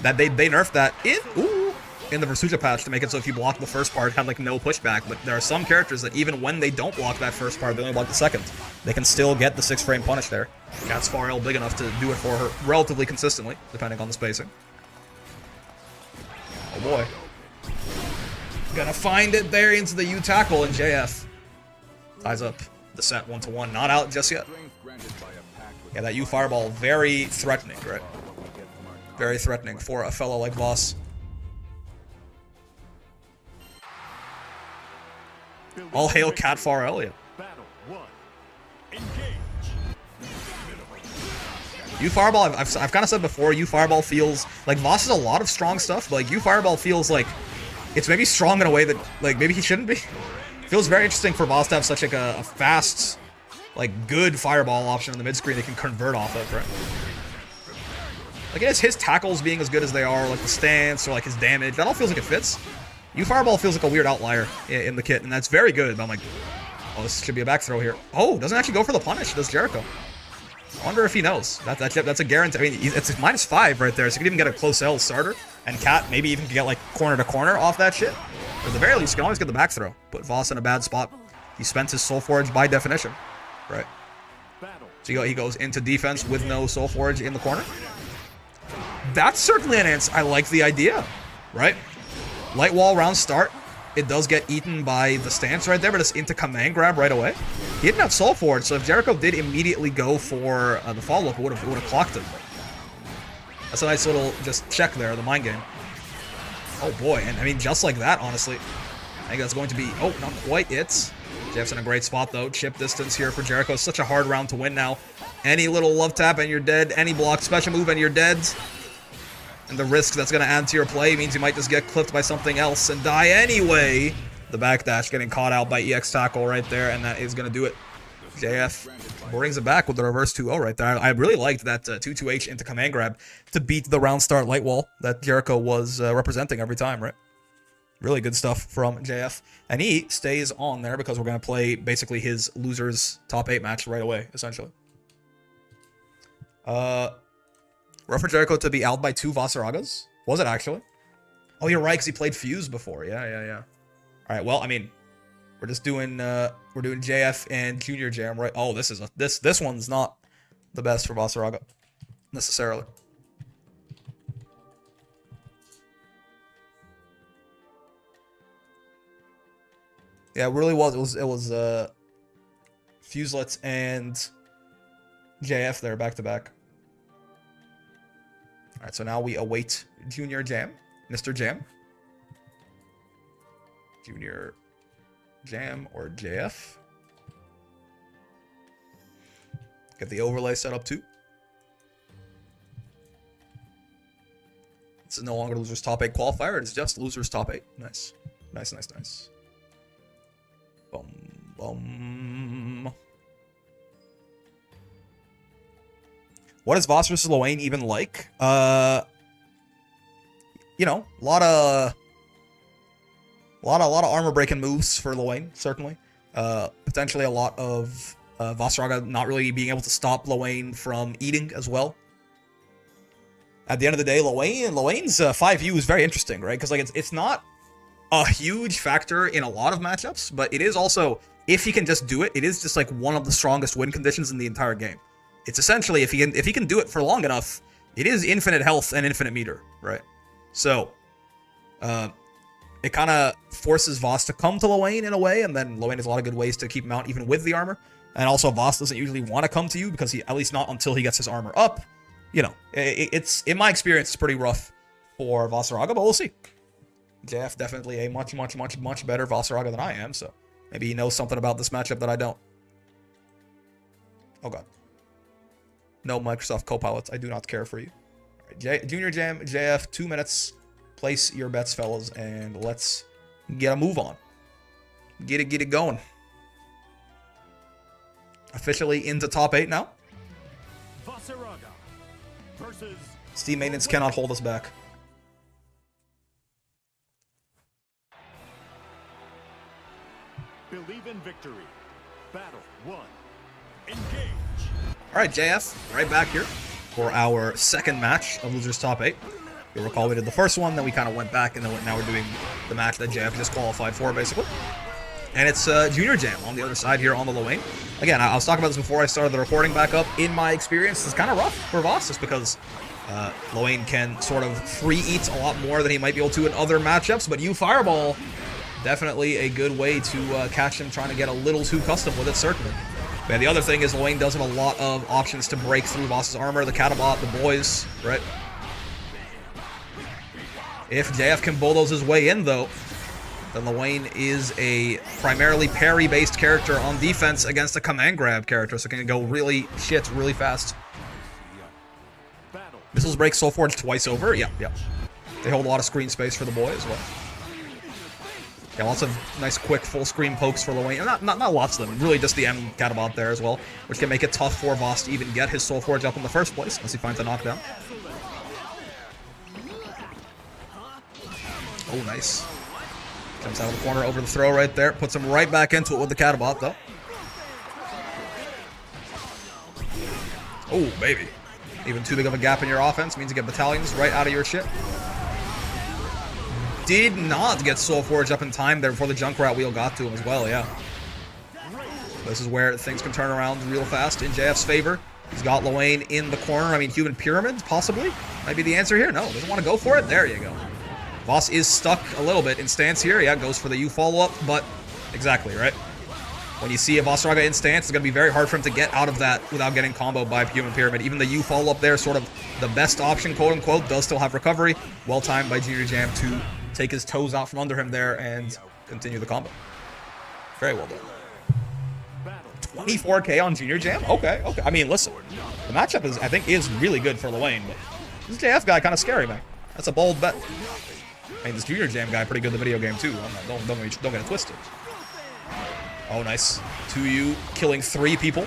[SPEAKER 1] that they nerfed that in the Versuja patch to make it so if you block the first part, it had like no pushback. But there are some characters that even when they don't block that first part, they only block the second, they can still get the 6-frame punish there. Cat's far L big enough to do it for her relatively consistently, depending on the spacing. Oh boy. Gonna find it there into the U tackle, and JF ties up the set 1-1. Not out just yet. Yeah, that U Fireball, very threatening, right? Very threatening for a fellow like Voss. All hail Cat Far Elliot. U Fireball, I've kind of said before, U Fireball feels like Voss has a lot of strong stuff, but like U Fireball feels like it's maybe strong in a way that like maybe he shouldn't be. Feels very interesting for Voss to have such like a fast, like good Fireball option on the mid screen they can convert off of, right? Like it's his tackles being as good as they are, like the stance or like his damage, that all feels like it fits. U Fireball feels like a weird outlier in the kit, and that's very good. But I'm like, oh, this should be a back throw here. Oh, doesn't actually go for the punish, does Jericho. I wonder if he knows. That's a guarantee. I mean, it's a -5 right there, so you could even get a close L starter. And Cat maybe even can get like corner to corner off that shit. Or at the very least, you can always get the back throw. Put Voss in a bad spot. He spent his Soul Forge by definition. Right. So he goes into defense with no Soul Forge in the corner. That's certainly an answer. I like the idea. Right? Light wall round start. It does get eaten by the stance right there, but it's into command grab right away. He didn't have Soul Forge, so if Jericho did immediately go for the follow-up, it would have clocked him. That's a nice little just check there, the mind game. Oh boy, and I mean just like that, honestly. I think that's going to be, oh, not quite it. Jeff's in a great spot though. Chip distance here for Jericho. Such a hard round to win now. Any little love tap and you're dead. Any block special move and you're dead. And the risk that's going to add to your play means you might just get clipped by something else and die anyway. The backdash getting caught out by EX tackle right there, and that is going to do it. JF brings it back with the reverse 2-0 right there. I really liked that 2-2H into command grab to beat the round start light wall that Jericho was representing every time, right? Really good stuff from JF. And he stays on there because we're going to play basically his loser's top 8 match right away, essentially. Rough for Jericho to be out by 2 Vasaragas? Was it actually? Oh, you're right, because he played Fuse before. Yeah. All right, well, I mean, we're just doing we're doing JF and Junior Jam, right? Oh, this one's not the best for Vasaraga necessarily. Yeah, it really was. It was Fuselets and JF there back to back. All right, so now we await Junior Jam, Mr. Jam. Junior Jam or JF. Get the overlay set up too. This is no longer Loser's Top 8 qualifier. It's just Loser's Top 8. Nice. Nice. Boom. What is Voss versus Lowain even like? You know, a lot of armor breaking moves for Lowain, certainly. Potentially a lot of Vasaraga not really being able to stop Lowain from eating as well. At the end of the day, Lowain's 5U is very interesting, right? Because like it's not a huge factor in a lot of matchups, but it is also, if he can just do it, it is just like one of the strongest win conditions in the entire game. It's essentially if he can do it for long enough, it is infinite health and infinite meter, right? So, it kind of forces Voss to come to Lowain in a way, and then Lowain has a lot of good ways to keep him out even with the armor. And also, Voss doesn't usually want to come to you because at least not until he gets his armor up. You know, it's in my experience, it's pretty rough for Vossaraga, but we'll see. JF definitely a much better Vossaraga than I am, so maybe he knows something about this matchup that I don't. Oh god. No Microsoft Copilot, I do not care for you. All right, Junior Jam, JF, 2 minutes. Place your bets, fellas, and let's get a move on. Get it going. Officially into top 8 now.
[SPEAKER 3] Vasaraga versus
[SPEAKER 1] Steam maintenance cannot hold us back.
[SPEAKER 3] Believe in victory. Battle 1. Engage.
[SPEAKER 1] All right, JF, right back here for our second match of Losers Top 8. You'll recall we did the first one, then we kind of went back, and then now we're doing the match that JF just qualified for, basically. And it's Junior Jam on the other side here on the Lowain. Again, I was talking about this before I started the recording back up. In my experience, it's kind of rough for Voss, just because Lowain can sort of free eat a lot more than he might be able to in other matchups, but you Fireball, definitely a good way to catch him trying to get a little too custom with it, certainly. Man, the other thing is Lowain does have a lot of options to break through Voss's armor, the Catabot, the boys, right? If JF can bulldoze his way in, though, then Lowain is a primarily parry-based character on defense against a command grab character, so can go really fast. Missiles break Soulforge twice over. Yeah. They hold a lot of screen space for the boy as well. Yeah, lots of nice, quick, full-screen pokes for Lowain. Not lots of them. Really just the M Catabot there as well, which can make it tough for Voss to even get his Soulforge up in the first place, unless he finds a knockdown. Oh, nice. Jumps out of the corner over the throw right there. Puts him right back into it with the Catabot, though. Oh, baby. Even too big of a gap in your offense means you get battalions right out of your shit. Did not get Soulforge up in time there before the Junkrat wheel got to him as well, yeah. This is where things can turn around real fast in JF's favor. He's got Lowain in the corner. I mean, Human Pyramid, possibly? Might be the answer here. No, doesn't want to go for it. There you go. Voss is stuck a little bit in stance here. Yeah, goes for the U follow-up, but exactly, right? When you see a Vossaraga in stance, it's going to be very hard for him to get out of that without getting comboed by Human Pyramid. Even the U follow-up there, sort of the best option, quote-unquote, does still have recovery. Well-timed by Junior Jam to take his toes out from under him there and continue the combo. Very well done. 24k on Junior Jam? Okay. I mean, listen, the matchup I think is really good for Lowain, but this JF guy kind of scary, man. That's a bold bet. I mean, this Junior Jam guy pretty good in the video game too. Don't get it twisted. Oh, nice. 2U killing 3 people,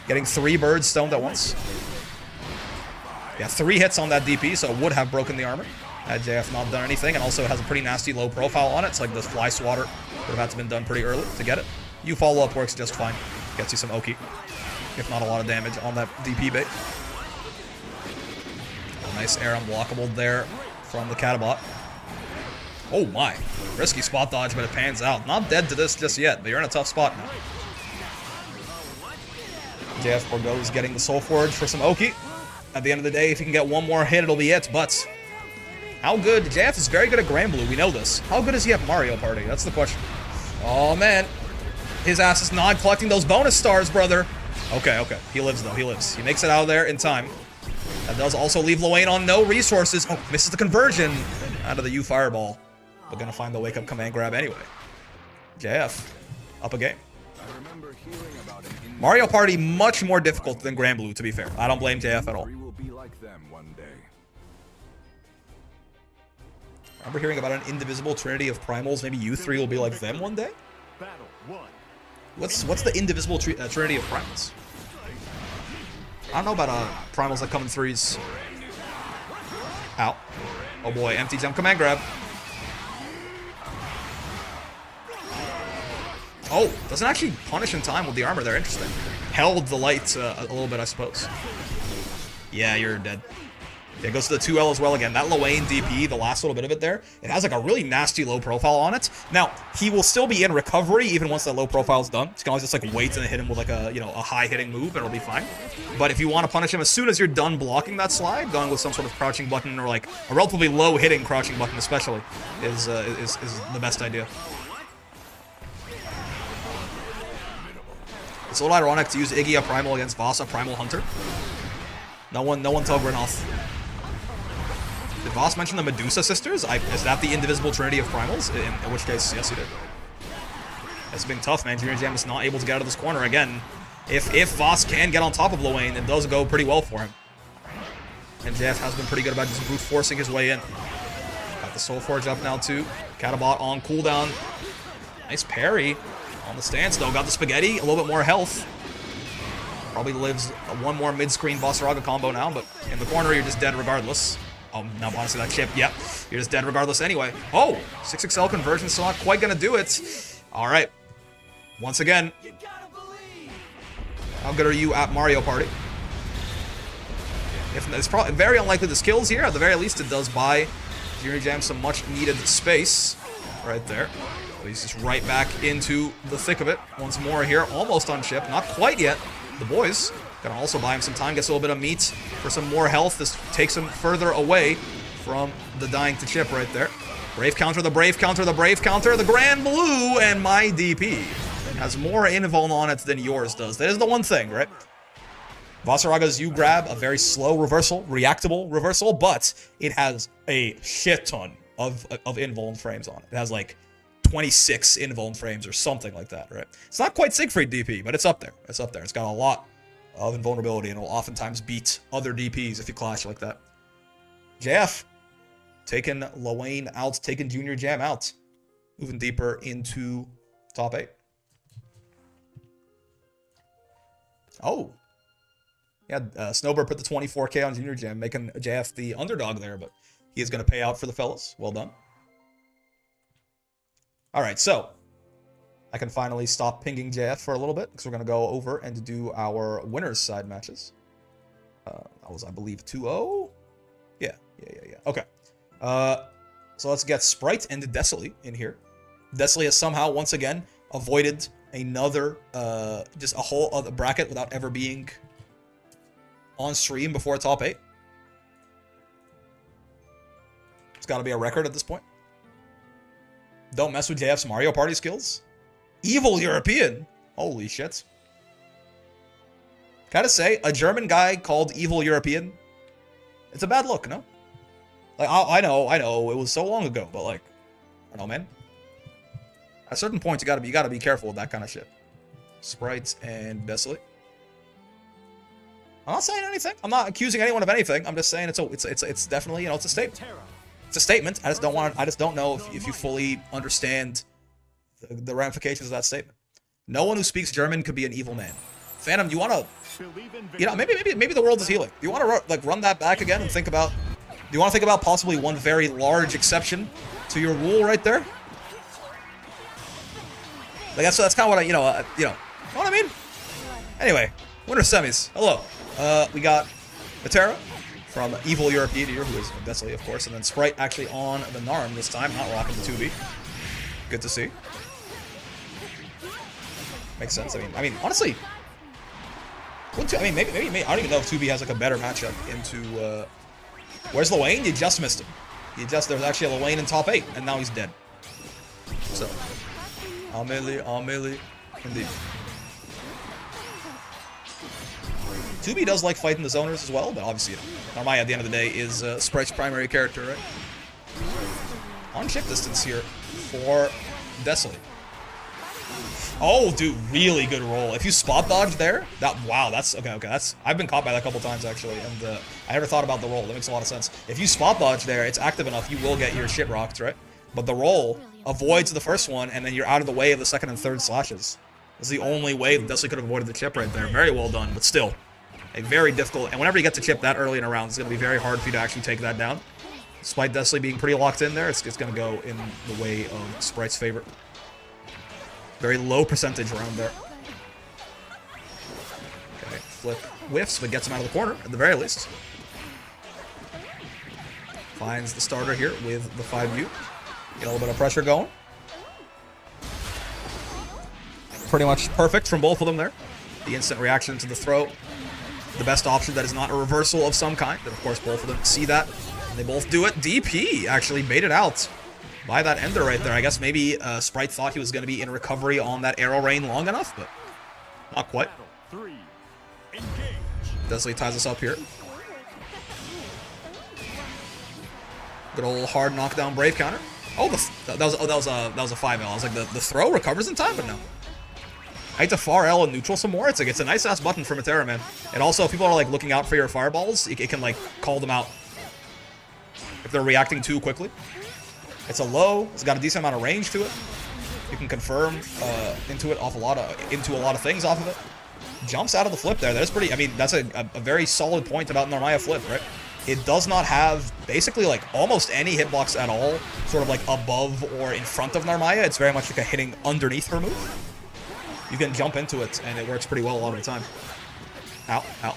[SPEAKER 1] getting 3 birds stoned at once. Yeah, 3 hits on that DP, so it would have broken the armor had JF not done anything, and also it has a pretty nasty low profile on it. It's like this Fly Swatter would have had to been done pretty early to get it. U follow up works just fine. Gets you some Oki, if not a lot of damage on that DP bait. Oh, nice air unblockable there from the Catabot. Oh my. Risky spot dodge, but it pans out. Not dead to this just yet, but you're in a tough spot now. JF forgoes getting the Soulforge for some Oki. At the end of the day, if he can get one more hit, it'll be it, but how good? JF is very good at Grand Blue, we know this. How good is he at Mario Party? That's the question. Oh man. His ass is not collecting those bonus stars, brother. Okay. He lives, though. He lives. He makes it out of there in time. That does also leave Lowain on no resources. Oh, misses the conversion out of the U Fireball. But gonna find the wake-up command grab anyway. JF, up a game. Mario Party, much more difficult than Grand Blue, to be fair. I don't blame JF at all. Remember hearing about an indivisible trinity of primals? Maybe you 3 will be like them one day?
[SPEAKER 3] Battle 1.
[SPEAKER 1] What's the indivisible trinity of primals? I don't know about primals that come in 3s. Ow. Oh boy, empty jump command grab. Oh, doesn't actually punish in time with the armor there. Interesting. Held the light a little bit, I suppose. Yeah, you're dead. Yeah, it goes to the 2L as well again. That Lowain DP, the last little bit of it there, it has like a really nasty low profile on it. Now, he will still be in recovery even once that low profile is done. You can always just like wait and hit him with like a, you know, a high hitting move and it'll be fine. But if you want to punish him as soon as you're done blocking that slide, going with some sort of crouching button or like a relatively low hitting crouching button especially is the best idea. It's a little ironic to use Iggy Primal against Vasa Primal Hunter. No one told Granoth. Did Voss mention the Medusa sisters? Is that the indivisible trinity of primals? In which case, yes, he did. It's been tough, man. Junior Jam is not able to get out of this corner again. If Voss can get on top of Lowain, it does go pretty well for him. And JF has been pretty good about just brute forcing his way in. Got the Soul Forge up now too. Catabot on cooldown. Nice parry. On the stance though. Got the Spaghetti. A little bit more health. Probably lives one more mid-screen Bossaraga combo now, but in the corner you're just dead regardless. Oh, now honestly that chip, yep. You're just dead regardless anyway. Oh, 6XL conversion still not quite gonna do it. Alright. Once again. How good are you at Mario Party? It's probably very unlikely the skills here. At the very least, it does buy Junior Jam some much needed space. Right there. So he's just right back into the thick of it. Once more here. Almost on chip. Not quite yet. The boys gonna also buy him some time, gets a little bit of meat for some more health. This takes him further away from the dying to chip right there. Brave counter, the brave counter, the brave counter, the grand blue, and my DP has more invuln on it than yours does. That is the one thing, right? Vasaraga's you grab a very slow reversal, reactable reversal, but it has a shit ton of invuln frames on it. It has like 26 invuln frames or something like that, right? It's not quite Siegfried DP, but it's up there. It's up there. It's got a lot of invulnerability and will oftentimes beat other DPs if you clash like that. JF taking Lowain out, taking Junior Jam out. Moving deeper into top 8. Oh. Yeah, Snowbird put the 24K on Junior Jam, making JF the underdog there, but he is going to pay out for the fellas. Well done. Alright, so I can finally stop pinging JF for a little bit, because we're going to go over and do our winners side matches. That was, I believe, 2-0? Yeah. Okay. So let's get Sprite and Desley in here. Desley has somehow, once again, avoided another, just a whole other bracket without ever being on stream before top 8. It's got to be a record at this point. Don't mess with JF's Mario Party skills. Evil European. Holy shit. Gotta say, a German guy called Evil European, it's a bad look, no? Like, I know, it was so long ago, but like, I don't know, man. At certain points, you gotta be careful with that kind of shit. Sprites and Desolate. I'm not saying anything. I'm not accusing anyone of anything. I'm just saying it's definitely, you know, it's a statement. It's a statement. I just don't know if you fully understand the ramifications of that statement. No one who speaks German could be an evil man. Phantom, do you want to, you know, maybe the world is healing. Do you want to like run that back again and think about? Do you want to think about possibly one very large exception to your rule right there? Like that's kind of what I, you know what I mean? Anyway, winner semis. Hello. We got Matera from Evil European here, who is Desley, of course, and then Sprite actually on the Narm this time, not rocking the 2B. Good to see. Makes sense. I mean, honestly, maybe I don't even know if 2B has like a better matchup into. Where's Lowain? You just missed him. There's actually a Lowain in top 8, and now he's dead. So, melee, indeed. 2B does like fighting the zoners as well, but obviously, you know, Narmai at the end of the day is Sprite's primary character, right? On chip distance here for Desolate. Oh, dude, really good roll. If you spot dodge there, wow, that's okay. That's I've been caught by that a couple times actually, and I never thought about the roll. That makes a lot of sense. If you spot dodge there, it's active enough, you will get your shit rocked, right? But the roll avoids the first one, and then you're out of the way of the second and third slashes. That's the only way that Desolate could have avoided the chip right there. Very well done, but still. A very difficult, and whenever you get to chip that early in a round, it's going to be very hard for you to actually take that down. Despite Desley being pretty locked in there, it's going to go in the way of Sprite's favorite. Very low percentage around there. Okay, flip whiffs, but gets him out of the corner, at the very least. finds the starter here with the 5U. Get a little bit of pressure going. Pretty much perfect from both of them there. The instant reaction to the throw. The best option that is not a reversal of some kind. And of course, both of them see that. And they both do it. DP actually baited out by that ender right there. I guess maybe Sprite thought he was going to be in recovery on that arrow rain long enough, but not quite. Desley ties us up here. Good old hard knockdown brave counter. Oh, that was a 5L. I was like, the throw recovers in time, but no. I hate to far L and neutral some more. It's like, it's a nice ass button from Matera, man. And also, if people are like looking out for your fireballs, it can like call them out if they're reacting too quickly. It's a low. It's got a decent amount of range to it. You can confirm into a lot of things off of it. Jumps out of the flip there. That's pretty. I mean, that's a very solid point about Narmaya flip, right? It does not have basically like almost any hitbox at all, sort of like above or in front of Narmaya. It's very much like a hitting underneath her move. You can jump into it, and it works pretty well a lot of the time. Ow, ow.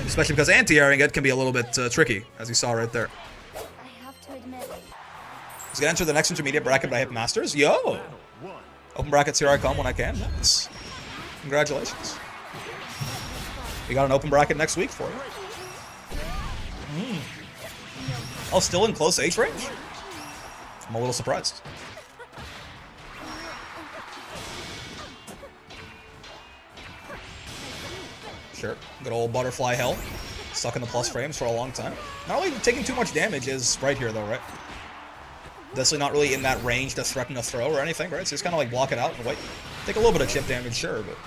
[SPEAKER 1] Especially because anti-airing it can be a little bit tricky, as you saw right there.
[SPEAKER 7] I have to admit.
[SPEAKER 1] Let's get into the next intermediate bracket by Hip Masters. Yo! Open brackets, here I come when I can. Nice. Congratulations. We got an open bracket next week for you. Oh, still in close H range? I'm a little surprised. Sure. Good old butterfly hell. Stuck in the plus frames for a long time. Not really taking too much damage is right here, though, right? Definitely not really in that range to threaten a throw or anything, right? So just kind of like block it out and wait. Take a little bit of chip damage, sure, but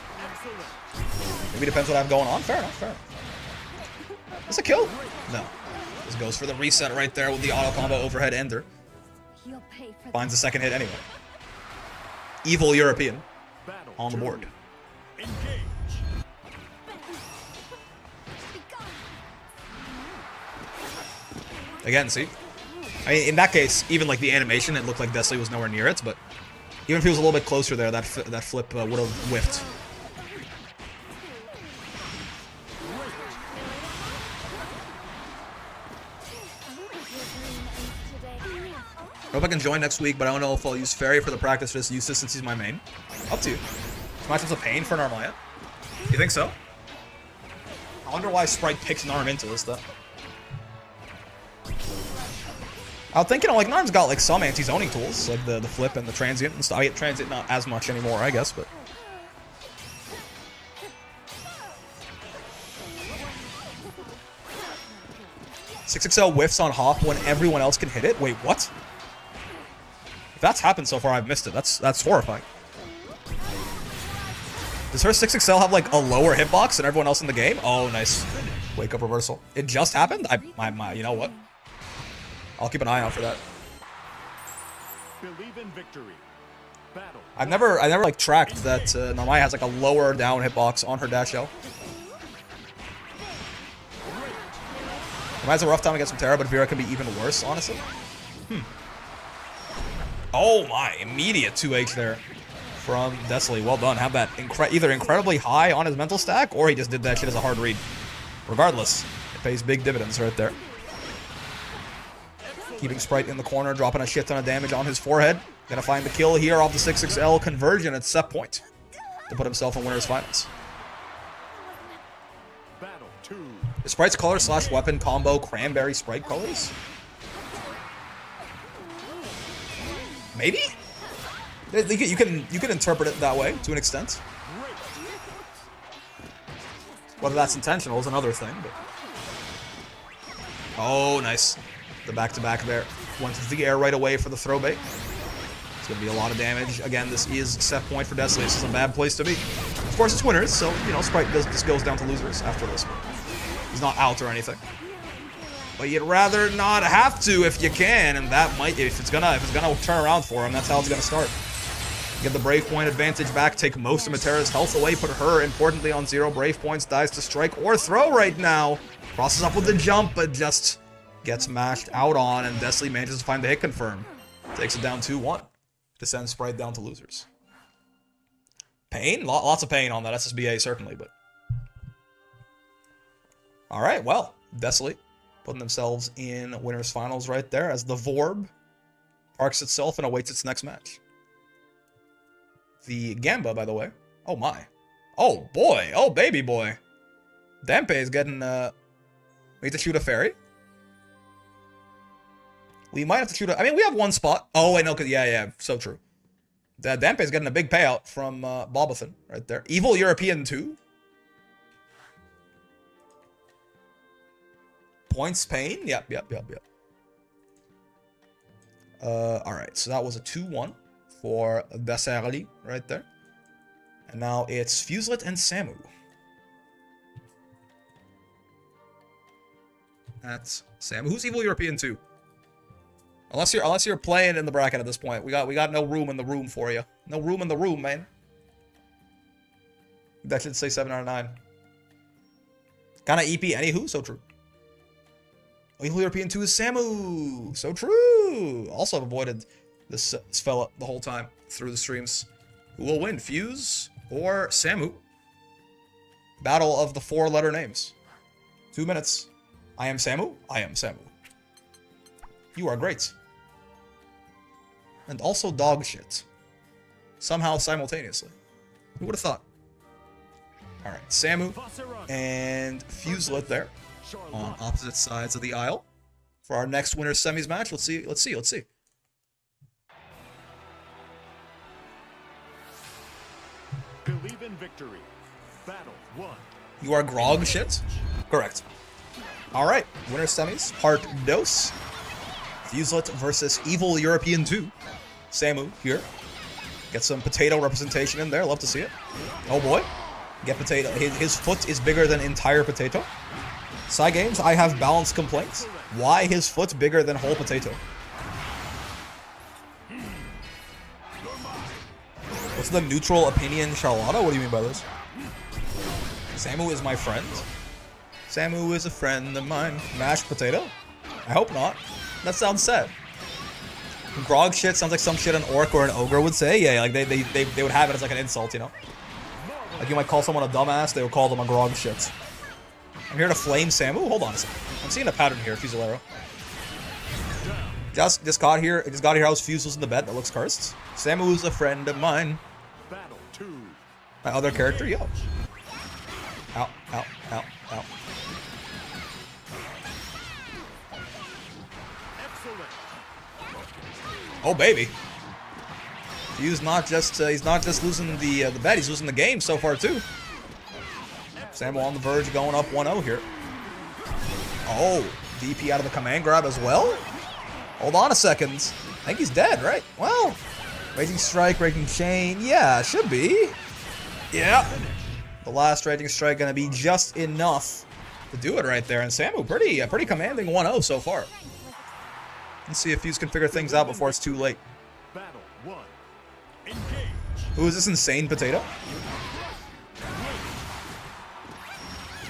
[SPEAKER 1] maybe depends what I have going on. Fair enough, fair enough. Is a kill? No. This goes for the reset right there with the auto combo overhead ender.
[SPEAKER 7] You'll pay for
[SPEAKER 1] Finds the second hit anyway. Evil European on the board. Again, see? I mean, in that case, even like the animation, it looked like Desley was nowhere near it, but even if he was a little bit closer there, that flip would have whiffed. I hope I can join next week, but I don't know if I'll use Fairy for the practice for this usage since he's my main. Up to you. This matchup's a pain for Narmaya. You think so? I wonder why Sprite picked Narm into this, though. I was thinking, like, Narm's got, like, some anti-zoning tools, like the flip and the transient and stuff. I get transient not as much anymore, I guess, but... .6XL whiffs on Hop when everyone else can hit it? Wait, what? If that's happened so far, I've missed it. That's horrifying. Does her 6XL have, like, a lower hitbox than everyone else in the game? Oh, nice. Wake up reversal. It just happened? You know what? I'll keep an eye out for that.
[SPEAKER 3] Believe in victory. Battle.
[SPEAKER 1] I've never like tracked that Narmaya has like a lower down hitbox on her dash L. Narmaya has a rough time against Matera, but Vera can be even worse, honestly. Oh my, immediate 2H there from Desley. Well done. Have that either incredibly high on his mental stack, or he just did that shit as a hard read. Regardless, it pays big dividends right there. Keeping Sprite in the corner, dropping a shit ton of damage on his forehead. Gonna find the kill here off the 6XL conversion at set point to put himself in winner's finals.
[SPEAKER 3] Battle 2.
[SPEAKER 1] Is Sprite's color / weapon combo cranberry Sprite colors? Maybe? You can interpret it that way to an extent. Whether that's intentional is another thing, but... Oh, nice. The back-to-back there. Went to the air right away for the throw bait. It's going to be a lot of damage. Again, this is set point for Desley. This is a bad place to be. Of course, it's winners, so, you know, Sprite just goes down to losers after this. He's not out or anything. But you'd rather not have to if you can, and that might, if it's gonna turn around for him, that's how it's gonna start. Get the Brave Point advantage back, take most of Matera's health away, put her, importantly, on 0 Brave Points, dies to strike or throw right now. Crosses up with the jump, but just gets mashed out on, and Desley manages to find the hit confirm. Takes it down 2-1 to send Sprite down to losers. Pain? Lots of pain on that SSBA, certainly, but... Alright, well, Desley putting themselves in winners finals right there as the Vorb parks itself and awaits its next match. The Gamba, by the way. Oh my. Oh boy. Oh baby boy. Dampe is getting, we have to shoot a fairy. We might have to shoot a, I mean, we have one spot. Oh, I know, yeah, so true. Dampe is getting a big payout from Bobathan right there. Evil European 2. Points Pain. Yep. Alright, so that was a 2-1 for Besserli right there. And now it's Fuselet and Samu. That's Samu. Who's Evil European 2? Unless you're playing in the bracket at this point. We got no room in the room for you. No room in the room, man. That should say 7 out of 9. Kinda EP anywho, so true. Evil European 2 is Samu. So true. Also avoided this fella the whole time through the streams. Who will win, Fuse or Samu? Battle of the 4-letter names. 2 minutes. I am Samu. I am Samu. You are great. And also dog shit. Somehow simultaneously. Who would have thought? Alright, Samu and Fuselet there on opposite sides of the aisle for our next winner's semis match. Let's see.
[SPEAKER 3] Believe in victory. Battle 1.
[SPEAKER 1] You are grog shit? Correct. Alright, winner's semis, part dos. Fuselet versus Evil European 2. Samu here. Get some potato representation in there. Love to see it. Oh boy. Get potato. His foot is bigger than entire potato. Side games, I have balanced complaints. Why his foot bigger than whole potato? What's the neutral opinion, Charlotta? What do you mean by this? Samu is my friend. Samu is a friend of mine. Mashed potato? I hope not. That sounds sad. Grog shit sounds like some shit an orc or an ogre would say. Yeah, like they would have it as like an insult, you know? Like you might call someone a dumbass, they would call them a grog shit. I'm here to flame Samu? Hold on a second. I'm seeing a pattern here, Fusilero. Just got here I was Fuse was in the bed, that looks cursed. Samu's a friend of mine.
[SPEAKER 3] Battle 2.
[SPEAKER 1] My other character, yo. Ow.
[SPEAKER 3] Excellent.
[SPEAKER 1] Oh baby. Fuse not just he's not just losing the bet, he's losing the game so far too. Samu on the verge going up 1-0 here. Oh, DP out of the command grab as well? Hold on a second. I think he's dead, right? Well, Raging Strike, Raging Chain, yeah, should be. Yeah. The last Raging Strike gonna be just enough to do it right there. And Samu, pretty commanding 1-0 so far. Let's see if Fuse can figure things out before it's too late.
[SPEAKER 3] Battle 1. Engage.
[SPEAKER 1] Who is this insane potato?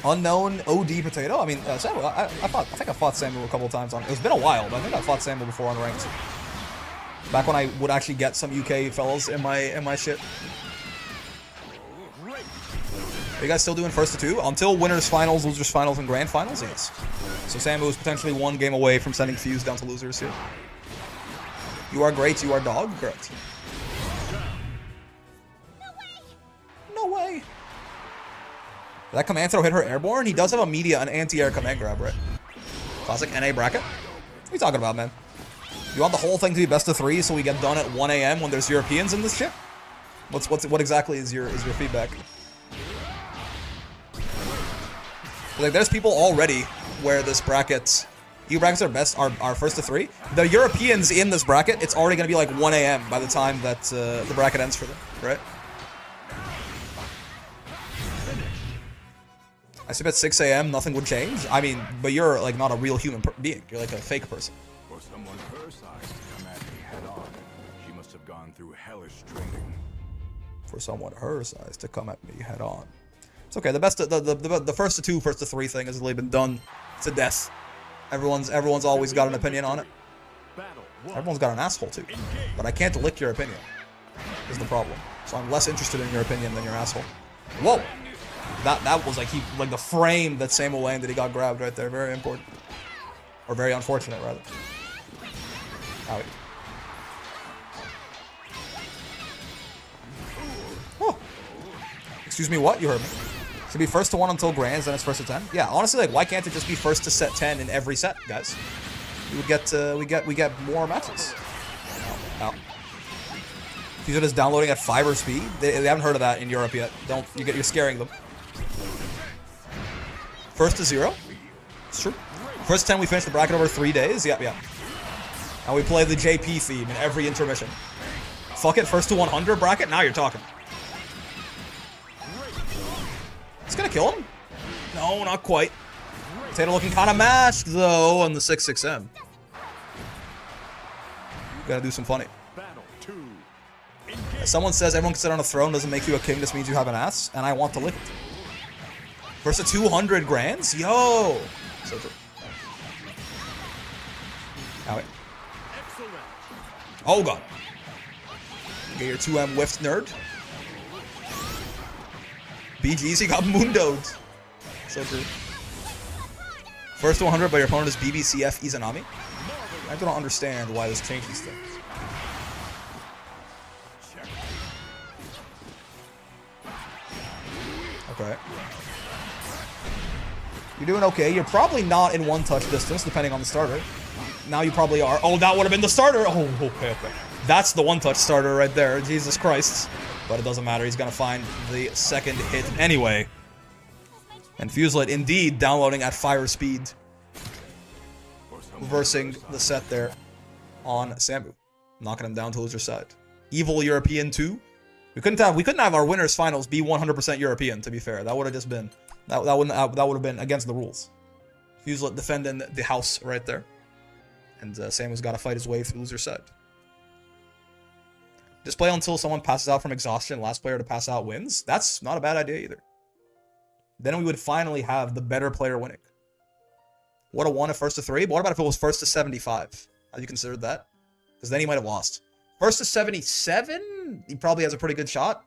[SPEAKER 1] Unknown OD potato? I mean, Samu, I think I fought Samu a couple times on... It's been a while, but I think I fought Samu before on ranked. Back when I would actually get some UK fellas in my shit. Are you guys still doing first to two? Until winners finals, losers finals, and grand finals? Yes. So Samu is potentially one game away from sending Fuse down to losers here. You are great, you are dog? Correct. No way! Did that command throw hit her airborne? He does have a media and anti-air command grab, right? Classic NA bracket? What are you talking about, man? You want the whole thing to be best of 3 so we get done at 1 AM when there's Europeans in this shit? What exactly is your feedback? Like, there's people already where this bracket... EU brackets are first to 3. The Europeans in this bracket, it's already going to be like 1 AM by the time that the bracket ends for them, right? I assume at 6 AM nothing would change. I mean, but you're like not a real human being. You're like a fake person.
[SPEAKER 4] For someone her size to come at me head on, she must have gone through hellish training.
[SPEAKER 1] For someone her size to come at me head on. It's okay. The first to 2, first to 3 thing has really been done to death. Everyone's always got an opinion on it. Everyone's got an asshole too. But I can't lick your opinion. Is the problem. So I'm less interested in your opinion than your asshole. Whoa! That was like the frame that Samu landed, he got grabbed right there. Very important. Or very unfortunate, rather. Owie. Oh. Excuse me, what? You heard me. Should be first to 1 until grands, then it's first to 10. Yeah, honestly, like, why can't it just be first to set 10 in every set, guys? We would get, we get more matches. Ow. Fusion is downloading at fiber speed. They haven't heard of that in Europe yet. You're scaring them. First to 0. It's true. First 10, we finished the bracket over 3 days. Yep. And we play the JP theme in every intermission. Fuck it, first to 100 bracket? Now you're talking. It's gonna kill him? No, not quite. Potato looking kind of mashed, though, on the 6-6M. Gotta do some funny. If someone says everyone can sit on a throne doesn't make you a king, this means you have an ass, and I want to lick it. Versus 200 grands? Yo! So true. Owie. Oh god. Get your 2M whiffed, nerd. BG's, he got moondoed. So true. First to 100, but your opponent is BBCF Izanami. I don't understand why this changes things. Okay. You're doing okay. You're probably not in one-touch distance, depending on the starter. Now you probably are. Oh, that would have been the starter. Oh, okay. That's the one-touch starter right there. Jesus Christ. But it doesn't matter. He's going to find the second hit anyway. And Fuselit, indeed, downloading at fire speed. Reversing the set there on Sambu. Knocking him down to loser side. Evil European 2. We couldn't have our winners finals be 100% European, to be fair. That would have just been that would have been against the rules. Fuselit defending the house right there. And Samu's got to fight his way through loser side. Just play until someone passes out from exhaustion. Last player to pass out wins. That's not a bad idea either. Then we would finally have the better player winning. What a 1 at first to 3. But what about if it was first to 75? Have you considered that? Because then he might have lost. First to 77, he probably has a pretty good shot.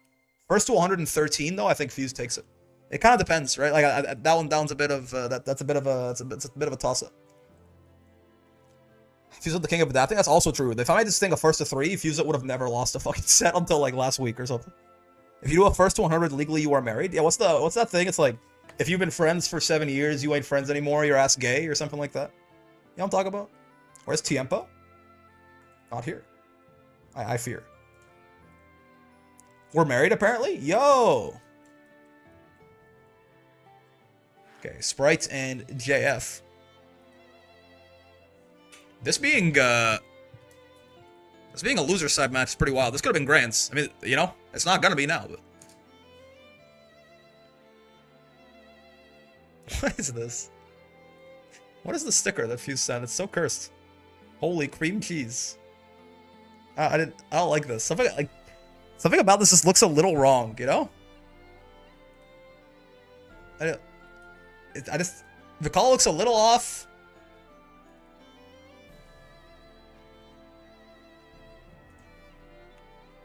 [SPEAKER 1] First to 113, though, I think Fuse takes it. It kind of depends, right? Like that one's a bit of that's a bit of a toss-up. Fuselit the king of adapting. That's also true. If I made this thing a first to 3, Fuselit would have never lost a fucking set until like last week or something. If you do a first to 100 legally, you are married. Yeah, what's that thing? It's like if you've been friends for 7 years, you ain't friends anymore. Your ass gay or something like that. You know what I'm talking about? Where's Tiempo? Not here. I fear. We're married apparently? Yo! Okay, Sprite and JF. This being a loser side match is pretty wild. This could have been grands. I mean, you know, it's not gonna be now, but what is this? What is the sticker that Fuse sent? It's so cursed. Holy cream cheese. I don't like this. Something about this just looks a little wrong, you know? The call looks a little off.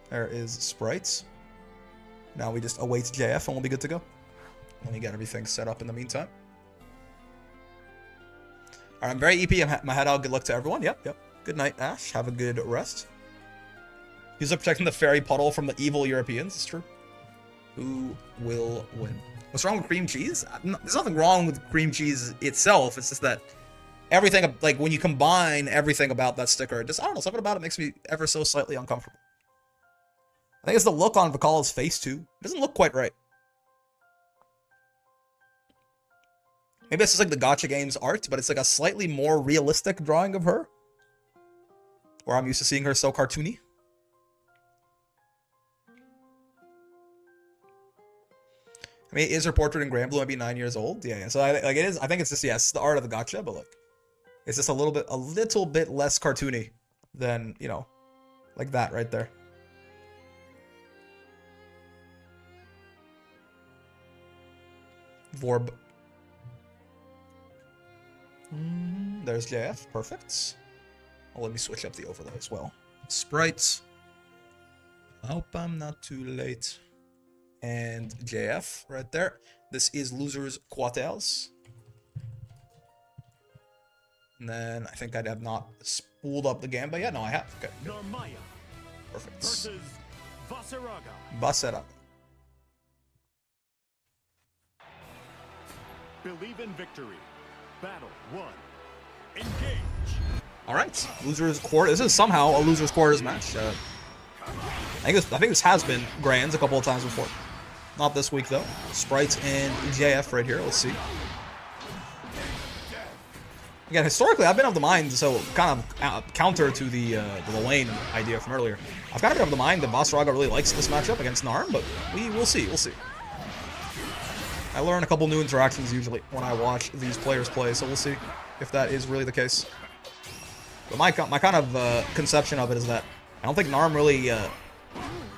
[SPEAKER 1] There is Sprites. Now we just await JF and we'll be good to go. Let me get everything set up in the meantime. Alright, I'm very EP. I'm my head out. Good luck to everyone. Yep. Good night, Ash. Have a good rest. He's up protecting the fairy puddle from the evil Europeans. It's true. Who will win? What's wrong with cream cheese? There's nothing wrong with cream cheese itself. It's just that everything, like when you combine everything about that sticker, just, I don't know, something about it makes me ever so slightly uncomfortable. I think it's the look on Vikal's face too. It doesn't look quite right. Maybe it's just like the Gacha games art, but it's like a slightly more realistic drawing of her. Where I'm used to seeing her so cartoony. I mean, is her portrait in Grand Blue maybe 9 years old? Yeah. So I think it's just, yes, the art of the Gacha, but like, it's just a little bit less cartoony than, you know, like that right there. Vorb. There's JF. Perfect. Oh, let me switch up the overlay as well. Sprites. I hope I'm not too late. And JF right there. This is Losers Quarters. And then I think I'd have not spooled up the game, but yeah, no, I have. Okay, good.
[SPEAKER 3] Narmaya
[SPEAKER 1] Perfect.
[SPEAKER 3] versus Vaseraga.
[SPEAKER 1] Basera.
[SPEAKER 3] Believe in victory. Battle 1. Engage.
[SPEAKER 1] All right, losers quarter. This is somehow a losers quarters match. I think this has been grands a couple of times before. Not this week though. Sprites and JF right here. Let's see. Again, historically, I've been of the mind, so kind of counter to the lane idea from earlier. I've kind of been of the mind that Vaseraga really likes this matchup against Narm, but we'll see. We'll see. I learn a couple new interactions usually when I watch these players play, so we'll see if that is really the case. But my kind of conception of it is that I don't think Narm really... I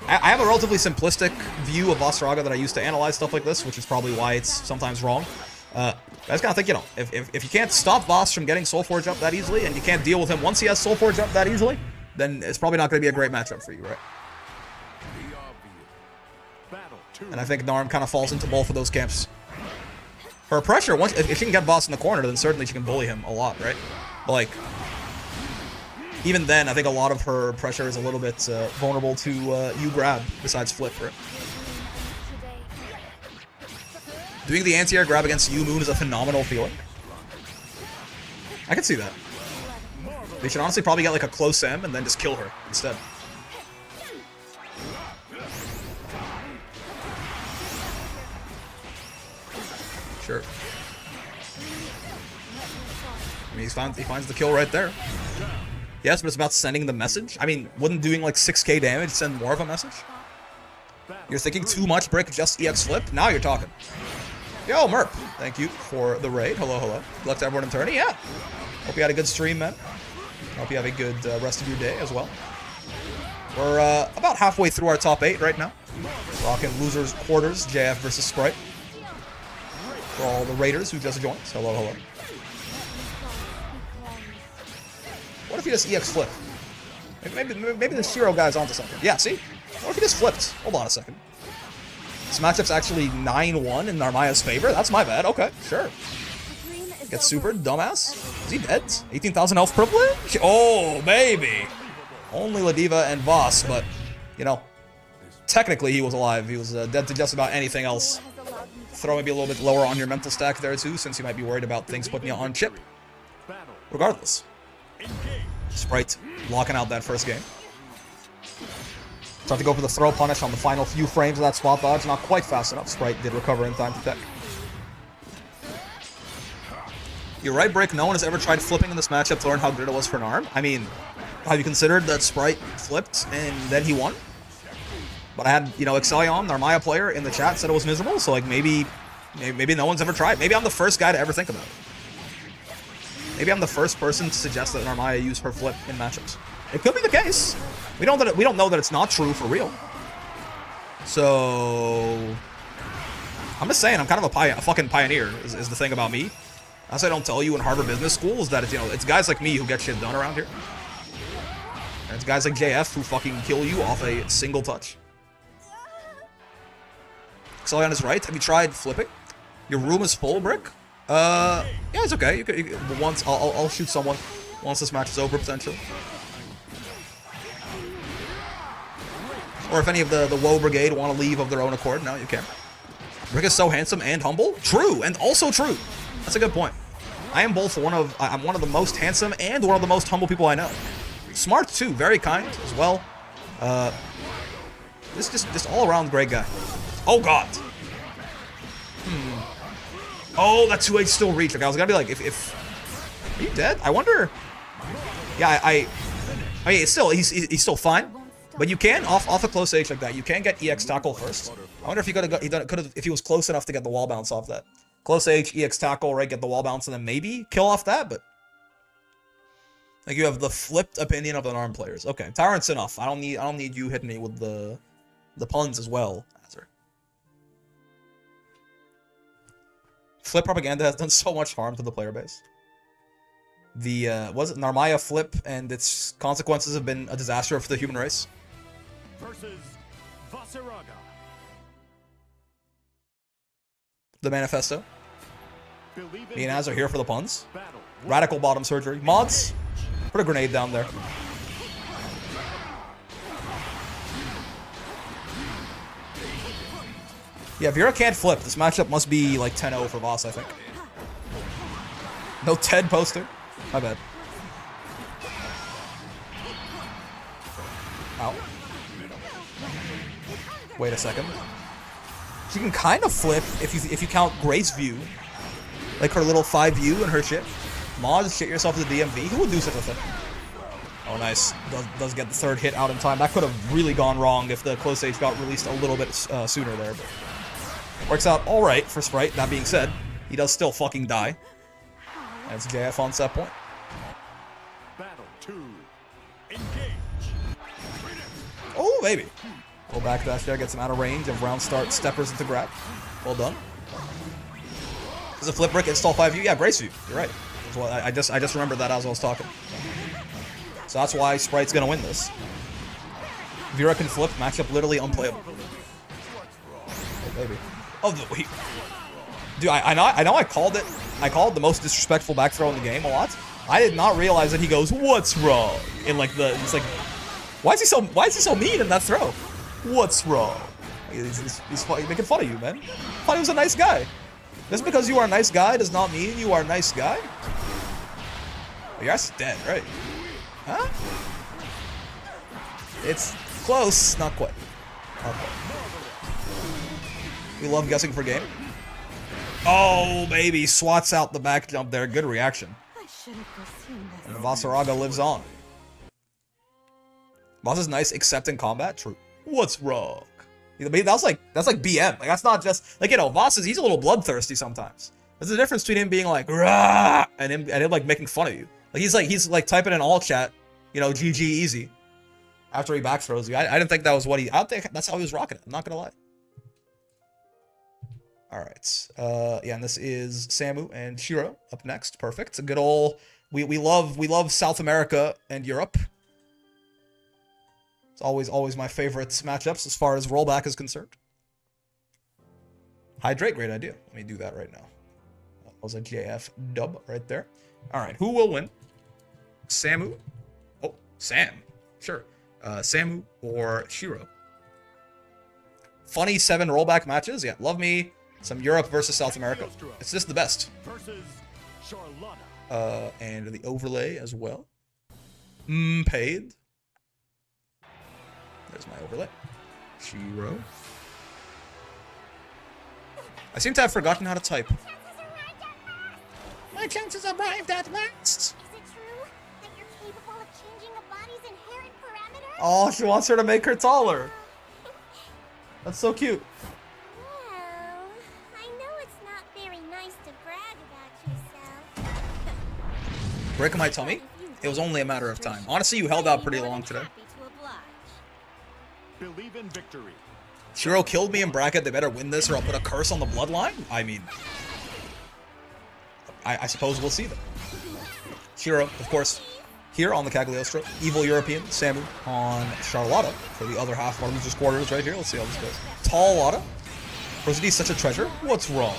[SPEAKER 1] have a relatively simplistic view of Vaseraga that I use to analyze stuff like this, which is probably why it's sometimes wrong. I just kind of think, you know, if you can't stop Voss from getting Soulforge up that easily, and you can't deal with him once he has Soulforge up that easily, then it's probably not going to be a great matchup for you, right? And I think Narm kind of falls into both of those camps. Her pressure, once if she can get Voss in the corner, then certainly she can bully him a lot, right? But like, even then, I think a lot of her pressure is a little bit vulnerable to you grab, besides flip, right? Doing the anti-air grab against Yu Moon is a phenomenal feeling. I can see that. They should honestly probably get like a close M and then just kill her instead. Sure. I mean, he finds the kill right there. Yes, but it's about sending the message. I mean, wouldn't doing like 6k damage send more of a message? You're thinking too much, Brick, just EX flip? Now you're talking. Yo, Merp, thank you for the raid. Hello, hello. Good luck to everyone in tourney. Yeah. Hope you had a good stream, man. Hope you have a good rest of your day as well. We're about halfway through our top 8 right now. Rocking losers quarters, JF versus Sprite. For all the raiders who just joined. Hello, hello. What if he just EX flip? Maybe the Shiro guy's onto something. Yeah, see? What if he just flipped? Hold on a second. This matchup's actually 9-1 in Narmaya's favor? That's my bad. Okay, sure. Get supered, dumbass. Is he dead? 18,000 health privilege? Oh, baby. Only Ladiva and Voss, but, you know, technically he was alive. He was dead to just about anything else. Throw maybe a little bit lower on your mental stack there, too, since you might be worried about things putting you on chip. Regardless. Sprite locking out that first game. Tried to go for the throw punish on the final few frames of that spot dodge. Not quite fast enough. Sprite did recover in time to tech. You're right, Brick. No one has ever tried flipping in this matchup to learn how good it was for Narm. I mean, have you considered that Sprite flipped and then he won? But I had, you know, Excellion, Narmaya player, in the chat said it was miserable. So, like, maybe no one's ever tried. Maybe I'm the first guy to ever think about it. Maybe I'm the first person to suggest that Narmaya use her flip in matchups. It could be the case. We don't know that it's not true for real. So I'm just saying, I'm kind of a fucking pioneer. Is the thing about me. As I don't tell you in Harvard Business School is that it's, you know, it's guys like me who get shit done around here. And it's guys like JF who fucking kill you off a single touch. Excellion is right. Have you tried flipping? Your room is full, Brick. Yeah, it's okay. You could once I'll shoot someone once this match is over potentially. Or if any of the Woe Brigade want to leave of their own accord, no, you can. Rick is so handsome and humble. True, and also true. That's a good point. I am both I'm one of the most handsome and one of the most humble people I know. Smart too, very kind as well. Just all around great guy. Oh god. Oh, that 2H still reach. Like I was gonna be like, if are you dead? I wonder. Yeah, I mean, it's still he's still fine. But you can off a close H like that. You can get EX tackle first. I wonder if he could have if he was close enough to get the wall bounce off that. Close H, EX tackle, right? Get the wall bounce and then maybe kill off that. But like you have the flipped opinion of the Narm players. Okay, Tyrant's enough. I don't need you hitting me with the puns as well. Flip propaganda has done so much harm to the player base. The was it Narmaya flip and its consequences have been a disaster for the human race.
[SPEAKER 3] Versus Vaseraga.
[SPEAKER 1] The manifesto.
[SPEAKER 3] Believe in
[SPEAKER 1] Me and Az are here for the puns.
[SPEAKER 3] battle.
[SPEAKER 1] Radical bottom surgery. Mods, put a grenade down there. Yeah, Vera can't flip. This matchup must be like 10-0 for Voss, I think. No Ted poster. My bad. Ow. Wait a second. She can kind of flip if you count Grace View. Like her little 5U and her shit. Mods, shit yourself to the DMV. Who would do such a thing? Oh, nice. Does get the third hit out in time. That could have really gone wrong if the close age got released a little bit sooner there. But works out all right for Sprite. That being said, he does still fucking die. That's JF on set point.
[SPEAKER 3] Battle 2. Engage.
[SPEAKER 1] Oh, baby. Go back dash there, gets him out of range of round start, steppers into grab. Well done. Does a flip brick install 5U? Yeah, brace view. You're right. Well, I just remembered that as I was talking. So that's why Sprite's gonna win this. Vera can flip, matchup literally unplayable. Oh, baby. Oh, wait. Dude, I know I called it. I called the most disrespectful back throw in the game a lot. I did not realize that he goes, "What's wrong?" In like he's like, why is he so mean in that throw? What's wrong? He's making fun of you, man. I thought he was a nice guy. Just because you are a nice guy does not mean you are a nice guy. Oh, your ass is dead, right? Huh? It's close, not quite. Not quite. We love guessing for game. Oh, baby, swats out the back jump there. Good reaction.
[SPEAKER 5] I should have foreseen this.
[SPEAKER 1] And Vasaraga lives on. Voss is nice except in combat. True. What's wrong? That's like BM. Like that's not just like, you know, Voss he's a little bloodthirsty sometimes. There's a difference between him being like rah and him like making fun of you. Like he's like typing in all chat, you know, GG easy. After he back throws you. I didn't think that was what I don't think that's how he was rocking it. I'm not gonna lie. Alright. Yeah, and this is Samu and Shiro up next. Perfect. A good old we love South America and Europe. It's always my favorite matchups as far as rollback is concerned. Hydrate, great idea. Let me do that right now. That was a JF dub right there. Alright, who will win? Samu? Oh, Sam. Sure. Samu or Shiro. Funny 7 rollback matches. Yeah, love me some Europe versus South America. It's just the best.
[SPEAKER 3] Versus Charlotta.
[SPEAKER 1] And the overlay as well. Paid. There's my overlay. Shiro. I seem to have forgotten how to type. My chances arrived at last.
[SPEAKER 7] Is it true that you're capable of changing a body's inherent parameters?
[SPEAKER 1] Oh, she wants her to make her taller. That's so cute.
[SPEAKER 7] Well, I know it's not very nice to brag about yourself.
[SPEAKER 1] Breaking my tummy? It was only a matter of time. Honestly, you held out pretty long today.
[SPEAKER 5] Happy to oblige.
[SPEAKER 3] Believe in victory.
[SPEAKER 1] Shiro killed me in bracket. They better win this or I'll put a curse on the bloodline. I mean, I suppose we'll see them. Shiro, of course, here on the Cagliostro. Evil European, Samu on Charlotta for the other half of our losers quarters right here. Let's see how this goes. Tall Lotta. Rosity such a treasure? What's wrong?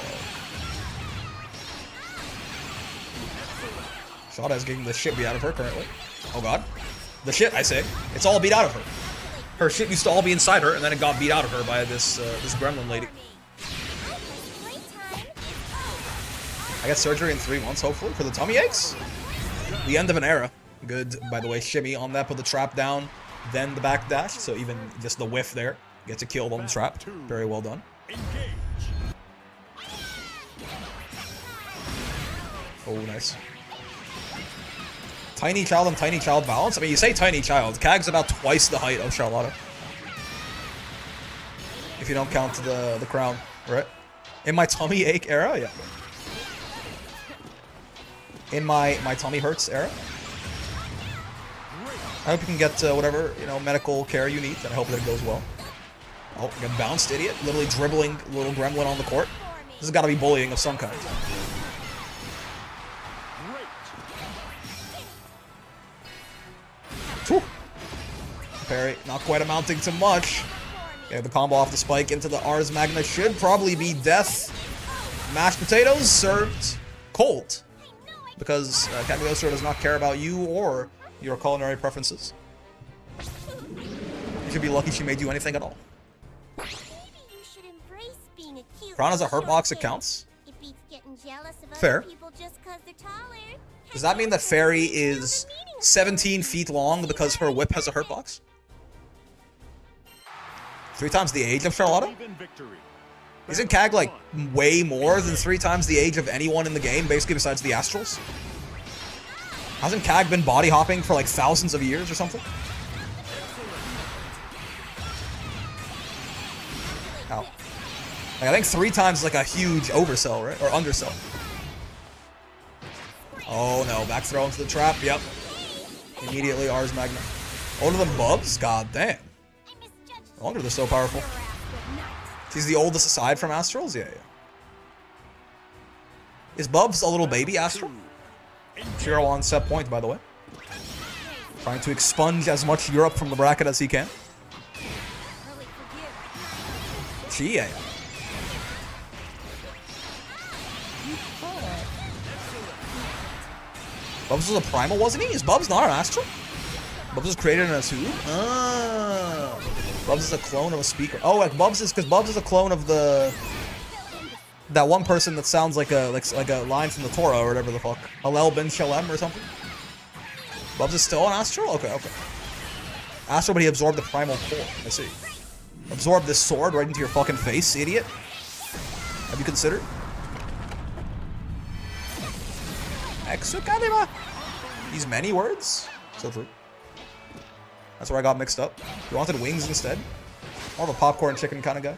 [SPEAKER 1] Shada is getting the shit beat out of her currently. Oh god. The shit, I say. It's all beat out of her. Her shit used to all be inside her, and then it got beat out of her by this gremlin lady. I get surgery in 3 months, hopefully, for the tummy aches. The end of an era. Good, by the way, shimmy on that, put the trap down, then the back dash, so even just the whiff there gets a kill on the trap. Very well done.
[SPEAKER 3] Engage.
[SPEAKER 1] Oh, nice. Tiny child and tiny child balance? I mean, you say tiny child. Kag's about twice the height of Charlotta. If you don't count the crown, right? In my tummy ache era? Yeah. In my tummy hurts era? I hope you can get whatever, you know, medical care you need, and I hope that it goes well. Oh, get bounced, idiot. Literally dribbling little gremlin on the court. This has got to be bullying of some kind. Whew. Parry, not quite amounting to much. Okay, the combo off the spike into the Ars Magna should probably be death. Mashed potatoes served cold. Because Cagliostro does not care about you or your culinary preferences. You should be lucky she made you anything at all.
[SPEAKER 7] Maybe you should embrace being a cute
[SPEAKER 1] Prawn has a hurt
[SPEAKER 7] short
[SPEAKER 1] box, it
[SPEAKER 7] kid.
[SPEAKER 1] counts.
[SPEAKER 7] It beats getting jealous of
[SPEAKER 1] Fair.
[SPEAKER 7] other people just 'cause they're taller.
[SPEAKER 1] Does that mean that Fairy is 17 feet long because her whip has a hurt box? 3 times the age of Charlotta?
[SPEAKER 3] Even victory.
[SPEAKER 1] Isn't Cag like way more than 3 times the age of anyone in the game, basically besides the Astrals? Hasn't Cag been body hopping for like thousands of years or something? Ow. Like, I think 3 times is like a huge oversell, right? Or undersell. Oh no, back throw into the trap, yep. Immediately Ars Magna. Older than Bubs? God damn. No wonder they're so powerful. She's the oldest aside from Astrals? Yeah, yeah. Is Bubs a little baby Astral? Shiro on set point, by the way. Trying to expunge as much Europe from the bracket as he can. She, yeah. Bubs was a primal, wasn't he? Is Bubs not an Astral? Bubs was created in a suit? Ah. Bubs is a clone of a speaker. Oh, like Bubs is because Bubs is a clone of the that one person that sounds like a line from the Torah or whatever the fuck. Hallel ben Shalem or something. Bubs is still an Astral? Okay, okay. Astral, but he absorbed the primal core. I see. Absorb this sword right into your fucking face, idiot. Have you considered? Exocalibur. These many words? So true. That's where I got mixed up. You wanted wings instead? More of a popcorn chicken kind of guy.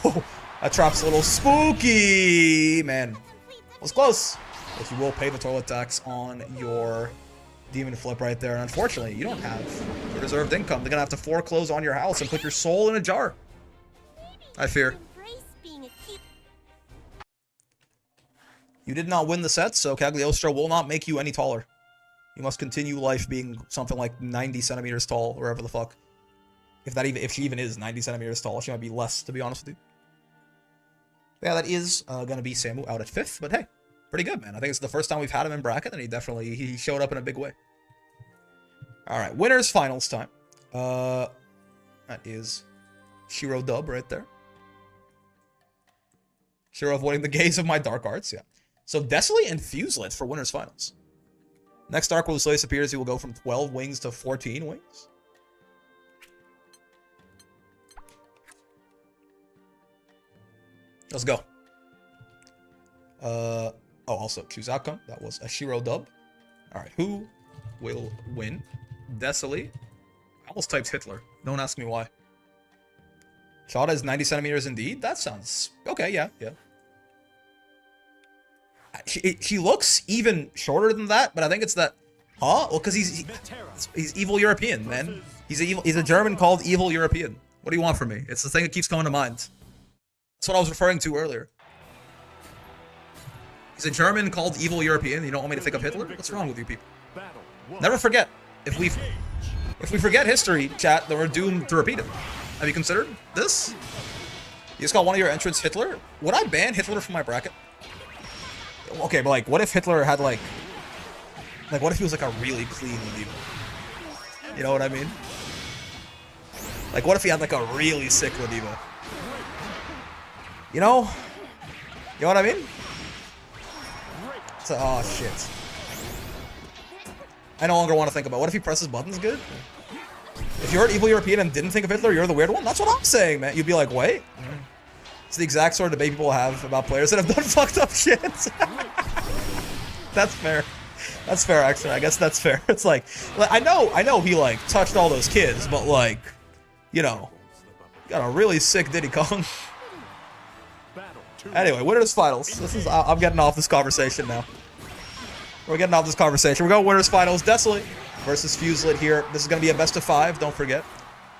[SPEAKER 1] Oh, that trap's a little spooky, man. Was close. But you will pay the toilet tax on your demon flip right there. And unfortunately, you don't have your reserved income. They're gonna have to foreclose on your house and put your soul in a jar. I fear. You did not win the set, so Cagliostro will not make you any taller. You must continue life being something like 90 centimeters tall, wherever the fuck. If she even is 90 centimeters tall, she might be less, to be honest with you. Yeah, that is gonna be Samu out at 5th, but hey, pretty good, man. I think it's the first time we've had him in bracket, and he showed up in a big way. All right, winners finals time. That is Shiro dub right there. Shiro avoiding the gaze of my dark arts, yeah. So Desolate and Fuselit for winners finals. Next arc will Slace appears, he will go from 12 wings to 14 wings. Let's go. Oh, also choose outcome. That was a Shiro dub. All right, who will win? Desolate. I almost typed Hitler. Don't ask me why. Chada is 90 centimeters indeed. That sounds okay. Yeah, yeah. She looks even shorter than that, but I think it's that. Huh? Well, because he's evil European, man. He's a German called evil European. What do you want from me? It's the thing that keeps coming to mind. That's what I was referring to earlier. He's a German called evil European. You don't want me to think of Hitler? What's wrong with you people? Never forget. If we forget history, chat, then we're doomed to repeat it. Have you considered this? You just got one of your entrants Hitler? Would I ban Hitler from my bracket? Okay, but like, what if Hitler had like what if he was like a really clean Medieval? You know what I mean? Like, what if he had like a really sick Medieval? You know? You know what I mean? So, oh shit. I no longer want to think about. What if he presses buttons good? If you're an evil European and didn't think of Hitler, you're the weird one? That's what I'm saying, man. You'd be like, wait. It's the exact sort of debate people have about players that have done fucked up shit. That's fair. That's fair, actually. I guess that's fair. It's like I know he like touched all those kids, but like, you know, got a really sick Diddy Kong. Anyway, winners finals. This is I'm getting off this conversation now. We're getting off this conversation. We're going winners finals. Desolate versus Fuselit here. This is gonna be a best of 5. Don't forget.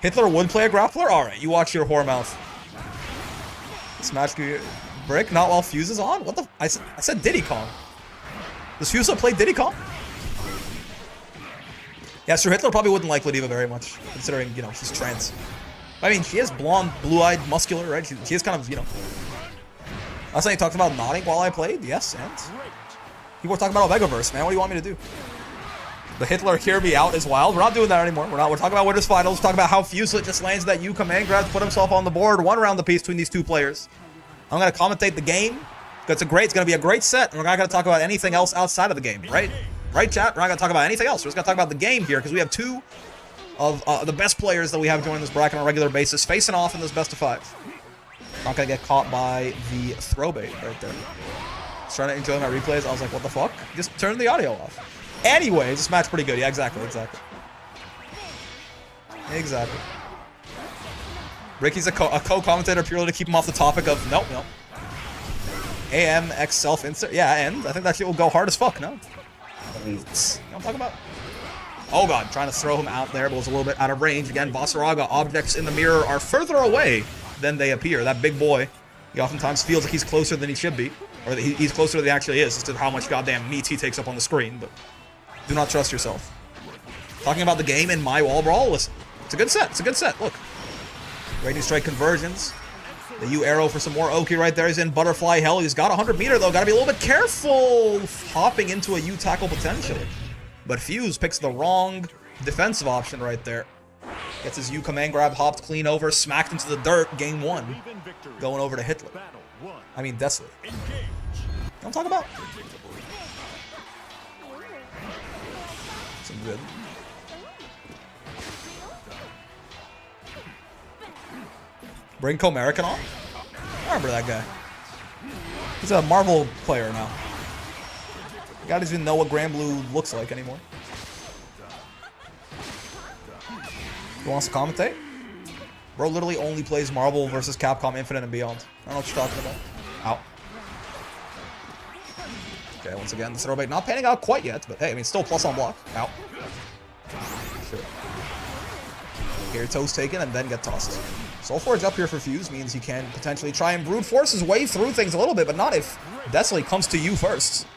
[SPEAKER 1] Hitler would play a grappler. All right, you watch your whore mouth. Smash brick, not while Fuse is on? What the? I said Diddy Kong. Does Fuse play Diddy Kong? Yeah, Sir Hitler probably wouldn't like Ladiva very much, considering, you know, she's trans. I mean, she is blonde, blue-eyed, muscular, right? She is kind of, you know. I was saying he talked about nodding while I played. Yes, and people were talking about Omegaverse, man. What do you want me to do? The Hitler hear me out is wild. We're not doing that anymore. We're talking about winners finals. We're talking about how Fuselet just lands that U command grab to put himself on the board. 1 round apiece between these 2 players. I'm gonna commentate the game. It's gonna be a great set, and we're not gonna talk about anything else outside of the game, right? Right, chat? We're not gonna talk about anything else. We're just gonna talk about the game here because we have 2 of the best players that we have joining this bracket on a regular basis facing off in this best of 5. Not gonna get caught by the throw bait right there. I was trying to enjoy my replays. I was like, what the fuck? Just turn the audio off. Anyways, this match pretty good. Yeah, exactly. Ricky's a co-commentator purely to keep him off the topic of nope. AM X self insert. Yeah, and I think that shit will go hard as fuck. No. You know what I'm talking about? Oh god, trying to throw him out there, but was a little bit out of range. Again, Basaraga, objects in the mirror are further away than they appear. That big boy, he oftentimes feels like he's closer than he should be, or that he's closer than he actually is, as to how much goddamn meat he takes up on the screen. But do not trust yourself. Talking about the game in my Wall Brawl, listen, it's a good set. Look, Raging Strike conversions. The U arrow for some more Oki right there. He's in butterfly hell. He's got 100 meter though. Got to be a little bit careful hopping into a U tackle potentially. But Fuse picks the wrong defensive option right there. Gets his U command grab, hopped clean over, smacked into the dirt. Game 1. Going over to Hitler. I mean, Desley. You know what I'm talking about? Some good. Bring Comerican on? I remember that guy. He's a Marvel player now. The guy doesn't even know what Grand Blue looks like anymore. Who wants to commentate? Bro literally only plays Marvel versus Capcom Infinite and Beyond. I don't know what you're talking about. Ow. Okay, once again, the throw bait not panning out quite yet, but hey, I mean, still plus on block. Ow. Sure. Get your toes taken and then get tossed. Soul Forge up here for Fuse means he can potentially try and brute force his way through things a little bit, but not if Desley comes to you first.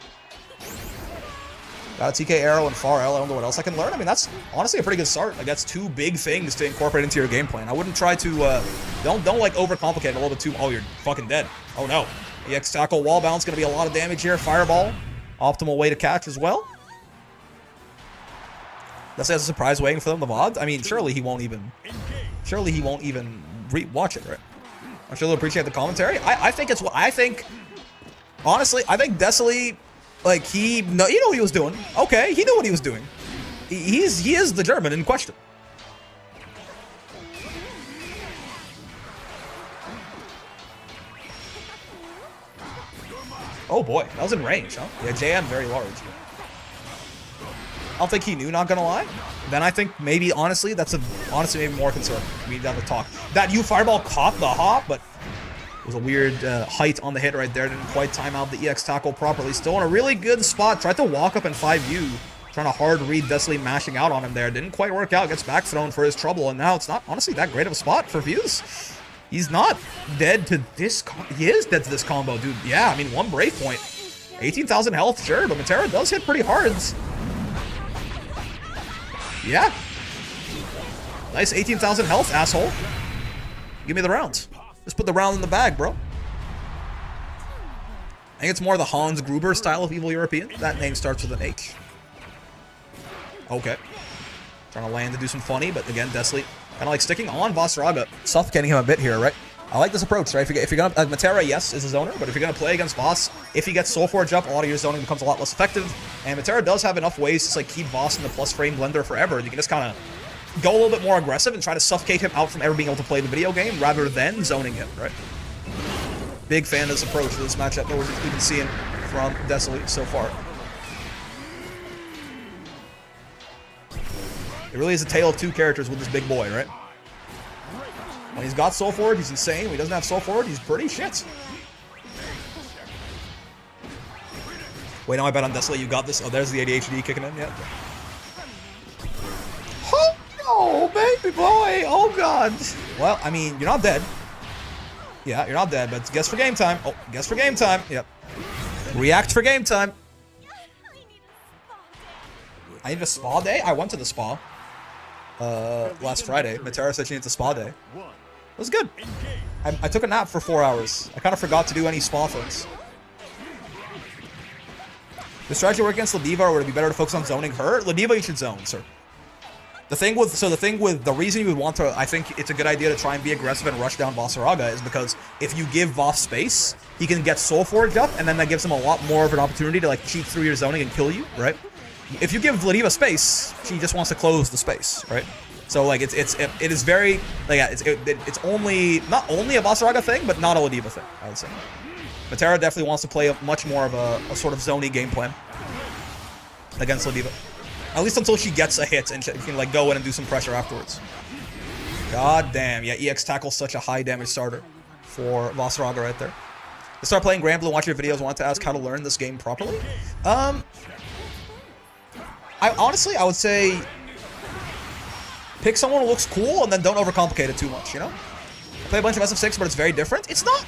[SPEAKER 1] Got a TK arrow and far L. I don't know what else I can learn. I mean, that's honestly a pretty good start. Like, that's 2 big things to incorporate into your game plan. I wouldn't try to, don't like overcomplicate it a little bit too. Oh, you're fucking dead. Oh no. EX tackle wall bounce, gonna be a lot of damage here. Fireball, optimal way to catch as well. Desley has a surprise waiting for them, the VOD. I mean, surely he won't even watch it, right? I'm sure they'll appreciate the commentary. I think honestly, I think Desley, like, you know what he was doing. Okay, he knew what he was doing. He is the German in question. Oh boy, that was in range, huh? Yeah, JM very large. I don't think he knew, not gonna lie. Then I think maybe, honestly, maybe more concern. We need to have a talk. That U fireball caught the hop, but it was a weird height on the hit right there. Didn't quite time out the EX tackle properly. Still in a really good spot. Tried to walk up in 5U. Trying to hard read Desley mashing out on him there. Didn't quite work out. Gets back thrown for his trouble. And now it's not, honestly, that great of a spot for Fuse. He's not dead to this. He is dead to this combo, dude. Yeah, I mean, 1 break point. 18,000 health, sure, but Matera does hit pretty hard. Yeah. Nice 18,000 health, asshole. Give me the round. Just put the round in the bag, bro. I think it's more the Hans Gruber style of evil European. That name starts with an H. Okay. Trying to land to do some funny, but again, Desley kind of like sticking on Vasraga, suffocating him a bit here, right? I like this approach, right? If you're gonna, Matera, yes, is a zoner, but if you're gonna play against Voss, if he gets Soul Forge up, a lot of your zoning becomes a lot less effective. And Matera does have enough ways to like keep Voss in the plus frame blender forever. You can just kind of go a little bit more aggressive and try to suffocate him out from ever being able to play the video game rather than zoning him, right? Big fan of this approach to this matchup that we've been seeing from Desley so far. It really is a tale of 2 characters with this big boy, right? When he's got Soul Forward, he's insane. When he doesn't have Soul Forward, he's pretty shit. Wait, now I bet on Desley. You got this. Oh, there's the ADHD kicking in. Yeah. Oh, no, baby boy. Oh, God. Well, I mean, you're not dead. Yeah, you're not dead, but guess for game time. Oh, guess for game time. Yep. React for game time. I need a spa day? I went to the spa last Friday. Matera said she needs a spa day. was good. I took a nap for 4 hours. I kind of forgot to do any spa things. The strategy work against Ladiva, or would it be better to focus on zoning her? Ladiva, you should zone, sir. The reason you would want to, I think it's a good idea to try and be aggressive and rush down Vasaraga is because if you give Voss space, he can get Soul Forged up, and then that gives him a lot more of an opportunity to like cheat through your zoning and kill you, right? If you give Ladiva space, she just wants to close the space, right? So like it is very like yeah, it's only not only a Vasaraga thing, but not a Ladiva thing, I would say. Matera definitely wants to play much more of a sort of zony game plan against Ladiva. At least until she gets a hit and she can like go in and do some pressure afterwards. God damn, yeah, EX Tackle's such a high damage starter for Vasaraga right there. To start playing Grand Blue and watch your videos, I want to ask how to learn this game properly. I would say pick someone who looks cool and then don't overcomplicate it too much, you know? I play a bunch of SF6, but it's very different. It's not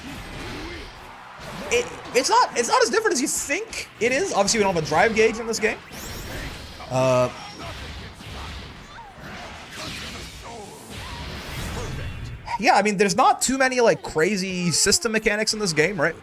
[SPEAKER 1] as different as you think it is. Obviously, we don't have a drive gauge in this game. Yeah, I mean, there's not too many like crazy system mechanics in this game, right?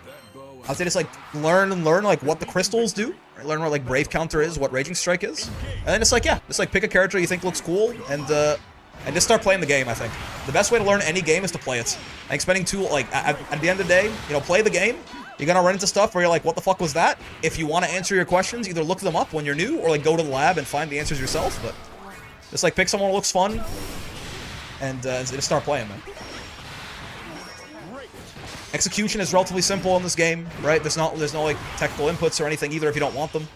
[SPEAKER 1] I'd say just like learn like what the crystals do, right? Learn what like Brave Counter is, what Raging Strike is, and then it's like yeah, just like pick a character you think looks cool and just start playing the game. I think the best way to learn any game is to play it. I think spending at the end of the day, you know, play the game. You're gonna run into stuff where you're like, what the fuck was that? If you want to answer your questions, either look them up when you're new or like go to the lab and find the answers yourself. But just like pick someone who looks fun and just start playing, man. Execution is relatively simple in this game, right? There's no like technical inputs or anything either if you don't want them.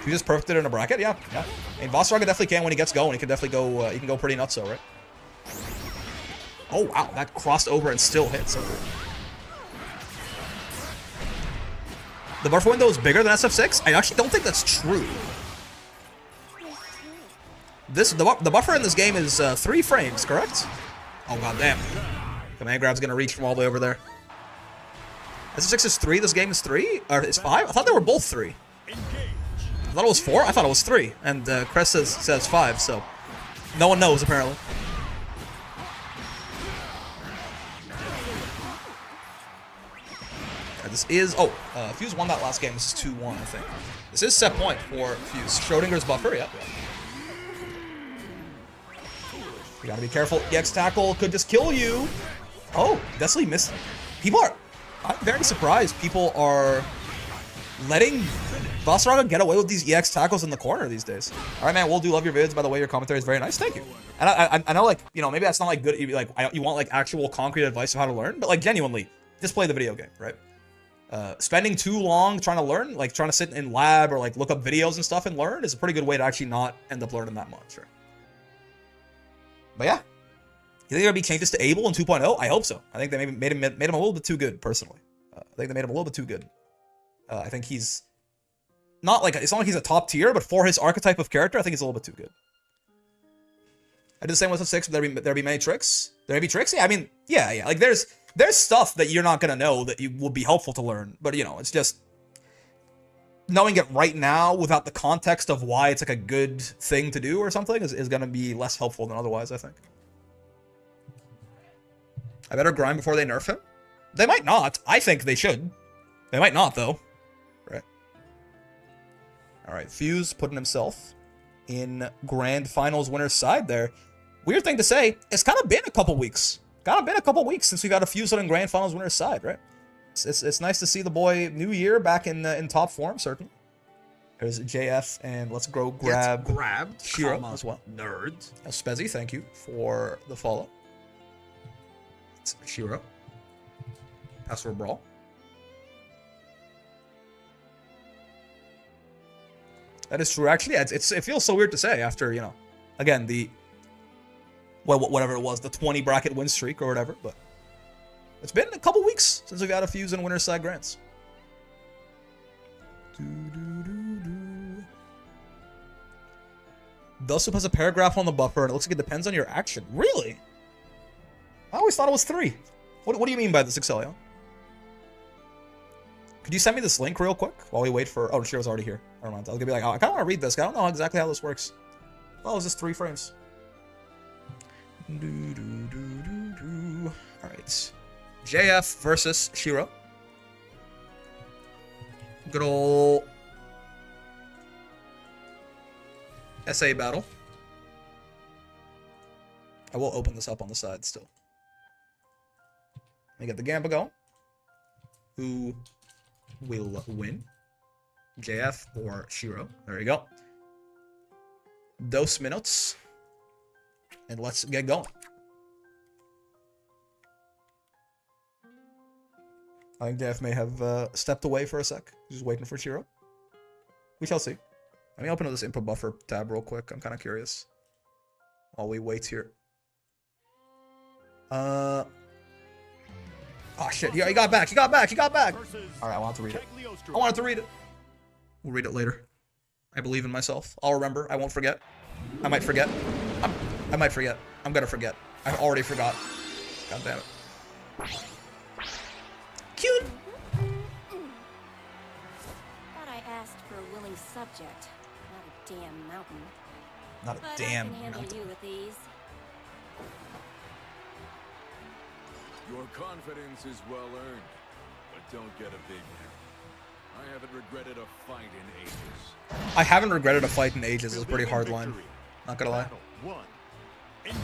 [SPEAKER 1] If you just perfected it in a bracket, yeah. I mean, Vasaraga definitely can when he gets going. He can definitely go. He can go pretty nutso, right? Oh wow, that crossed over and still hit. So the buffer window is bigger than SF6. I actually don't think that's true. The buffer in this game is 3 frames, correct? Oh god damn. Command grab's gonna reach from all the way over there. SF6 is 3, this game is 3? Or it's 5? I thought they were both 3. I thought it was 4? I thought it was 3. And Crest says 5, so no one knows apparently. This is Fuse won that last game. This is 2-1, I think. This is set point for Fuse. Schrodinger's buffer, yep. You gotta be careful. EX Tackle could just kill you. Oh, Desley missed. I'm very surprised people are letting Vasaraga get away with these EX Tackles in the corner these days. Alright, man, we'll do love your vids. By the way, your commentary is very nice. Thank you. And I know, like, you know, maybe that's not, like, good. Like, you want, like, actual concrete advice of how to learn. But, like, genuinely, just play the video game, right? Spending too long trying to learn, like, trying to sit in lab or, like, look up videos and stuff and learn is a pretty good way to actually not end up learning that much, right? But yeah, you think there'll be changes to Abel in 2.0? I hope so. I think they maybe made him a little bit too good, personally. I think they made him a little bit too good. I think he's not like it's not like he's a top tier, but for his archetype of character, I think he's a little bit too good. I did the same with the 6, but there'll be many tricks. There may be tricks. Yeah, I mean, yeah. Like there's stuff that you're not gonna know that you would be helpful to learn, but you know, it's just knowing it right now without the context of why it's like a good thing to do or something is going to be less helpful than otherwise, I think. I better grind before they nerf him? They might not. I think they should. They might not, though. Right. Alright, Fuse putting himself in Grand Finals winner's side there. Weird thing to say, it's kind of been a couple weeks. Since we got a Fuse in Grand Finals winner's side, right? It's nice to see the boy New Year back in top form, certainly. There's JF, and let's go grab Shiro as well.
[SPEAKER 2] Nerd.
[SPEAKER 1] Spezzy, thank you for the follow. It's Shiro. Password Brawl. That is true. Actually, yeah, it feels so weird to say after, you know, again, whatever it was, the 20 bracket win streak or whatever, but it's been a couple weeks since we got a Fuse and winner's side grants. Dussup has a paragraph on the buffer, and it looks like it depends on your action. Really? I always thought it was 3. What do you mean by this, Excelio? Could you send me this link real quick while we wait for... Oh, Shiro's already here. Never mind. I was gonna be like, oh, I kind of want to read this. I don't know exactly how this works. Oh, it's just 3 frames. Alright. JF versus Shiro. Good ol' SA battle. I will open this up on the side still. Let me get the Gamba going. Who will win? JF or Shiro? There you go. Dos minutes. And let's get going. I think JF may have stepped away for a sec. Just waiting for Shiro. We shall see. Let me open up this input buffer tab real quick. I'm kind of curious. While we wait here. Oh shit, he got back, he got back. Alright, I wanted to read it. I wanted to read it. We'll read it later. I believe in myself. I'll remember. I won't forget. I might forget. I might forget. I'm gonna forget. I already forgot. God damn it. Cute.
[SPEAKER 5] Thought I asked for a willing subject, not a damn mountain.
[SPEAKER 1] Not a
[SPEAKER 5] But
[SPEAKER 1] damn
[SPEAKER 5] I can handle
[SPEAKER 1] mountain.
[SPEAKER 5] you with these.
[SPEAKER 4] Your confidence is well earned, but don't get a big one. I haven't regretted a fight in ages.
[SPEAKER 1] I haven't regretted a fight in ages. It's a pretty hard line. Not gonna lie.
[SPEAKER 3] Battle 1. Engage.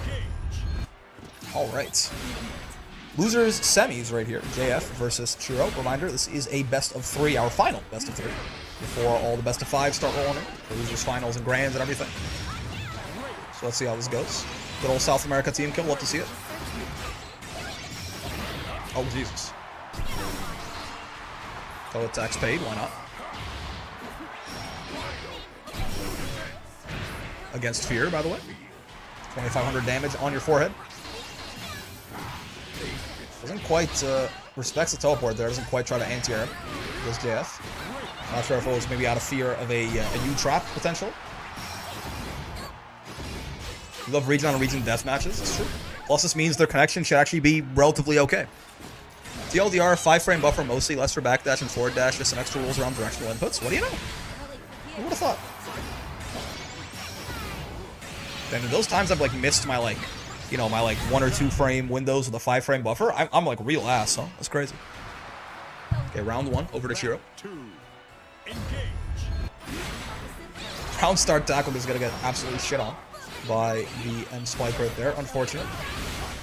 [SPEAKER 1] Alright. Losers semis right here. JF versus Shiro. Reminder, this is a best of 3, our final best of 3. Before all the best of 5 start rolling in. The losers finals and grands and everything. So let's see how this goes. Good old South America team kill. Love to see it. Oh, Jesus. Toe attacks paid. Why not? Against Fear, by the way. 2,500 damage on your forehead. Doesn't quite, respects the teleport there. Doesn't quite try to anti-air. Goes JF. Not sure if it was maybe out of fear of a U-trap potential. You love region on region death matches. It's true. Plus, this means their connection should actually be relatively okay. TLDR, 5-frame buffer mostly, less for backdash and forward dash, just some extra rules around directional inputs. What do you know? Who would have thought? Then in those times I've like missed my like, you know, my like 1 or 2 frame windows with a 5-frame buffer. I'm like real ass, huh? That's crazy. Okay, round 1 over to Shiro.
[SPEAKER 3] 2. Engage.
[SPEAKER 1] Round start tackle is gonna get absolutely shit on by the M spike right there. Unfortunate.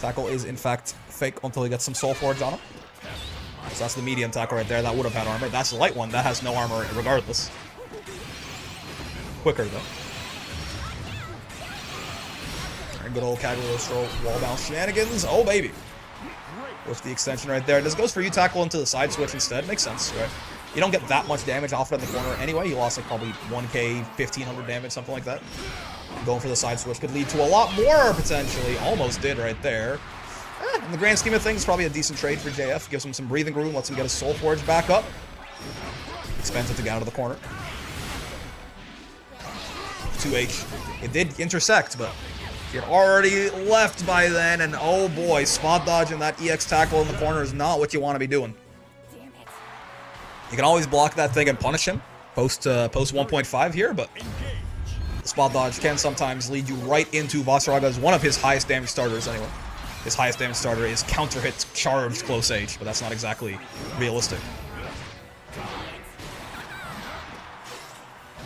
[SPEAKER 1] Tackle is in fact fake until he gets some soul forge on him. So that's the medium tackle right there. That would have had armor. That's the light one. That has no armor regardless. Quicker though. And good old Cagliostro wall bounce shenanigans. Oh baby. With the extension right there. This goes for you tackle into the side switch instead. Makes sense, right? You don't get that much damage off it in the corner anyway. You lost like probably 1k, 1500 damage, something like that. Going for the side switch could lead to a lot more potentially. Almost did right there. In the grand scheme of things, probably a decent trade for JF. Gives him some breathing room, lets him get his soul forge back up. Expensive to get out of the corner. 2H. It did intersect, but he had already left by then, and oh boy, spot dodge and that EX tackle in the corner is not what you want to be doing.
[SPEAKER 5] Damn it.
[SPEAKER 1] You can always block that thing and punish him post 1.5 here, but the spot dodge can sometimes lead you right into Vasaraga's one of his highest damage starters anyway. His highest damage starter is counter hit charged close age, but that's not exactly realistic.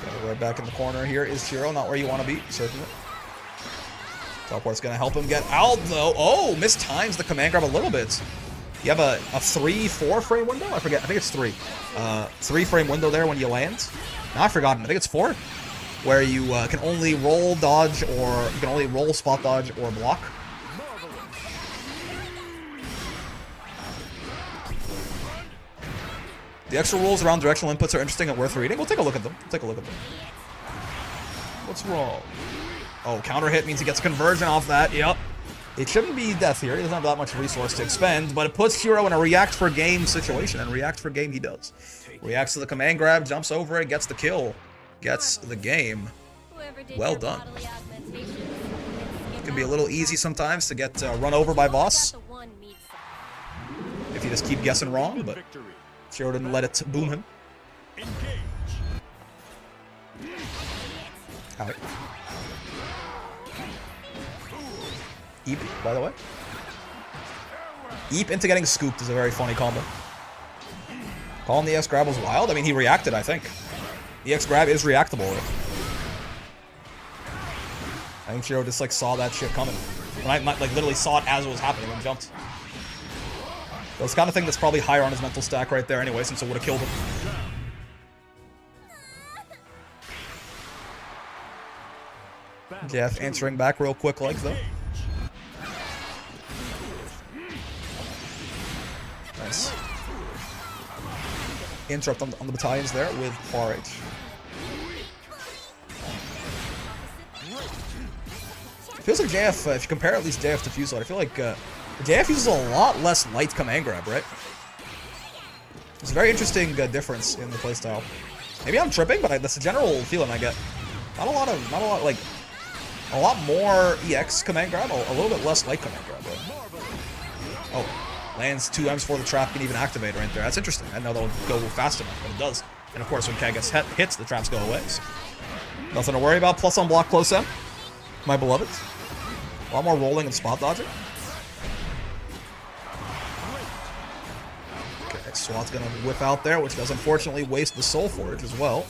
[SPEAKER 1] Okay, right back in the corner here is Shiro, not where you want to be, certainly. Teleport's gonna help him get out though. Oh, mistimes the command grab a little bit. You have a 3-4 frame window? I forget, I think it's 3. 3-frame window there when you land. No, I've forgotten, I think it's 4. Where you can only roll dodge or, you can only roll spot dodge or block. The extra rules around directional inputs are interesting and worth reading. We'll take a look at them. What's wrong? Oh, counter hit means he gets a conversion off that. Yep. It shouldn't be death here. He doesn't have that much resource to expend, but it puts Shiro in a react for game situation, and react for game he does. Reacts to the command grab, jumps over it, gets the kill, gets the game. Well done. It can be a little easy sometimes to get run over by Voss if you just keep guessing wrong, but Shiro didn't let it boom him. Out. Eep, by the way. Eep into getting scooped is a very funny combo. Calling the EX grab was wild. I mean, he reacted, I think. The EX grab is reactable. Right? I think Shiro just like saw that shit coming. And I like literally saw it as it was happening and jumped. That's the kind of thing that's probably higher on his mental stack right there anyway, since it would have killed him. Jeff answering back real quick like though. Nice. Interrupt on the battalions there with RH. Feels like JF, if you compare at least JF to Fuselight, I feel like JF uses a lot less light command grab, right? It's a very interesting difference in the playstyle. Maybe I'm tripping, but that's the general feeling I get. Not a lot, like, a lot more EX command grab, a little bit less light command grab, right? Oh, lands 2 M's before the trap can even activate right there. That's interesting. I didn't know that would go fast enough, but it does. And of course, when Kag gets hits, the traps go away. So nothing to worry about. Plus on block close M, my beloveds. A lot more rolling and spot dodging. Okay, SWAT's gonna whip out there, which does unfortunately waste the Soul Forge as well.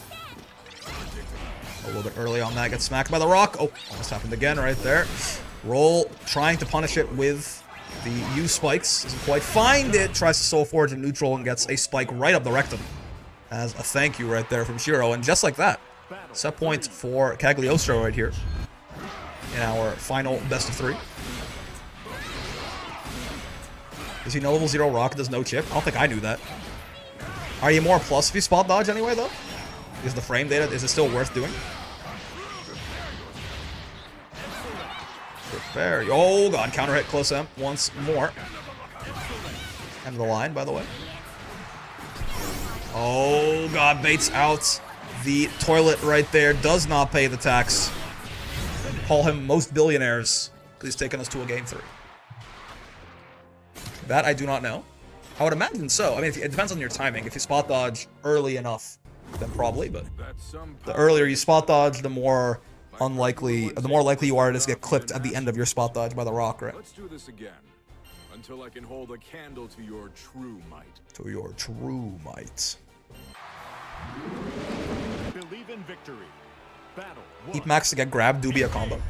[SPEAKER 1] A little bit early on that, gets smacked by the rock. Oh, almost happened again right there. Roll, trying to punish it with the U spikes. Doesn't quite find it. Tries to Soul Forge in neutral and gets a spike right up the rectum. As a thank you right there from Shiro. And just like that, set point for Cagliostro right here. In our final best of 3. Does he know level 0 rock does no chip? I don't think I knew that. Are you more plus if you spot dodge anyway, though? Is the frame data, is it still worth doing? Prepare. Oh god, counter hit close M once more. End of the line, by the way. Oh god, baits out the toilet right there. Does not pay the tax. Call him most billionaires because he's taken us to a game 3. That I do not know. I would imagine so. I mean, it depends on your timing. If you spot dodge early enough, then probably. But the earlier you spot dodge, the more likely you are to just get clipped at the end of your spot dodge by the rock, right?
[SPEAKER 4] Let's do this again until I can hold a candle to your true might.
[SPEAKER 1] To your true might.
[SPEAKER 3] Believe in victory. Battle.
[SPEAKER 1] Eat max to get grabbed, do be a combo.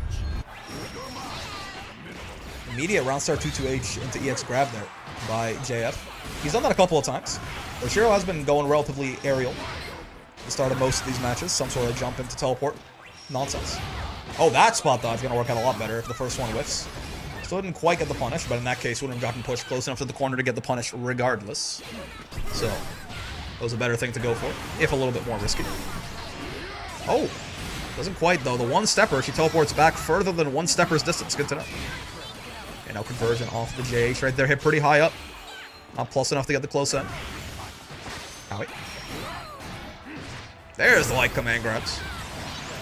[SPEAKER 1] Immediate round start 2-2H into EX grab there by JF. He's done that a couple of times. Oshiro has been going relatively aerial at the start of most of these matches. Some sort of jump into teleport. Nonsense. Oh, that spot dodge is going to work out a lot better if the first one whiffs. Still didn't quite get the punish, but in that case wouldn't have gotten pushed close enough to the corner to get the punish regardless. So, that was a better thing to go for, if a little bit more risky. Oh! Doesn't quite, though. The one-stepper, she teleports back further than one-stepper's distance. Good to know. And now conversion off the JH right there. Hit pretty high up. Not plus enough to get the close end. Owie. There's the light command grabs.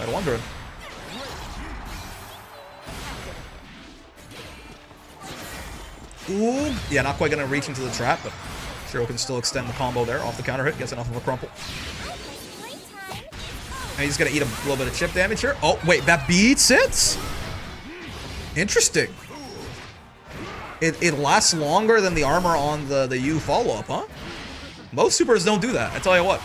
[SPEAKER 1] I'd wondered. Ooh. Yeah, not quite going to reach into the trap, but Shiro can still extend the combo there. Off the counter hit. Gets enough of a crumple. And he's going to eat a little bit of chip damage here. Oh, wait, that beats it? Interesting. It lasts longer than the armor on the U follow-up, huh? Most supers don't do that, I tell you what.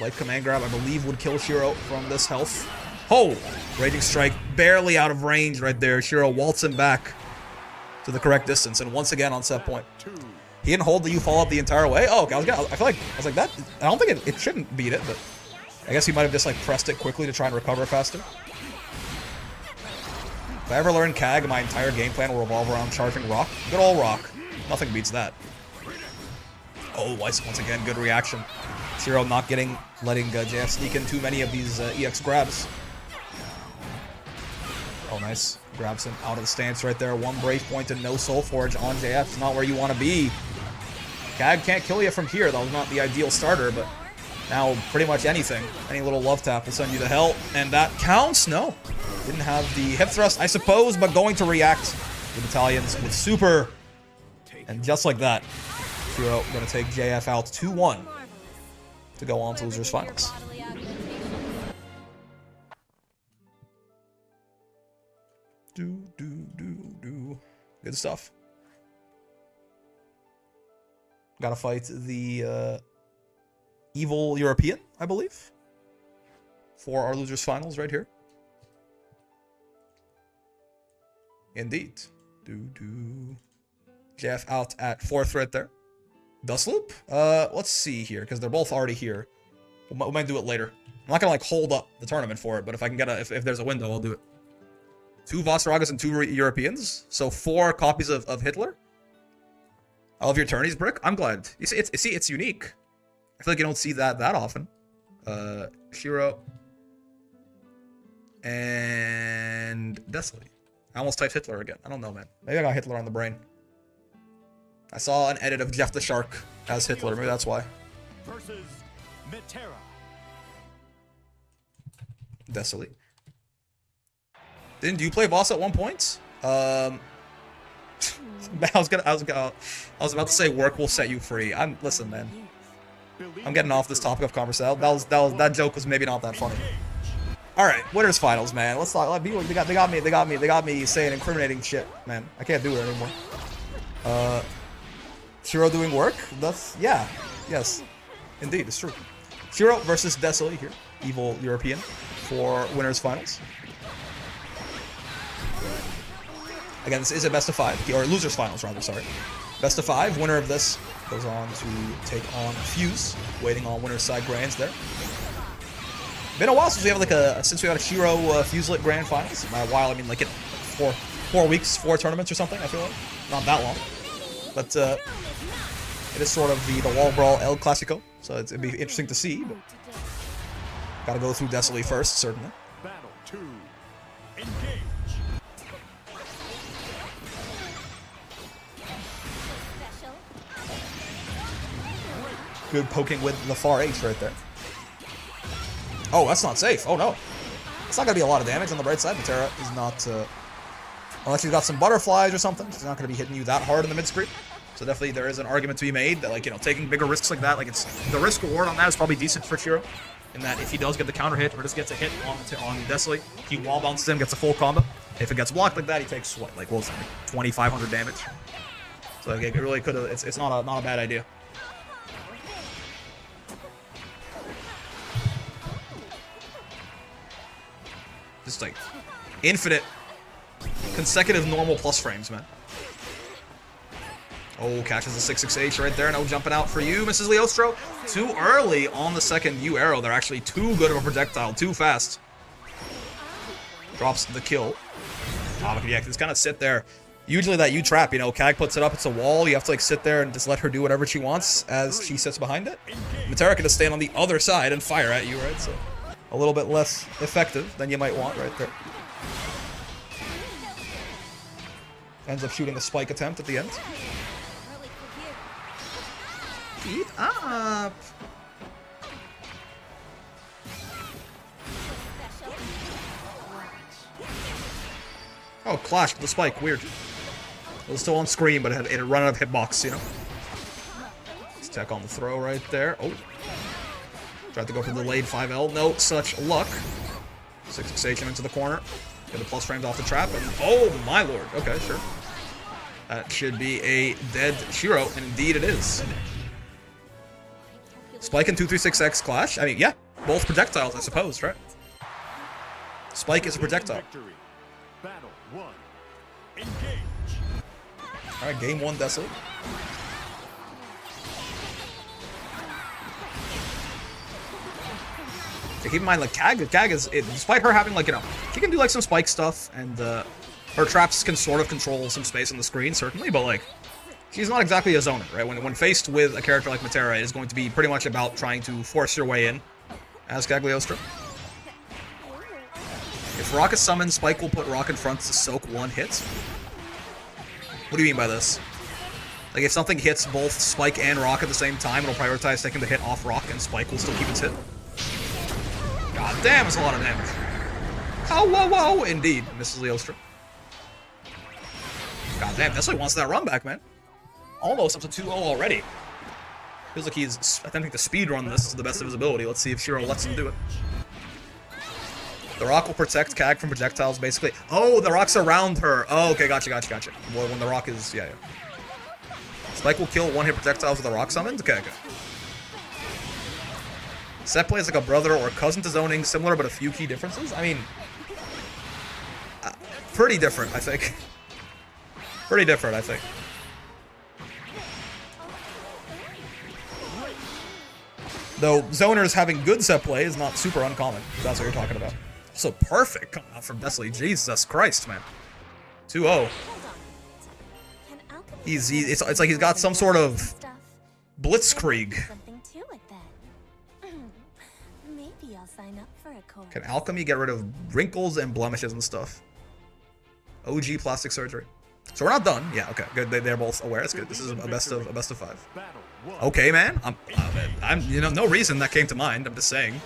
[SPEAKER 1] Light command grab, I believe, would kill Shiro from this health. Oh! Raging Strike, barely out of range right there. Shiro waltzing back to the correct distance, and once again on set point. He didn't hold the U follow-up the entire way? Oh, okay, I feel like, that, I don't think it shouldn't beat it, but I guess he might have just, like, pressed it quickly to try and recover faster. If I ever learn CAG, my entire game plan will revolve around charging rock. Good old rock. Nothing beats that. Oh, once again, good reaction. Shiro not letting JF sneak in too many of these EX grabs. Oh, nice. Grabs him out of the stance right there. One Brave Point and no Soul Forge on JF. It's not where you want to be. CAG can't kill you from here. That was not the ideal starter, but now pretty much anything. Any little love tap will send you to hell. And that counts? No. Didn't have the hip thrust, I suppose, but going to react the battalions with super. And just like that, Shiro going to take JF out 2-1 to go on to losers finals. Good stuff. Gotta fight the evil European, I believe, for our losers finals right here. Indeed. Jeff out at 4th right there. Dust Loop? Let's see here, because they're both already here. We might do it later. I'm not gonna like hold up the tournament for it, but if I can get if there's a window, I'll do it. 2 Vossragas and 2 Europeans, so 4 copies of Hitler. I love your tourneys, Brick. I'm glad. You see, it's unique. I feel like you don't see that often. Shiro and Desley. I almost typed Hitler again. I don't know, man. Maybe I got Hitler on the brain. I saw an edit of Jeff the Shark as Hitler. Maybe that's why.
[SPEAKER 3] Versus Metera.
[SPEAKER 1] Desley. Didn't you play Voss at one point? I was about to say work will set you free. Listen, man. I'm getting off this topic of conversation. That joke was maybe not that funny. All right, winners finals, man. Let's talk. They got me saying incriminating shit, man. I can't do it anymore. Shiro doing work? Yes, indeed, it's true. Shiro versus Desley here, evil European, for winners finals. Again, this is a best of 5, or losers finals rather. Sorry, best of 5. Winner of this goes on to take on Fuse, waiting on winner's side grands there. Been a while since we have since we had a Shiro Fuselit Grand Finals. By a while, I mean like 4 weeks, 4 tournaments or something. I feel like not that long, but it is sort of the Wall Brawl El Clasico, so it'd be interesting to see. But gotta go through Desley first, certainly.
[SPEAKER 3] Battle 2. Engage.
[SPEAKER 1] Good poking with the far H right there. Oh, that's not safe. Oh, no. It's not going to be a lot of damage on the bright side. Metera is not... unless you've got some butterflies or something, she's not going to be hitting you that hard in the mid-screen. So definitely there is an argument to be made that, like, you know, taking bigger risks like that, like, it's... The risk reward on that is probably decent for Shiro. In that if he does get the counter hit or just gets a hit on Desley, he wall bounces him, gets a full combo. If it gets blocked like that, he takes, what, like, what was it, like 2,500 damage. So it really could have... It's not a bad idea. Just like infinite consecutive normal plus frames, man. Oh, catches the 668 right there. No jumping out for you, Mrs. Leostro. Too early on the second U arrow. They're actually too good of a projectile. Too fast. Drops the kill. Yeah, just kind of sit there. Usually that U trap, you know, Kag puts it up. It's a wall. You have to like sit there and just let her do whatever she wants as she sits behind it. Metera can just stand on the other side and fire at you, right? So a little bit less effective than you might want right there. Ends up shooting a spike attempt at the end. Keep up. Oh, clash with the spike. Weird. It was still on screen, but it had run out of hitbox, you know? Let's check on the throw right there. Oh. Tried to go for the delayed 5L. No such luck. 668 into the corner. Get the plus frames off the trap. And oh, my lord. Okay, sure. That should be a dead Shiro, and indeed it is. Spike and 236X clash. I mean, yeah. Both projectiles, I suppose, right? Spike is a projectile.
[SPEAKER 3] Battle 1. Engage.
[SPEAKER 1] Alright, game 1 Desolate. So keep in mind, like, Kag is, despite her having, like, you know, she can do, like, some spike stuff, and, her traps can sort of control some space on the screen, certainly, but, like, she's not exactly a zoner, right? When faced with a character like Metera, it is going to be pretty much about trying to force your way in, as Cagliostro. If Rock is summoned, Spike will put Rock in front to soak one hit. What do you mean by this? Like, if something hits both Spike and Rock at the same time, it'll prioritize taking the hit off Rock, and Spike will still keep its hit. God damn, it's a lot of damage. Oh, whoa, whoa! Indeed, Mrs. Leostra. God damn, Desley wants that run back, man. Almost up to 2-0 already. Feels like he's attempting to speedrun this to the best of his ability. Let's see if Shiro lets him do it. The rock will protect Kag from projectiles, basically. Oh, the rock's around her. Oh, okay, gotcha. Well, when the rock is, yeah. Spike will kill one-hit projectiles with a rock summoned? Okay. Set play is like a brother or cousin to zoning, similar but a few key differences. I mean, pretty different, I think. Pretty different, I think. Though zoners having good set play is not super uncommon. If that's what you're talking about. So perfect coming out from Desley. Jesus Christ, man. 2-0. It's like he's got some sort of blitzkrieg.
[SPEAKER 5] Something to it then. Maybe I'll sign up for a course.
[SPEAKER 1] Can alchemy get rid of wrinkles and blemishes and stuff? OG plastic surgery. So we're not done. Yeah, okay, good. They're both aware. It's good. This is a best of 5. Okay, man. I'm you know, no reason that came to mind. I'm just saying.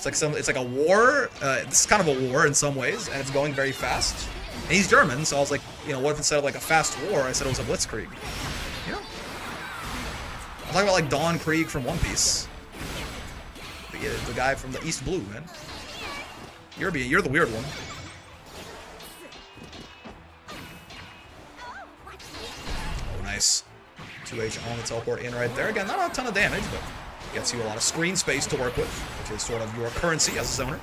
[SPEAKER 1] It's like a war. This is kind of a war in some ways, and it's going very fast. And he's German, so I was like, you know, what if instead of like a fast war, I said it was a blitzkrieg? You know? I'm talking about like Dawn Krieg from One Piece. The guy from the East Blue, man. You're the weird one. Oh, nice. 2H on the teleport in right there. Again, not a ton of damage, but gets you a lot of screen space to work with, which is sort of your currency as a zoner.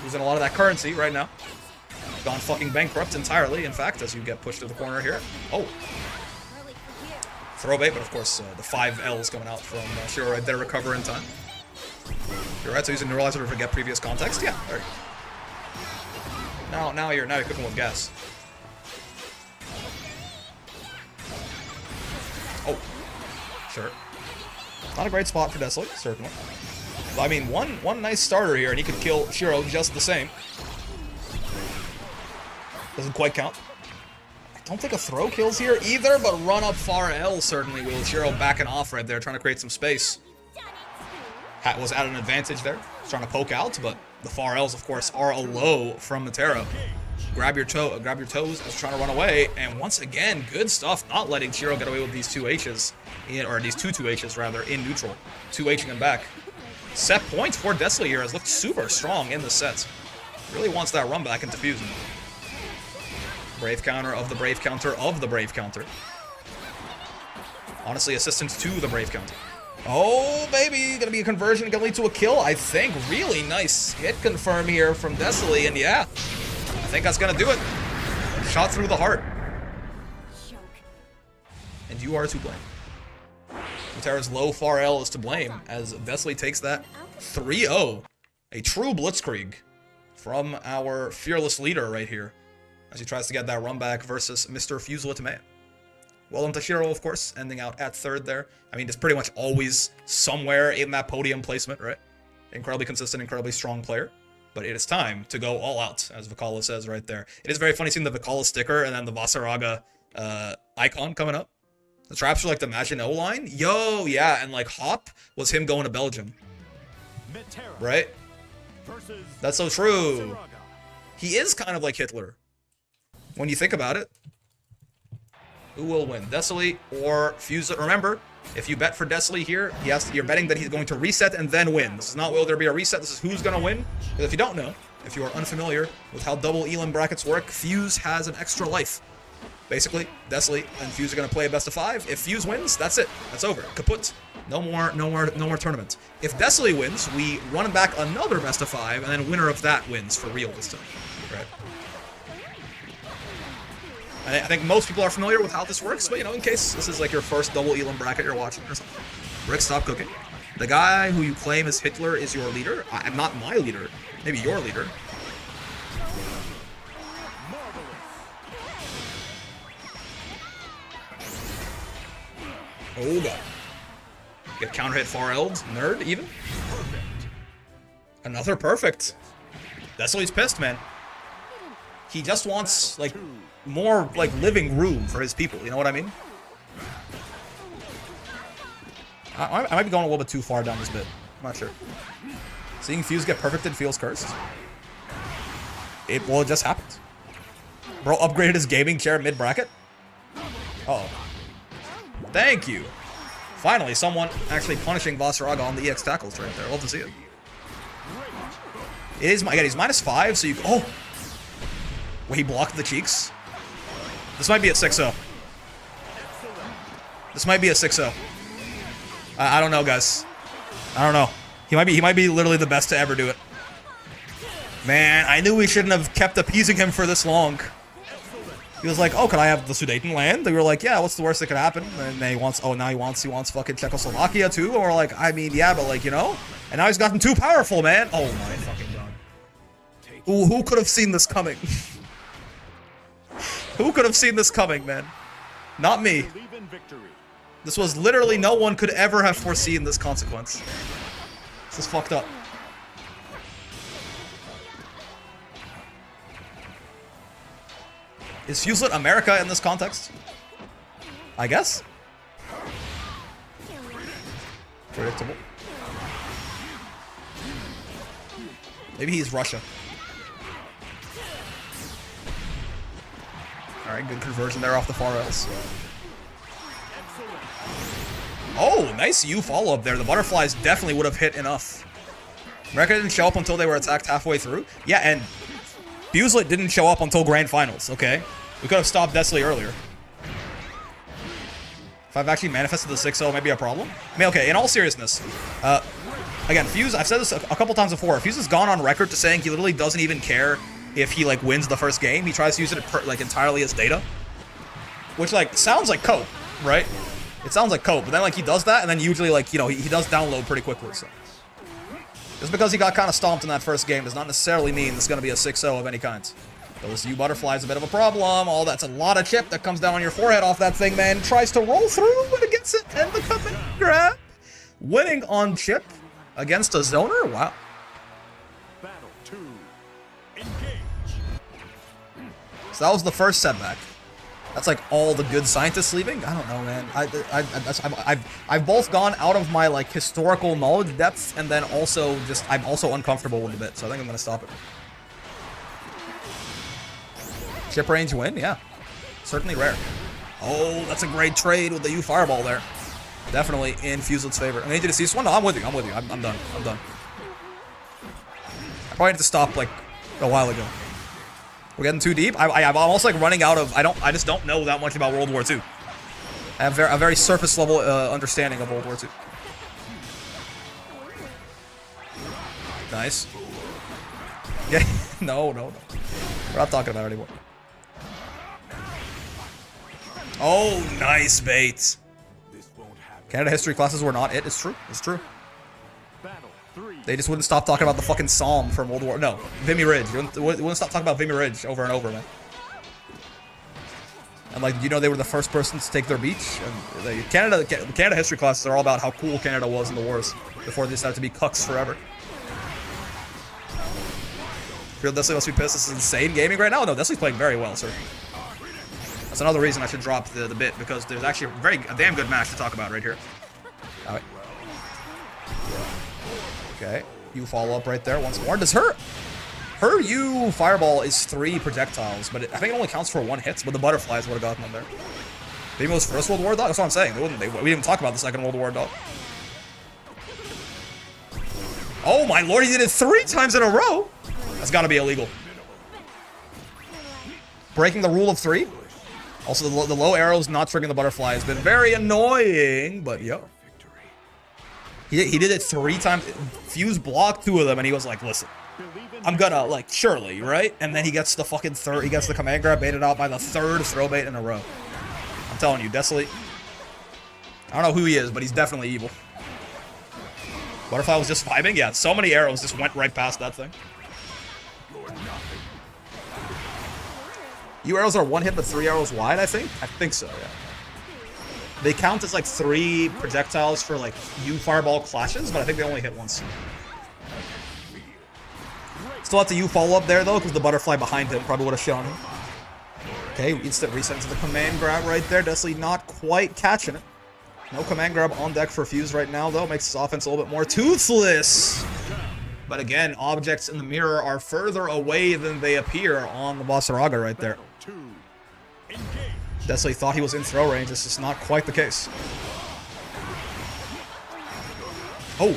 [SPEAKER 1] Losing a lot of that currency right now. Gone fucking bankrupt entirely, in fact, as you get pushed to the corner here. Oh. Throw bait, but of course, the 5 L's coming out from Shiro right there, recover in time. You're right, so using Neuralizer to forget previous context? Yeah, there you go. Now you're cooking with gas. Oh. Sure. Not a great spot for Desolate, certainly. But, I mean, one nice starter here, and he could kill Shiro just the same. Doesn't quite count. I don't think a throw kills here either, but run up far L certainly will. Shiro backing off right there, trying to create some space. Hat was at an advantage there. He's trying to poke out, but the far L's, of course, are a low from Matera. Grab your toes as you're trying to run away, and once again, good stuff. Not letting Shiro get away with these 2Hs, or these two 2Hs rather, in neutral. 2Hing him back. Set points for Desley here has looked super strong in the sets. Really wants that run back into fusion. Brave counter of the brave counter of the brave counter. Honestly, assistance to the brave counter. Oh, baby, gonna be a conversion, gonna lead to a kill, I think. Really nice hit confirm here from Desley, and yeah, I think that's gonna do it. Shot through the heart. And you are to blame. Matera's low far L is to blame as Desley takes that 3-0. A true blitzkrieg from our fearless leader right here as he tries to get that run back versus Mr. Fusel-Itame. Well done to Shiro, of course, ending out at 3rd there. I mean, it's pretty much always somewhere in that podium placement, right? Incredibly consistent, incredibly strong player. But it is time to go all out, as Vikala says right there. It is very funny seeing the Vikala sticker and then the Vasaraga icon coming up. The traps are like the Maginot line. Yo, yeah, and like Hop was him going to Belgium. Right? That's so true. He is kind of like Hitler. When you think about it. Who will win? Desley or Fuse? Remember, if you bet for Desley here, you're betting that he's going to reset and then win. This is not will there be a reset, this is who's going to win. Because if you don't know, if you are unfamiliar with how double Elam brackets work, Fuse has an extra life. Basically, Desley and Fuse are going to play a best of 5. If Fuse wins, that's it. That's over. Kaput. No more tournament. If Desley wins, we run back another best of 5, and then winner of that wins for real this time. Right? I think most people are familiar with how this works, but you know, in case this is like your first double Elam bracket you're watching or something. Rick, stop cooking. The guy who you claim is Hitler is your leader. I'm not my leader. Maybe your leader. Oh god. Get counter hit far Eld. Nerd, even. Another perfect. Desley's pissed, man. He just wants, like, more, like, living room for his people. You know what I mean? I might be going a little bit too far down this bit. I'm not sure. Seeing Fuse get perfected feels cursed. It just happened. Bro upgraded his gaming chair mid-bracket? Uh-oh. Thank you. Finally, someone actually punishing Vasaraga on the EX tackles right there. Love to see it. It is, again, he's -5, so you, oh! Wait, he blocked the cheeks? This might be a 6-0. This might be a 6-0. I don't know, guys. I don't know. He might be literally the best to ever do it. Man, I knew we shouldn't have kept appeasing him for this long. He was like, oh, can I have the Sudeten land? They were like, yeah, what's the worst that could happen? And then he wants, oh, now he wants fucking Czechoslovakia too? And we're like, I mean, yeah, but like, you know? And now he's gotten too powerful, man. Oh my fucking god. Who could have seen this coming? Who could have seen this coming, man? Not me.
[SPEAKER 3] Believe in victory.
[SPEAKER 1] This was literally no one could ever have foreseen this consequence. This is fucked up. Is Fuselet America in this context? I guess. Predictable. Maybe he's Russia. Alright, good conversion there off the far rails. Oh, nice U follow-up there. The butterflies definitely would have hit enough. America didn't show up until they were attacked halfway through. Yeah, and Fuselet didn't show up until Grand Finals, okay? We could have stopped Desley earlier. If I've actually manifested the 6-0, maybe a problem? I mean, okay, in all seriousness, again, Fuse, I've said this a couple times before, Fuse has gone on record to saying he literally doesn't even care if he, like, wins the first game. He tries to use it, like, entirely as data. Which, like, sounds like cope, right? It sounds like cope, but then, like, he does that, and then usually, like, you know, he does download pretty quickly, so. Just because he got kind of stomped in that first game does not necessarily mean it's going to be a 6-0 of any kind. So this U butterfly is a bit of a problem. Oh, that's a lot of chip that comes down on your forehead off that thing, man. Tries to roll through, but it gets it, and the command grab. Winning on chip against a zoner? Wow.
[SPEAKER 3] Battle 2. Engage.
[SPEAKER 1] So that was the first setback. That's like all the good scientists leaving? I don't know, man. I've both gone out of my, like, historical knowledge depth, and then also just, I'm also uncomfortable with the bit, so I think I'm going to stop it. Chip range win? Yeah. Certainly rare. Oh, that's a great trade with the U Fireball there. Definitely in Fuselet's favor. I need you to see this one? No, I'm with you. I'm with you. I'm done. I'm done. I probably had to stop, like, a while ago. We're getting too deep. I'm almost like running out of. I just don't know that much about World War II. I have a very surface level understanding of World War II. Nice. Yeah. No. We're not talking about it anymore. Oh, nice bait. Canada history classes were not it. It's true. It's true.
[SPEAKER 3] Battle 3.
[SPEAKER 1] They just wouldn't stop talking about the fucking Psalm from World War. No, Vimy Ridge. They wouldn't stop talking about Vimy Ridge over and over, man. And like, you know, they were the first persons to take their beach. And Canada history classes are all about how cool Canada was in the wars before they decided to be cucks forever. Feel Desley must be pissed. This is insane gaming right now. No, Desley's playing very well, sir. That's another reason I should drop the bit, because there's actually a damn good match to talk about right here. All right. Okay, U follow up right there once more. Does her U fireball is 3 projectiles, but I think it only counts for 1 hit. But the butterflies would have gotten them there. Maybe it was first World War dog. That's what I'm saying. We didn't even talk about the second World War dog. Oh my lord, he did it 3 times in a row. That's got to be illegal. Breaking the rule of 3. Also, the low arrows not triggering the butterfly has been very annoying, but yo. He did it 3 times. Fuse blocked 2 of them, and he was like, listen, I'm gonna, like, surely, right? And then he gets the fucking he gets the command grab baited out by the 3rd throw bait in a row. I'm telling you, Desley, I don't know who he is, but he's definitely evil. Butterfly was just vibing? Yeah, so many arrows just went right past that thing. U arrows are 1 hit, but 3 arrows wide, I think? I think so, yeah. They count as, like, 3 projectiles for, like, U fireball clashes, but I think they only hit once. Still have to U follow up there, though, because the butterfly behind him probably would have shown him. Okay, instant reset to the command grab right there. Desley not quite catching it. No command grab on deck for Fuse right now, though. Makes his offense a little bit more toothless. But again, objects in the mirror are further away than they appear on the Basaraga right there. Desley thought he was in throw range. This is not quite the case. Oh,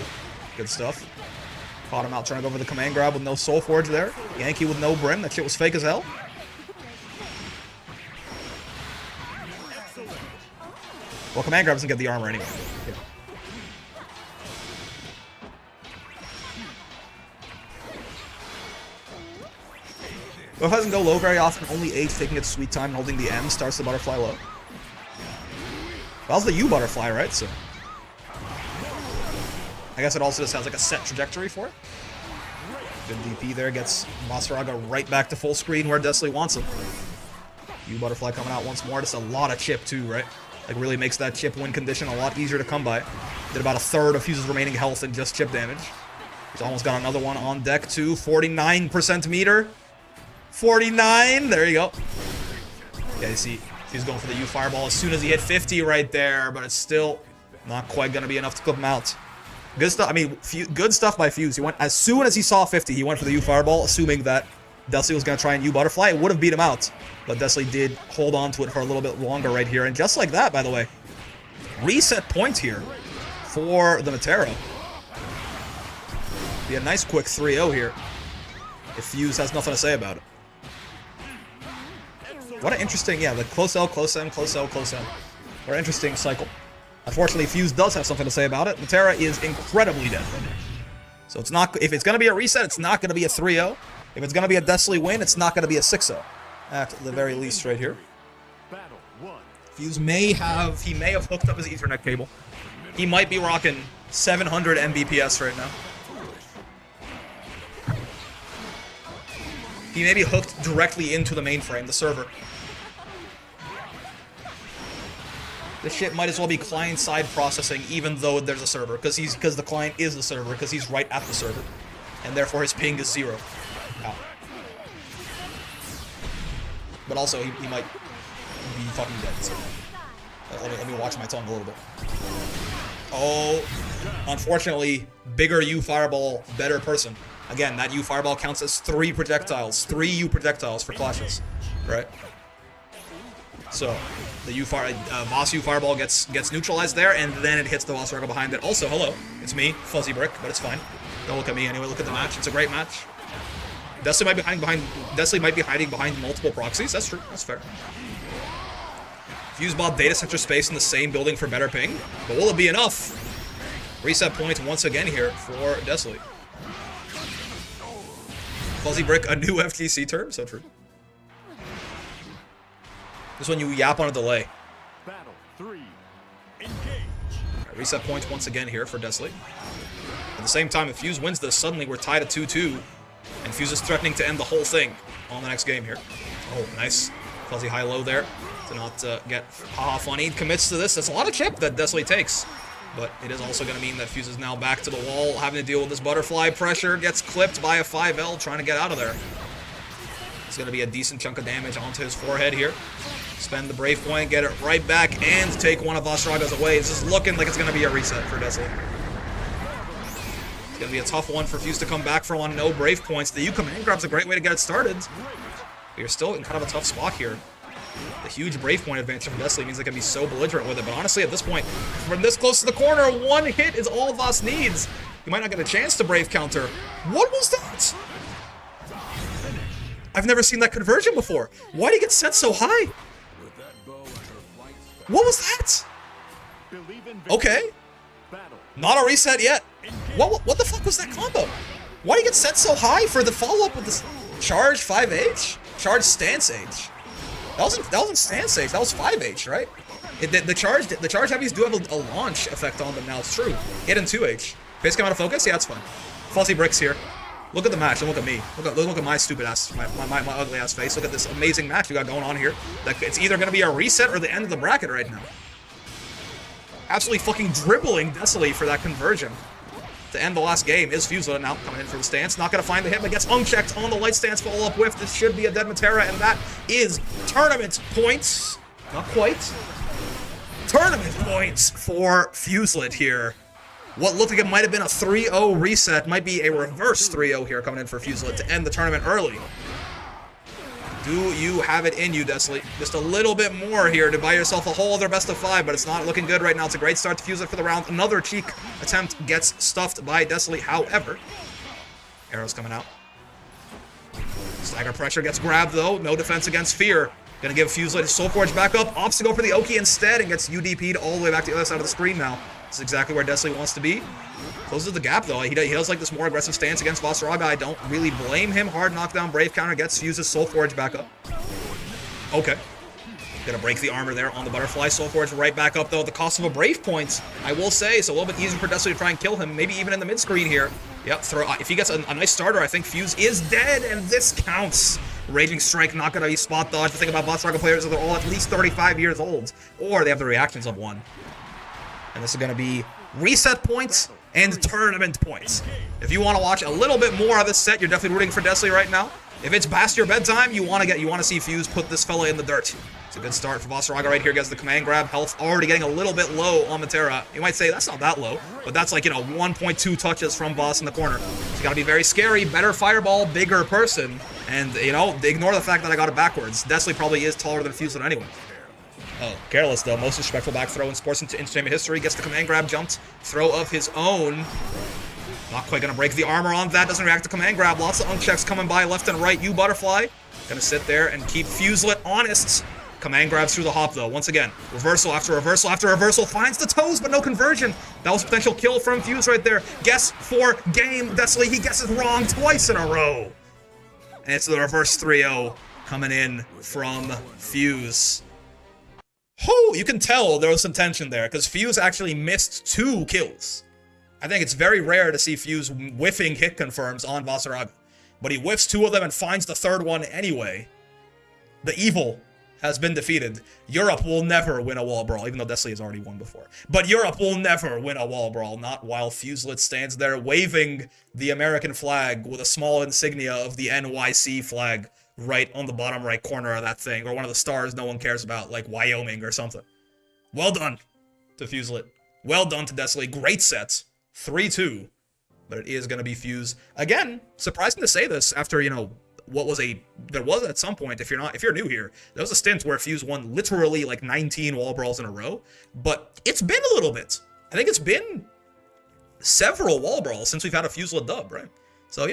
[SPEAKER 1] good stuff. Caught him out trying to go for the command grab with no Soul Forge there. Yankee with no Brim. That shit was fake as hell. Well, command grab doesn't get the armor anyway. Yeah. Buff doesn't go low very often. Only H taking its sweet time and holding the M starts the butterfly low. That was the U butterfly, right? So I guess it also just has like a set trajectory for it. Good DP there, gets Masaraga right back to full screen where Desley wants him. U butterfly coming out once more. Just a lot of chip too, right? Like really makes that chip win condition a lot easier to come by. Did about a third of Fuse's remaining health in just chip damage. He's almost got another one on deck too. 49% meter. 49. There you go. Yeah, you see, he's going for the U fireball as soon as he hit 50 right there, but it's still not quite going to be enough to clip him out. Good stuff. I mean, good stuff by Fuse. He went as soon as he saw 50, he went for the U fireball, assuming that Desley was going to try and U butterfly. It would have beat him out, but Desley did hold on to it for a little bit longer right here. And just like that, by the way, reset point here for the Matera. Be a nice quick 3-0 here if Fuse has nothing to say about it. What an interesting, yeah, the close L, close M, close L, close M. What an interesting cycle. Unfortunately, Fuse does have something to say about it. Matera is incredibly dead. So it's not, if it's going to be a reset, it's not going to be a 3-0. If it's going to be a Desley win, it's not going to be a 6-0. At the very least right here. Fuse may have, he may have hooked up his Ethernet cable. He might be rocking 700 Mbps right now. He may be hooked directly into the mainframe, the server. This shit might as well be client-side processing, even though there's a server, because the client is the server, because he's right at the server, and therefore his ping is 0. Ow. But also, he might be fucking dead. So let me watch my tongue a little bit. Oh, unfortunately, bigger U fireball, better person. Again, that U fireball counts as 3 projectiles, 3 U projectiles for clashes, right? So the Voss U fireball gets neutralized there, and then it hits the Voss Raga behind it. Also, hello, it's me, Fuzzy Brick, but it's fine. Don't look at me anyway. Look at the match. It's a great match. Desley might be hiding behind multiple proxies. That's true. That's fair. Fuse bought data center space in the same building for better ping, but will it be enough? Reset point once again here for Desley. Fuzzy Brick, a new FGC term, so true. This one you yap on a delay.
[SPEAKER 3] Battle 3. Engage.
[SPEAKER 1] Right, reset points once again here for Desley. At the same time, if Fuse wins this, suddenly we're tied at 2-2, and Fuse is threatening to end the whole thing on the next game here. Oh, nice. Fuzzy high-low there to not get haha funny. Commits to this. That's a lot of chip that Desley takes. But it is also going to mean that Fuse is now back to the wall, having to deal with this butterfly pressure. Gets clipped by a 5L, trying to get out of there. It's going to be a decent chunk of damage onto his forehead here. Spend the Brave Point, get it right back, and take one of Vasraga's away. This is looking like it's going to be a reset for Desley. It's going to be a tough one for Fuse to come back from on no Brave Points. The U command grab's a great way to get it started. But you're still in kind of a tough spot here. The huge Brave Point advantage from Desley means they can be so belligerent with it. But honestly, at this point, from this close to the corner, one hit is all Voss needs. You might not get a chance to Brave counter. What was that? I've never seen that conversion before. Why did he get set so high? What was that? Okay. Not a reset yet. What the fuck was that combo? Why did he get set so high for the follow-up with this charge 5H? Charge stance H. That wasn't stance H, that was 5H, right? The charge heavies do have a launch effect on them now, it's true. Hit in 2H. Face came out of focus? Yeah, that's fine. Fuzzy Bricks here. Look at the match, don't look at me. Look at my stupid ass, my ugly ass face. Look at this amazing match we got going on here. It's either gonna be a reset or the end of the bracket right now. Absolutely fucking dribbling Desley for that conversion. To end the last game is Fusela now coming in for the stance. Not going to find the hit, but gets unchecked on the light stance follow-up whiff. This should be a dead Matera, and that is tournament points. Not quite. Tournament points for Fuselet here. What looked like it might have been a 3-0 reset might be a reverse 3-0 here coming in for Fuselet to end the tournament early. Do you have it in you, Desley? Just a little bit more here to buy yourself a whole other best of 5, but it's not looking good right now. It's a great start to Fuselet for the round. Another cheek attempt gets stuffed by Desley, however. Arrows coming out. Stagger pressure gets grabbed though. No defense against fear. Gonna give Fuselight his Soul Forge back up. Opts to go for the Oki instead and gets UDP'd all the way back to the other side of the screen now. This is exactly where Desley wants to be. Closes the gap though. He does like this more aggressive stance against Vasaraga. I don't really blame him. Hard knockdown, Brave counter, gets Fuse's Soul Forge back up. Okay. Gonna break the armor there on the Butterfly. Soul Forge right back up though at the cost of a Brave point. I will say it's a little bit easier for Desley to try and kill him. Maybe even in the mid screen here. Yep, if he gets a nice starter, I think Fuse is dead, and this counts. Raging Strike not gonna be spot dodge. The thing about Vasaraga players is they're all at least 35 years old, or they have the reactions of 1. And this is gonna be reset points and tournament points. If you want to watch a little bit more of this set, you're definitely rooting for Desley right now. If it's past your bedtime, you want to see Fuse put this fella in the dirt. It's a good start for Vasaraga right here. Gets the command grab. Health already getting a little bit low on Matera. You might say that's not that low, but that's like, 1.2 touches from Boss in the corner. It's got to be very scary. Better fireball, bigger person. And, ignore the fact that I got it backwards. Desley probably is taller than Fuse anyway. Oh, careless though. Most disrespectful back throw in sports entertainment history. Gets the command grab, jumped. Throw of his own. Not quite gonna break the armor on that. Doesn't react to command grab. Lots of unchecks coming by left and right. You Butterfly. Gonna sit there and keep Fuselet honest. Command grabs through the hop though. Once again, reversal after reversal after reversal. Finds the toes, but no conversion. That was a potential kill from Fuse right there. Guess for game. Desley, he guesses wrong twice in a row. And it's the reverse 3-0 coming in from Fuse. Oh, you can tell there was some tension there, because Fuse actually missed 2 kills. I think it's very rare to see Fuse whiffing hit confirms on Vasaraga. But he whiffs 2 of them and finds the 3rd one anyway. The evil has been defeated. Europe will never win a Wall Brawl, even though Desley has already won before. But Europe will never win a Wall Brawl, not while Fuselet stands there waving the American flag with a small insignia of the NYC flag right on the bottom right corner of that thing, or one of the stars no one cares about, like Wyoming or something. Well done to Fuselet. Well done to Desley. Great sets. 3-2. But it is going to be Fuse. Again, surprising to say this after, there was at some point, if you're new here, there was a stint where Fuse won literally like 19 Wall Brawls in a row. But it's been a little bit. I think it's been several Wall Brawls since we've had a Fuselet dub, right? So,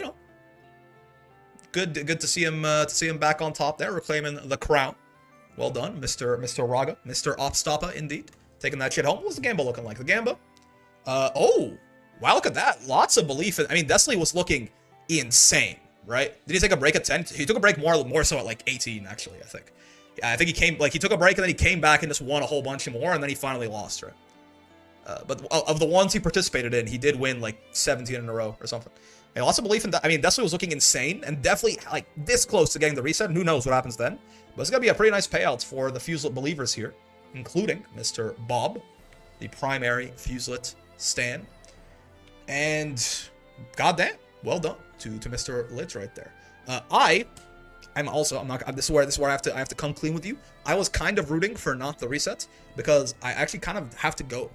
[SPEAKER 1] good to see him back on top there, reclaiming the crown. Well done, Mr. Raga, Mr. Opstoppa, indeed, taking that shit home. What was the Gamba looking like? The Gamba? Oh, wow, look at that. Lots of belief. Desley was looking insane, right? Did he take a break at 10? He took a break more so at like 18, actually, I think. Yeah, I think he took a break and then he came back and just won a whole bunch more, and then he finally lost, right? But of the ones he participated in, he did win like 17 in a row or something. And lots of belief in that. Desley was looking insane and definitely like this close to getting the reset. And who knows what happens then? But it's gonna be a pretty nice payout for the Fuselet believers here, including Mr. Bob, the primary Fuselet stan. And goddamn, well done to Mr. Litz right there. This is where I have to come clean with you. I was kind of rooting for not the reset because I actually kind of have to go.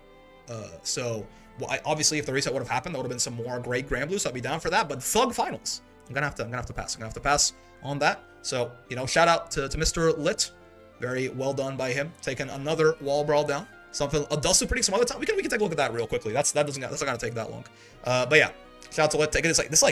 [SPEAKER 1] Obviously, if the reset would have happened, there would have been some more great Grand Blue, so I'd be down for that. But Thug Finals, I'm gonna have to pass on that. So, shout out to Mr. Lit. Very well done by him, taking another Wall Brawl down. Something Dusty predicting some other time. We can take a look at that real quickly. That's not gonna take that long. But yeah, shout out to Lit taking this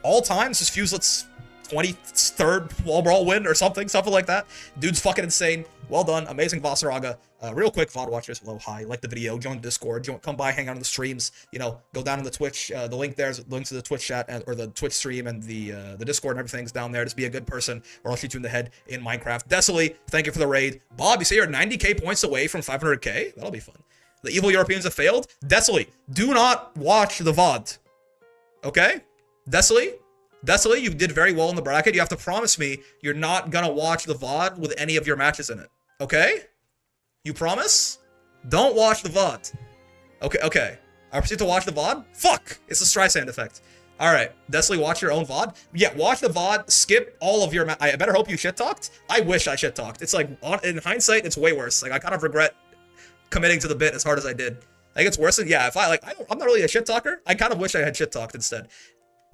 [SPEAKER 1] all time. This is Fuselet's 23rd Wall Brawl win or something like that. Dude's fucking insane. Well done. Amazing Vasaraga. Real quick, VOD watchers, hello, hi. Like the video, join the Discord, come by, hang out on the streams. Go down on the Twitch. The link there's link to the Twitch chat or the Twitch stream and the Discord and everything's down there. Just be a good person or I'll shoot you in the head in Minecraft. Desley, thank you for the raid. Bob, you say you're 90k points away from 500k? That'll be fun. The evil Europeans have failed. Desley, do not watch the VOD. Okay? Desley, you did very well in the bracket. You have to promise me you're not gonna watch the VOD with any of your matches in it. Okay? You promise? Don't watch the VOD. Okay. I proceed to watch the VOD? Fuck! It's the Streisand effect. Alright, Desley, watch your own VOD. Yeah, watch the VOD, skip all of your I better hope you shit-talked. I wish I shit-talked. It's like, in hindsight, it's way worse. Like, I kind of regret committing to the bit as hard as I did. I think it's worse than, yeah, I'm not really a shit-talker. I kind of wish I had shit-talked instead.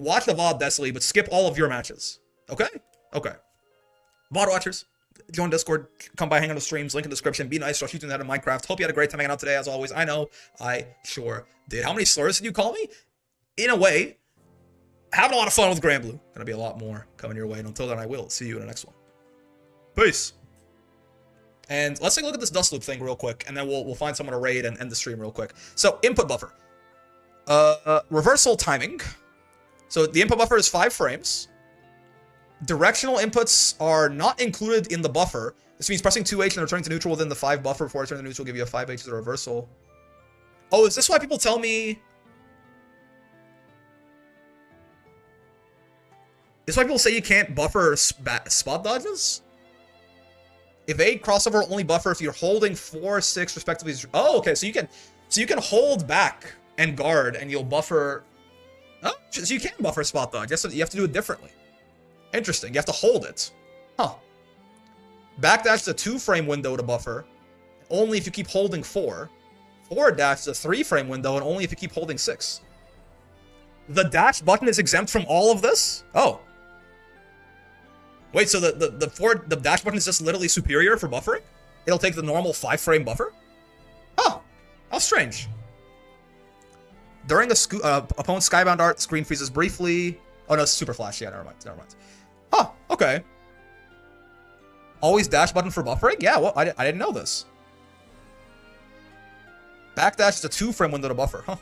[SPEAKER 1] Watch the VOD, Desley, but skip all of your matches. Okay? Okay. VOD watchers, join Discord, come by, hang on the streams, link in the description. Be nice, I'll shoot you that in Minecraft. Hope you had a great time hanging out today, as always. I know I sure did. How many slurs did you call me? In a way, having a lot of fun with Grand Blue. Gonna be a lot more coming your way. And until then, I will see you in the next one. Peace. And let's take a look at this dust loop thing real quick, and then we'll find someone to raid and end the stream real quick. So input buffer, reversal timing. So the input buffer is 5 frames. Directional inputs are not included in the buffer. This means pressing 2H and returning to neutral within the 5 buffer before returning to neutral will give you a 5H as a reversal. Oh, is this why people tell me? Is this why people say you can't buffer spot dodges? Evade crossover will only buffer if you're holding 4, 6 respectively. Oh, okay. So you can hold back and guard, and you'll buffer. Oh, so you can buffer spot dodge. You have to do it differently. Interesting. You have to hold it. Huh. Backdash is a 2-frame window to buffer, only if you keep holding 4. Forward dash is a 3-frame window, and only if you keep holding 6. The dash button is exempt from all of this? Oh. Wait, so the dash button is just literally superior for buffering? It'll take the normal 5-frame buffer? Oh, how strange. During the opponent's skybound art, the screen freezes briefly. Oh no, it's super flash. Yeah, never mind. Huh, okay. Always dash button for buffering? Yeah, well, I didn't know this. Backdash is a 2-frame window to buffer, huh?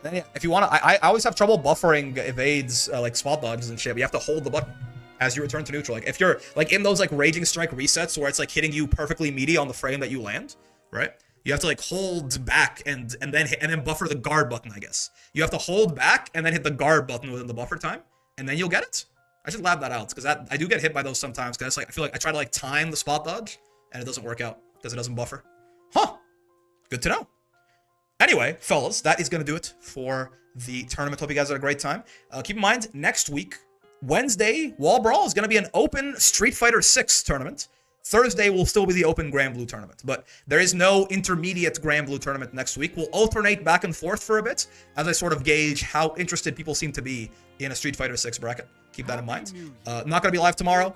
[SPEAKER 1] Then yeah, if you want to, I always have trouble buffering evades like spot dodges and shit. But you have to hold the button as you return to neutral. Like if you're like in those like raging strike resets where it's like hitting you perfectly meaty on the frame that you land, right? You have to like hold back and then buffer the guard button. I guess you have to hold back and then hit the guard button within the buffer time, and then you'll get it. I should lab that out because I do get hit by those sometimes. Because like I feel like I try to like time the spot dodge and it doesn't work out because it doesn't buffer. Huh? Good to know. Anyway, fellas, that is going to do it for the tournament. Hope you guys had a great time. Keep in mind, next week, Wednesday, Wall Brawl is going to be an open Street Fighter 6 tournament. Thursday will still be the open Grand Blue tournament, but there is no intermediate Grand Blue tournament next week. We'll alternate back and forth for a bit as I sort of gauge how interested people seem to be in a Street Fighter 6 bracket. Keep that in mind. Not going to be live tomorrow.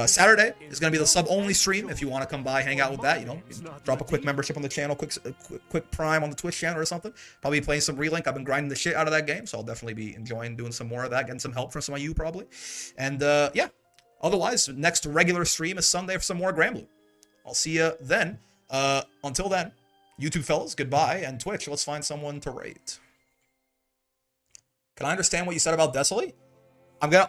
[SPEAKER 1] Saturday is going to be the sub-only stream. If you want to come by, hang out with that, you know, drop a quick membership on the channel, quick prime on the Twitch channel or something. Probably playing some Relink. I've been grinding the shit out of that game, so I'll definitely be enjoying doing some more of that, getting some help from some of you probably. And yeah, otherwise, next regular stream is Sunday for some more Grand Blue. I'll see you then. Until then, YouTube fellas, goodbye, and Twitch, let's find someone to raid. Can I understand what you said about Desolate? I'm gonna